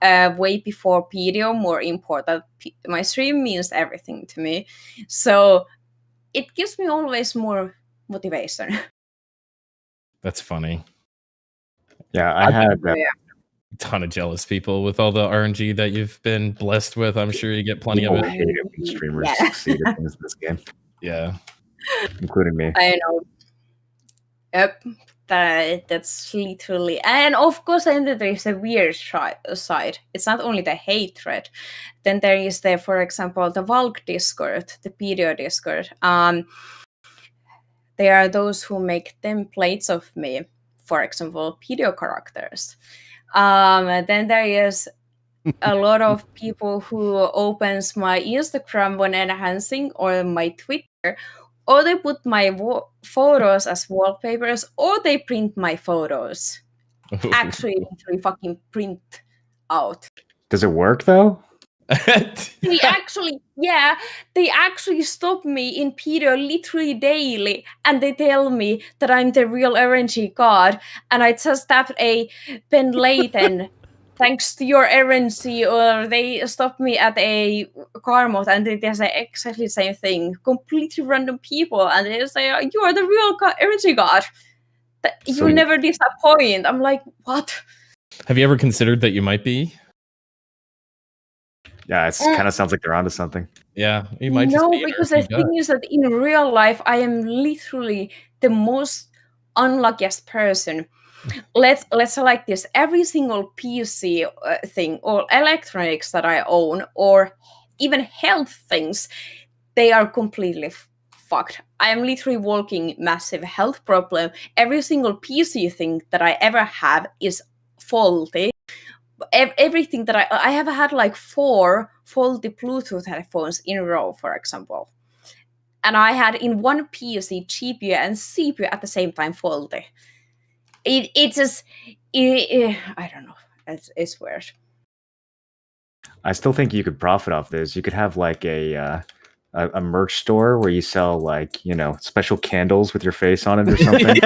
way before PDO more important. My stream means everything to me, so it gives me always more motivation. That's funny. Yeah, I had a ton of jealous people with all the RNG that you've been blessed with. I'm sure you get plenty of it. I hate it when streamers succeed at things in this game. Yeah, including me. I know. Yep. That's literally, and of course, then there is a weird side. It's not only the hatred. Then there is for example, the Valk Discord, the PDO Discord. There are those who make templates of me, for example, PDO characters. Then there is a lot of people who opens my Instagram when enhancing or my Twitter, or they put my photos as wallpapers, or they print my photos. Actually, literally fucking print out. Does it work though? They actually stop me in PDO literally daily, and they tell me that I'm the real RNG god, and I just tapped a Ben Layton. Thanks to your RNG, or they stop me at a car mod and they say exactly the same thing. Completely random people, and they say, "You are the real RNG god. You never disappoint." I'm like, what? Have you ever considered that you might be? Yeah, it kind of sounds like they're onto something. Yeah, you might. No, because the thing is that in real life, I am literally the most unluckiest person. Let's say like this: every single PC thing or electronics that I own, or even health things, they are completely fucked. I am literally walking massive health problem. Every single PC thing that I ever have is faulty. Everything that I have had like 4 faulty Bluetooth headphones in a row, for example. And I had in one PC GPU and CPU at the same time faulty. it just I don't know. It's weird. I still think you could profit off this. You could have like a merch store where you sell like, you know, special candles with your face on it or something.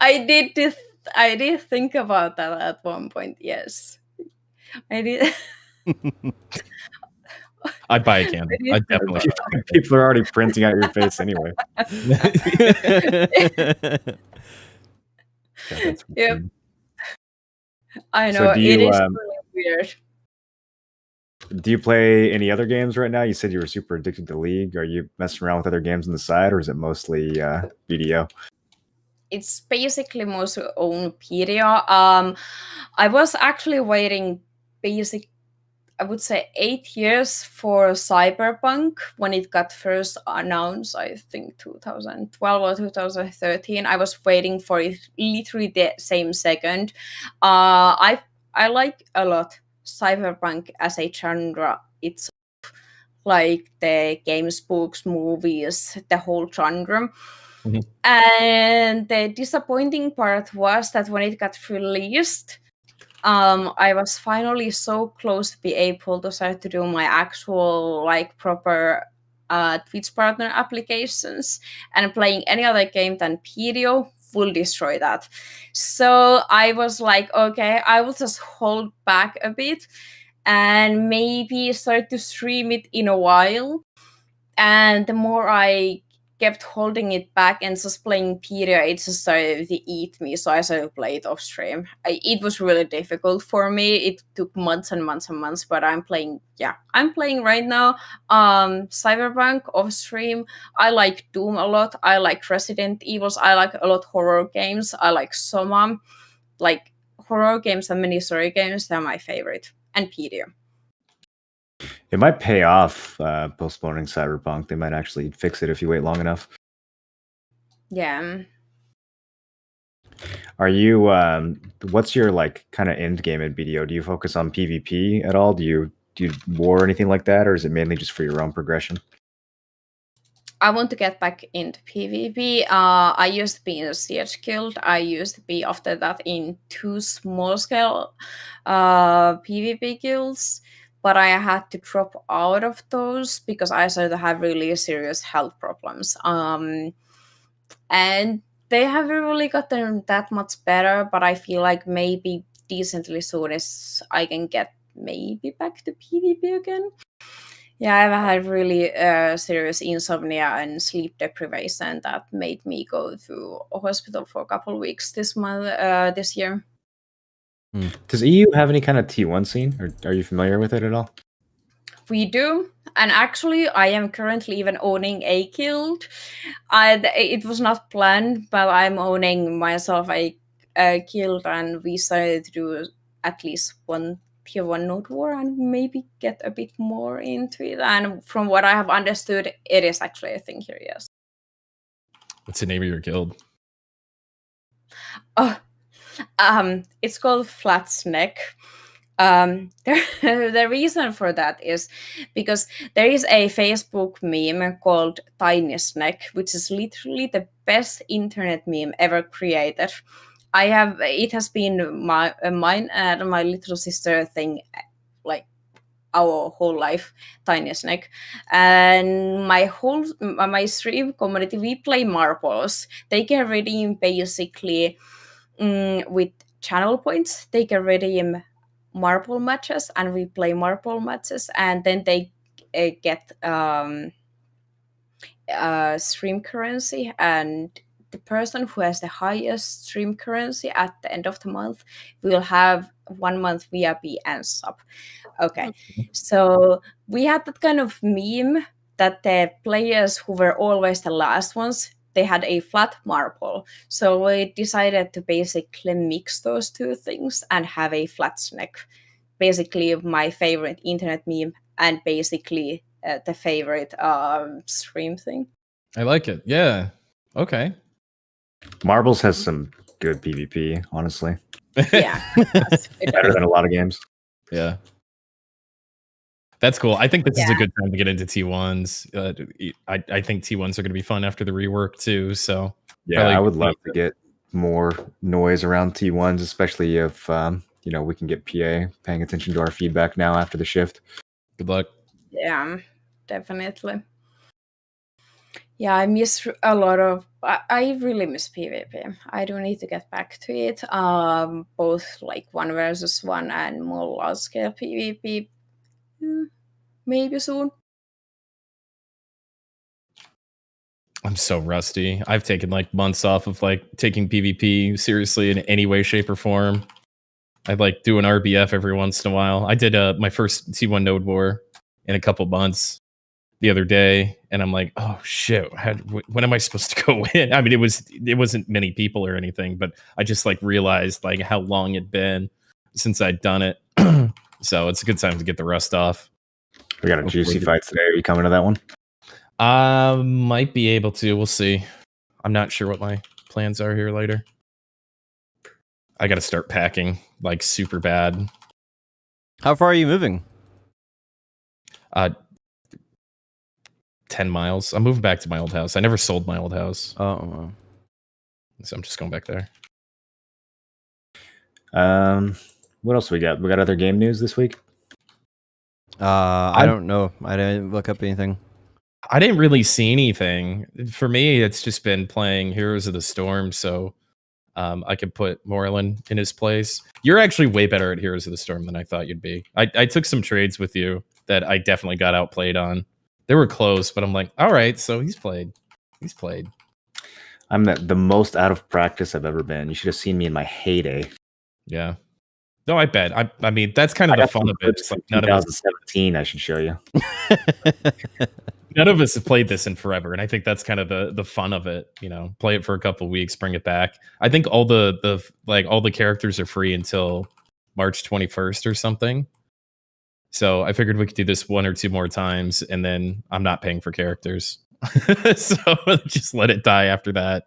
I did think about that at one point. Yes, I did. I'd buy a candle. I'd definitely. People are already printing out your face anyway. Yep. I So know do it you, is really weird. Do you play any other games right now? You said you were super addicted to League. Are you messing around with other games on the side, or is it mostly BDO? It's basically mostly own PDO. I was actually waiting I would say 8 years for Cyberpunk when it got first announced. I think 2012 or 2013. I was waiting for it literally the same second. I like a lot Cyberpunk as a genre. It's like the games, books, movies, the whole genre. Mhm. And the disappointing part was that when it got released, I was finally so close to be able to start to do my actual like proper Twitch partner applications, and playing any other game than PDO will destroy that. So I was like, okay, I will just hold back a bit and maybe start to stream it in a while. And the more I kept holding it back and just playing Peter, it just started to eat me. So I started to play it off stream. It was really difficult for me. It took months and months and months, but I'm playing right now Cyberpunk off stream. I like Doom a lot. I like Resident Evils. I like a lot horror games. I like Soma. Like horror games and mini story games, they're my favorite. And Peter. It might pay off postponing Cyberpunk. They might actually fix it if you wait long enough. Yeah. Are you? What's your like kind of end game at BDO? Do you focus on PvP at all? Do you war or anything like that, or is it mainly just for your own progression? I want to get back into PvP. I used to be in a Siege Guild. I used to be after that in 2 small scale PvP guilds, but I had to drop out of those because I started to have really serious health problems. And they haven't really gotten that much better, but I feel like maybe decently soon as I can get maybe back to PvP again. Yeah, I've had really serious insomnia and sleep deprivation that made me go to a hospital for a couple of weeks this year. Does EU have any kind of T1 scene, or are you familiar with it at all? We do, and actually, I am currently even owning a guild. It was not planned, but I'm owning myself a guild, and we started to do at least one Tier 1 Node War and maybe get a bit more into it. And from what I have understood, it is actually a thing here, yes. What's the name of your guild? Oh, it's called Flatsneck. The reason for that is because there is a Facebook meme called Tiny Snack, which is literally the best internet meme ever created. It has been mine and my little sister thing, like our whole life, Tiny Snack. And my stream community, we play marbles. They can redeem basically with channel points. They can redeem marble matches, and we play marble matches, and then they get stream currency, and the person who has the highest stream currency at the end of the month will have 1 month VIP and sub. Okay, so we had that kind of meme that the players who were always the last ones, they had a flat marble. So we decided to basically mix those two things and have a flat snack. Basically my favorite internet meme and basically the favorite stream thing. I like it. Yeah. Okay. Marbles has some good PvP, honestly. Yeah. Better than a lot of games. Yeah. That's cool. I think this is a good time to get into T1s. I think T1s are going to be fun after the rework too. So Yeah, Probably- I would love to get more noise around T1s, especially if we can get PA paying attention to our feedback now after the shift. Good luck. Yeah, definitely. Yeah, I miss a lot of. I really miss PvP. I do need to get back to it. Both like 1v1 and more large scale PvP. Maybe soon. I'm so rusty. I've taken like months off of like taking PvP seriously in any way, shape, or form. I like do an RBF every once in a while. I did my first T1 node war in a couple months the other day, and I'm like, oh shit, when am I supposed to go in? I mean, it wasn't many people or anything, but I just like realized like how long it'd been since I'd done it. So it's a good time to get the rust off. We got a juicy fight today. Are you coming to that one? Might be able to. We'll see. I'm not sure what my plans are here later. I got to start packing like super bad. How far are you moving? 10 miles. I'm moving back to my old house. I never sold my old house, Oh, so I'm just going back there. What else we got? We got other game news this week. I don't know. I didn't look up anything. I didn't really see anything. For me, it's just been playing Heroes of the Storm, so I could put Moreland in his place. You're actually way better at Heroes of the Storm than I thought you'd be. I took some trades with you that I definitely got outplayed on. They were close, but I'm like, all right, so he's played. He's played. I'm the most out of practice I've ever been. You should have seen me in my heyday. Yeah. No, I bet. I mean, that's kind of the fun of it. It's like none of us 2017. I should show you. none of us have played this in forever, and I think that's kind of the fun of it. You know, play it for a couple weeks, bring it back. I think all the characters are free until March 21st or something. So I figured we could do this one or two more times, and then I'm not paying for characters. So just let it die after that.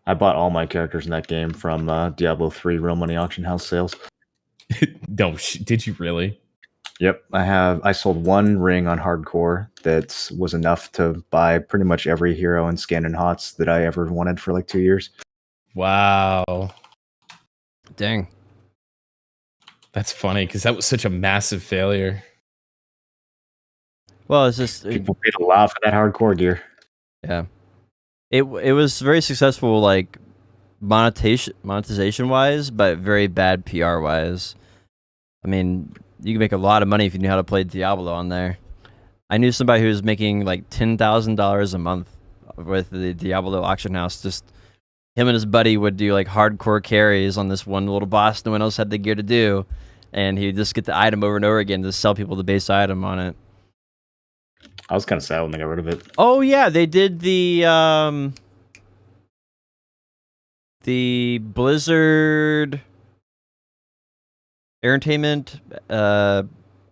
I bought all my characters in that game from Diablo 3 Real Money Auction House sales. No, did you really? Yep, I sold one ring on hardcore that was enough to buy pretty much every hero in Scan and Hots that I ever wanted for like 2 years. Wow. Dang. That's funny because that was such a massive failure. Well, it's just People paid a lot for that hardcore gear. yeah. It was very successful, like monetization wise, but very bad PR wise. I mean, you can make a lot of money if you knew how to play Diablo on there. I knew somebody who was making like $10,000 a month with the Diablo auction house. Just him and his buddy would do like hardcore carries on this one little boss no one else had the gear to do, and he'd just get the item over and over again to sell people the base item on it. I was kind of sad when they got rid of it. Oh yeah, they did the Blizzard Entertainment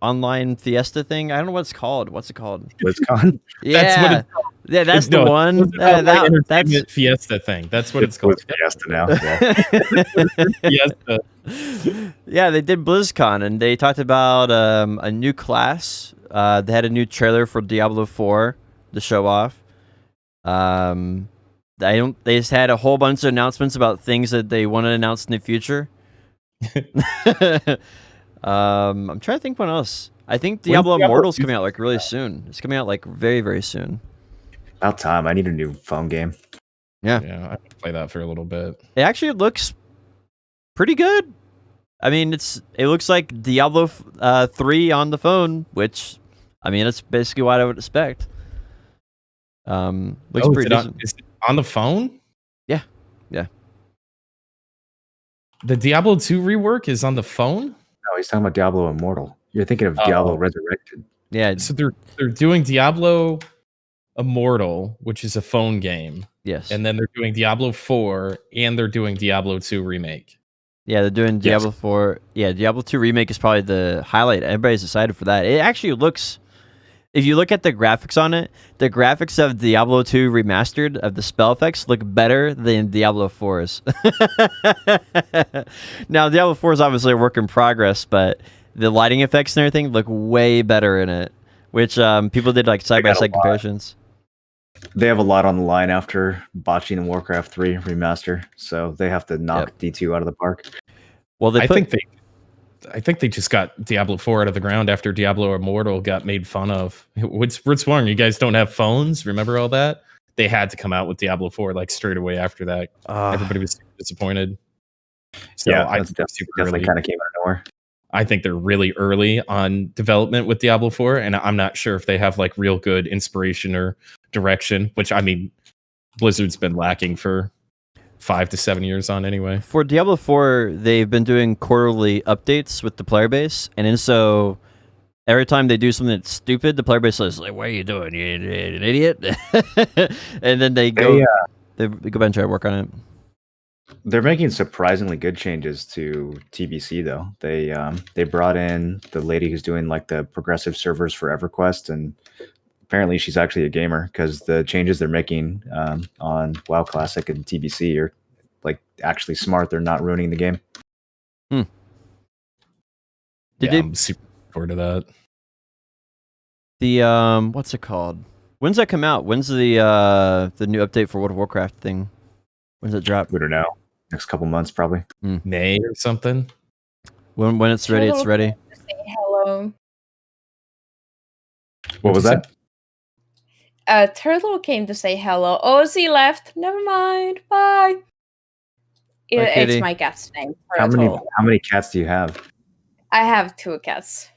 online Fiesta thing. I don't know what it's called. What's it called? BlizzCon? Yeah, That's what it's yeah, that's the No, one. it's about That's Entertainment Fiesta thing. That's what it's called. Fiesta now. Yeah. Fiesta. Yeah, they did BlizzCon and they talked about a new class. They had a new trailer for Diablo 4 to show off. They just had a whole bunch of announcements about things that they want to announce in the future. I'm trying to think what else. I think Diablo Immortal's coming out like really soon. It's coming out like very, very soon. About time. I need a new phone game. Yeah. Yeah, I could play that for a little bit. It actually looks pretty good. I mean, it looks like Diablo 3 on the phone, which, I mean, that's basically what I would expect. Looks pretty decent. Is it on the phone? Yeah. Yeah. The Diablo 2 rework is on the phone? No, he's talking about Diablo Immortal. You're thinking of Diablo Oh. Resurrected. Yeah. So they're doing Diablo Immortal, which is a phone game, Yes. and then they're doing Diablo 4, and they're doing Diablo 2 remake. Yeah, they're doing Diablo 4. Yeah, Diablo 2 remake is probably the highlight. Everybody's excited for that. It actually looks, if you look at the graphics on it, the graphics of Diablo 2 remastered of the spell effects look better than Diablo 4's. Now, Diablo 4 is obviously a work in progress, but the lighting effects and everything look way better in it, which people did like side-by-side comparisons. They have a lot on the line after botching the Warcraft 3 remaster, so they have to knock D2 out of the park. Well, I think they just got Diablo 4 out of the ground after Diablo Immortal got made fun of. What's wrong? You guys don't have phones? Remember all that? They had to come out with Diablo 4 like straight away after that. Everybody was super disappointed. So yeah, I that's definitely kind of came out of nowhere. I think they're really early on development with Diablo 4, and I'm not sure if they have like real good inspiration or direction, which I mean, Blizzard's been lacking for 5 to 7 years on anyway. For Diablo 4, they've been doing quarterly updates with the player base, and then so every time they do something that's stupid, the player base is like, "What are you doing? You an idiot?" And then they go back and try to work on it. They're making surprisingly good changes to TBC though. They brought in the lady who's doing like the progressive servers for EverQuest, and apparently she's actually a gamer because the changes they're making on WoW Classic and TBC are like actually smart. They're not ruining the game. I'm super forward to that. The what's it called? When's that come out? When's the new update for World of Warcraft thing? When's it drop? We don't know. Next couple months, probably. May or something. When it's ready, it's ready. Say hello. What was that? Turtle came to say hello. Ozzy left. Never mind. Bye. It's my cat's name. Turtle. How many cats do you have? I have 2 cats.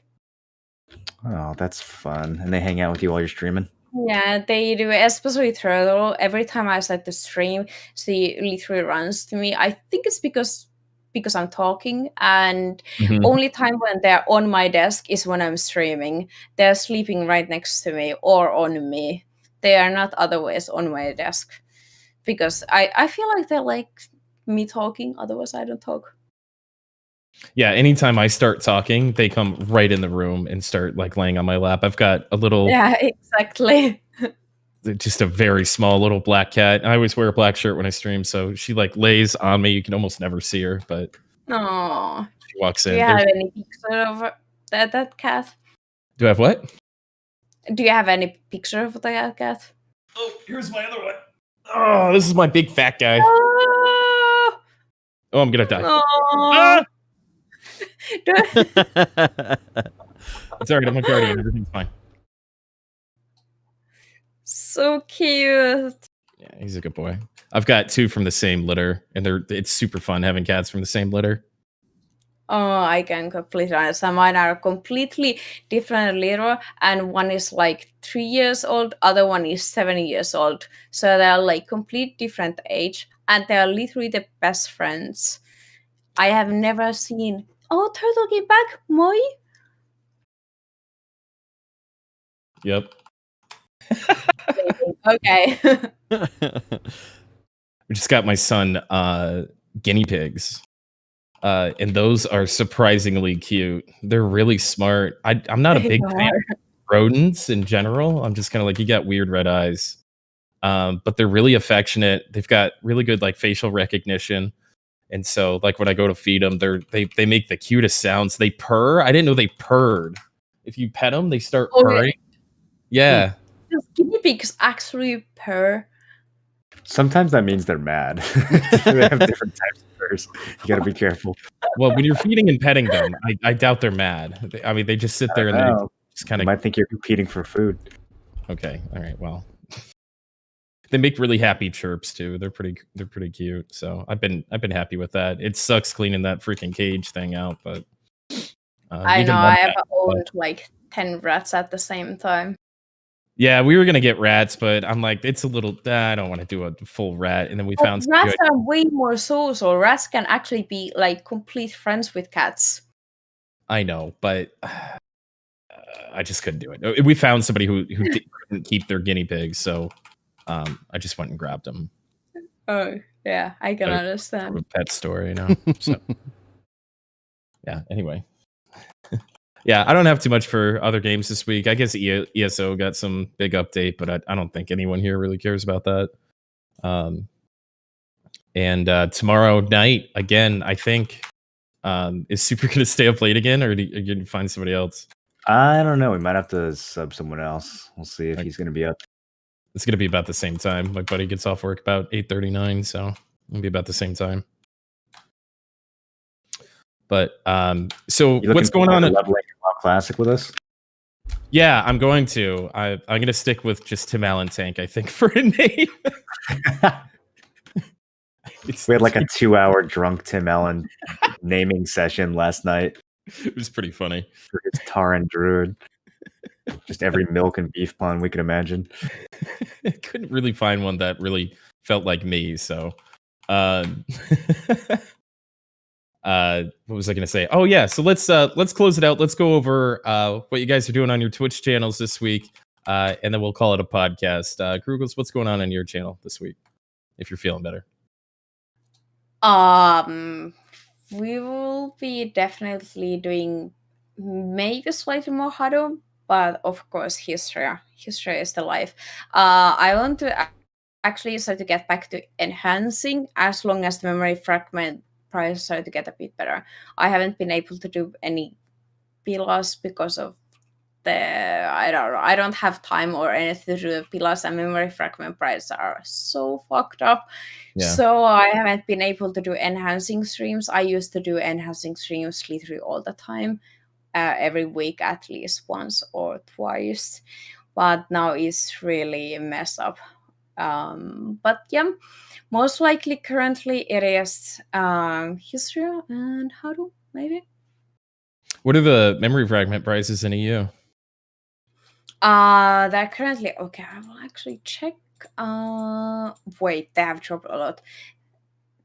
Oh, that's fun. And they hang out with you while you're streaming? Yeah, they do. Especially Turtle. Every time I start to stream, she literally runs to me. I think it's because I'm talking, and only time when they're on my desk is when I'm streaming. They're sleeping right next to me or on me. They are not otherwise on my desk because I feel like they like me talking. Otherwise, I don't talk. Yeah, anytime I start talking, they come right in the room and start like laying on my lap. I've got a little, Yeah, exactly. just a very small little black cat. I always wear a black shirt when I stream, so she like lays on me. You can almost never see her, but No. she walks in. Do you have any picture of that cat? Do I have what? Do you have any picture of that cat? Oh, here's my other one. Oh, this is my big fat guy. Oh, I'm gonna die. no. It's alright, I'm a guardian. Everything's fine. So cute. Yeah, he's a good boy. I've got 2 from the same litter, and it's super fun having cats from the same litter. Oh, I can completely understand. Mine are completely different litter, and one is like 3 years old, other one is 7 years old. So they're like complete different age, and they're literally the best friends. I have never seen. Oh, Turtle came back, Moi. Yep. Okay. We just got my son guinea pigs. And those are surprisingly cute. They're really smart. I'm not a big fan of rodents in general. I'm just kind of like, you got weird red eyes. But they're really affectionate. They've got really good like facial recognition. And so like when I go to feed them, they make the cutest sounds. They purr. I didn't know they purred. If you pet them, they start purring. Yeah. Guinea pigs actually purr. Sometimes that means they're mad. They have different types of purrs. You got to be careful. Well, when you're feeding and petting them, I doubt they're mad. I mean, they just sit there and they just kind of might think you're competing for food. Okay. All right. Well, they make really happy chirps too. They're pretty cute. So I've been happy with that. It sucks cleaning that freaking cage thing out, but I know I have owned like 10 rats at the same time. Yeah, we were gonna get rats, but I'm like, it's a little. I don't want to do a full rat. And then we found rats are way more social. Rats can actually be like complete friends with cats. I know, but I just couldn't do it. We found somebody who couldn't keep their guinea pigs, so I just went and grabbed them. Oh yeah, I can understand. A pet store, you know. So yeah. Anyway. Yeah, I don't have too much for other games this week. I guess ESO got some big update, but I don't think anyone here really cares about that. And tomorrow night, again, I think, is Super going to stay up late again, or are you going to find somebody else? I don't know. We might have to sub someone else. We'll see if he's going to be up. It's gonna be about the same time. My buddy gets off work about 8:39, so it'll be about the same time. But so You what's looking going on? forward to leveling WoW Classic with us? Yeah, I'm going to. I'm gonna stick with just Tim Allen Tank, I think, for a name. We had like a 2-hour drunk Tim Allen naming session last night It was pretty funny. for his Taran Druid. Just every milk and beef pun we could imagine. I couldn't really find one that really felt like me. So, what was I going to say? Oh yeah, so let's close it out. Let's go over what you guys are doing on your Twitch channels this week, and then we'll call it a podcast. Krugels, what's going on your channel this week? If you're feeling better. We will be definitely doing maybe slightly more Hado, but of course history. History is the life. I want to actually start to get back to enhancing as long as the memory fragment price start to get a bit better. I haven't been able to do any pillars because of I don't have time or anything to do. Pillars and memory fragment prices are so fucked up. Yeah. So I haven't been able to do enhancing streams. I used to do enhancing streams literally all the time, every week at least once or twice. But now it's really messed up. But yeah, most likely currently it is history and Hado maybe. What are the memory fragment prices in EU? They're currently okay. I will actually check. Wait, they have dropped a lot.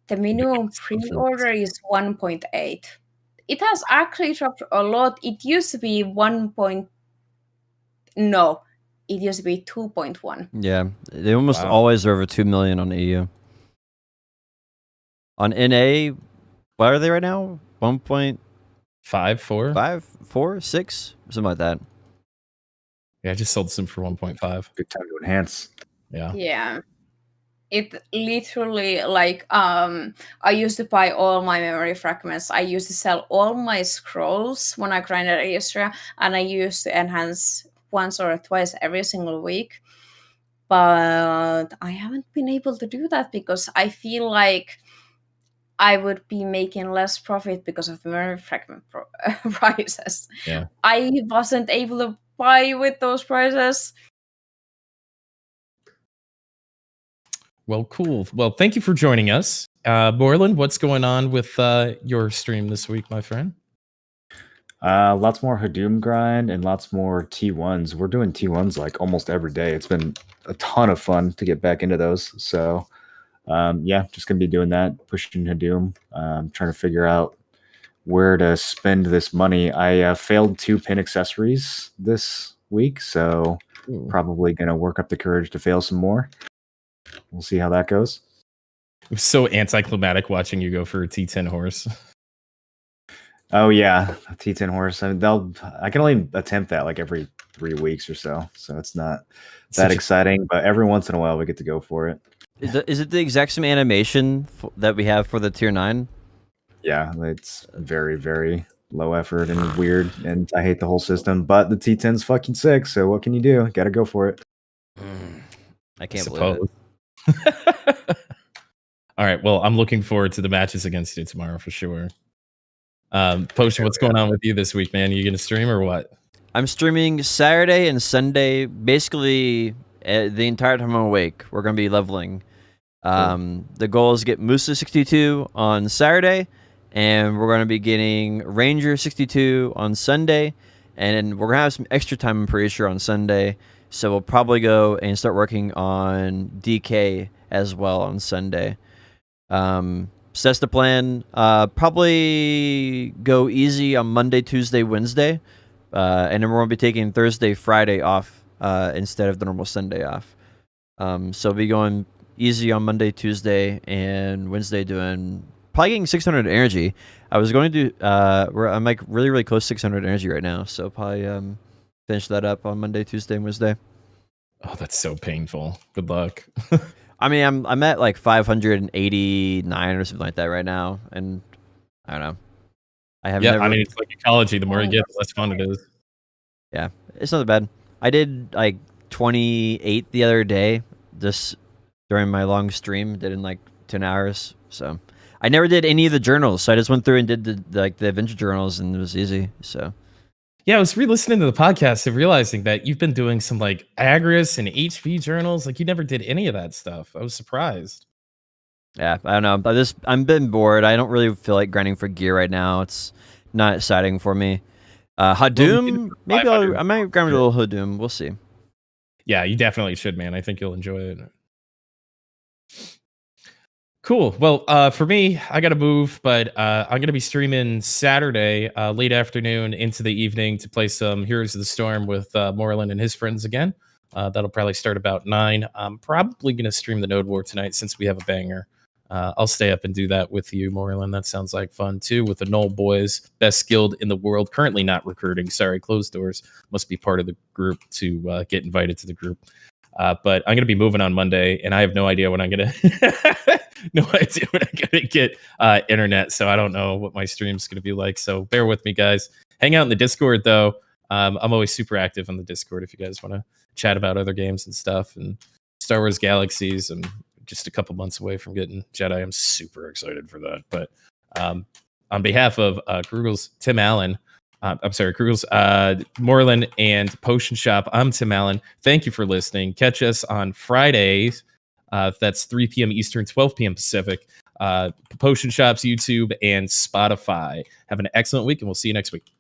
The minimum pre-order is 1.8. It has actually dropped a lot. It used to be 1. No, it used to be 2.1. Yeah, they almost Wow. always are over 2 million on EU. On NA, what are they right now? 1.5, 5, 4? 4, 6, something like that. Yeah, I just sold some for 1.5. Good time to enhance. Yeah. Yeah. It literally like I used to buy all my memory fragments. I used to sell all my scrolls when I grinded Aestria, and I used to enhance once or twice every single week. But I haven't been able to do that because I feel like I would be making less profit because of the memory fragment prices. Yeah. I wasn't able to buy with those prices. Well, cool. Well, thank you for joining us. Borland, what's going on with your stream this week, my friend? Lots more Hadoom grind and lots more T1s. We're doing T1s like almost every day. It's been a ton of fun to get back into those. So, yeah, just going to be doing that, pushing Hadoom, trying to figure out where to spend this money. I failed 2 pin accessories this week, so probably going to work up the courage to fail some more. We'll see how that goes. It was so anticlimactic watching you go for a T10 horse. Oh yeah, a T10 horse. I mean, I can only attempt that like every 3 weeks or so, so it's not that exciting. But every once in a while, we get to go for it. Is it the exact same animation that we have for the tier 9? Yeah, it's very, very low effort and weird, and I hate the whole system. But the T10's fucking sick, so what can you do? Got to go for it. I can't believe it. All right. Well, I'm looking forward to the matches against you tomorrow for sure. Potion, what's going on with you this week, man? Are you going to stream or what? I'm streaming Saturday and Sunday, basically the entire time I'm awake. We're going to be leveling. The goal is to get Musa 62 on Saturday, and we're going to be getting Ranger 62 on Sunday, and we're going to have some extra time, I'm pretty sure, on Sunday. So we'll probably go and start working on DK as well on Sunday. So that's the plan. Probably go easy on Monday, Tuesday, Wednesday. And then we're going to be taking Thursday, Friday off instead of the normal Sunday off. So we'll be going easy on Monday, Tuesday, and Wednesday doing probably getting 600 energy. I was going to do, I'm like really, really close to 600 energy right now. So probably finish that up on Monday, Tuesday, and Wednesday. Oh, that's so painful. Good luck. I mean, I'm at like 589 or something like that right now, and I don't know. I mean, it's like ecology. The more you get, the less fun it is. Yeah, it's not that bad. I did like 28 the other day, just during my long stream. Did in like 10 hours. So I never did any of the journals. So I just went through and did the adventure journals, and it was easy. So Yeah, I was re-listening to the podcast and realizing that you've been doing some like Agris and HP journals. Like you never did any of that stuff. I was surprised. yeah, I don't know. But I'm been bored. I don't really feel like grinding for gear right now. It's not exciting for me. Hadoom, maybe I might grind a little Hadoom. We'll see. Yeah, you definitely should, man. I think you'll enjoy it. Cool. Well, for me, I got to move, but I'm going to be streaming Saturday, late afternoon into the evening to play some Heroes of the Storm with Moreland and his friends again. That'll probably start about 9. I'm probably going to stream the Node War tonight since we have a banger. I'll stay up and do that with you, Moreland. That sounds like fun, too, with the Null boys, best skilled in the world. Currently not recruiting. Sorry, closed doors. Must be part of the group to get invited to the group. But I'm going to be moving on Monday, and I have no idea when I'm going to get internet. So I don't know what my stream's going to be like. So bear with me, guys. Hang out in the Discord, though. I'm always super active on the Discord if you guys want to chat about other games and stuff. And Star Wars Galaxies, I'm just a couple months away from getting Jedi. I'm super excited for that. But on behalf of Krugel's Tim Allen, Krugel's Moreland and Potion Shop, I'm Tim Allen. Thank you for listening. Catch us on Fridays. That's 3 p.m. Eastern, 12 p.m. Pacific. Potion Shop's YouTube and Spotify. Have an excellent week, and we'll see you next week.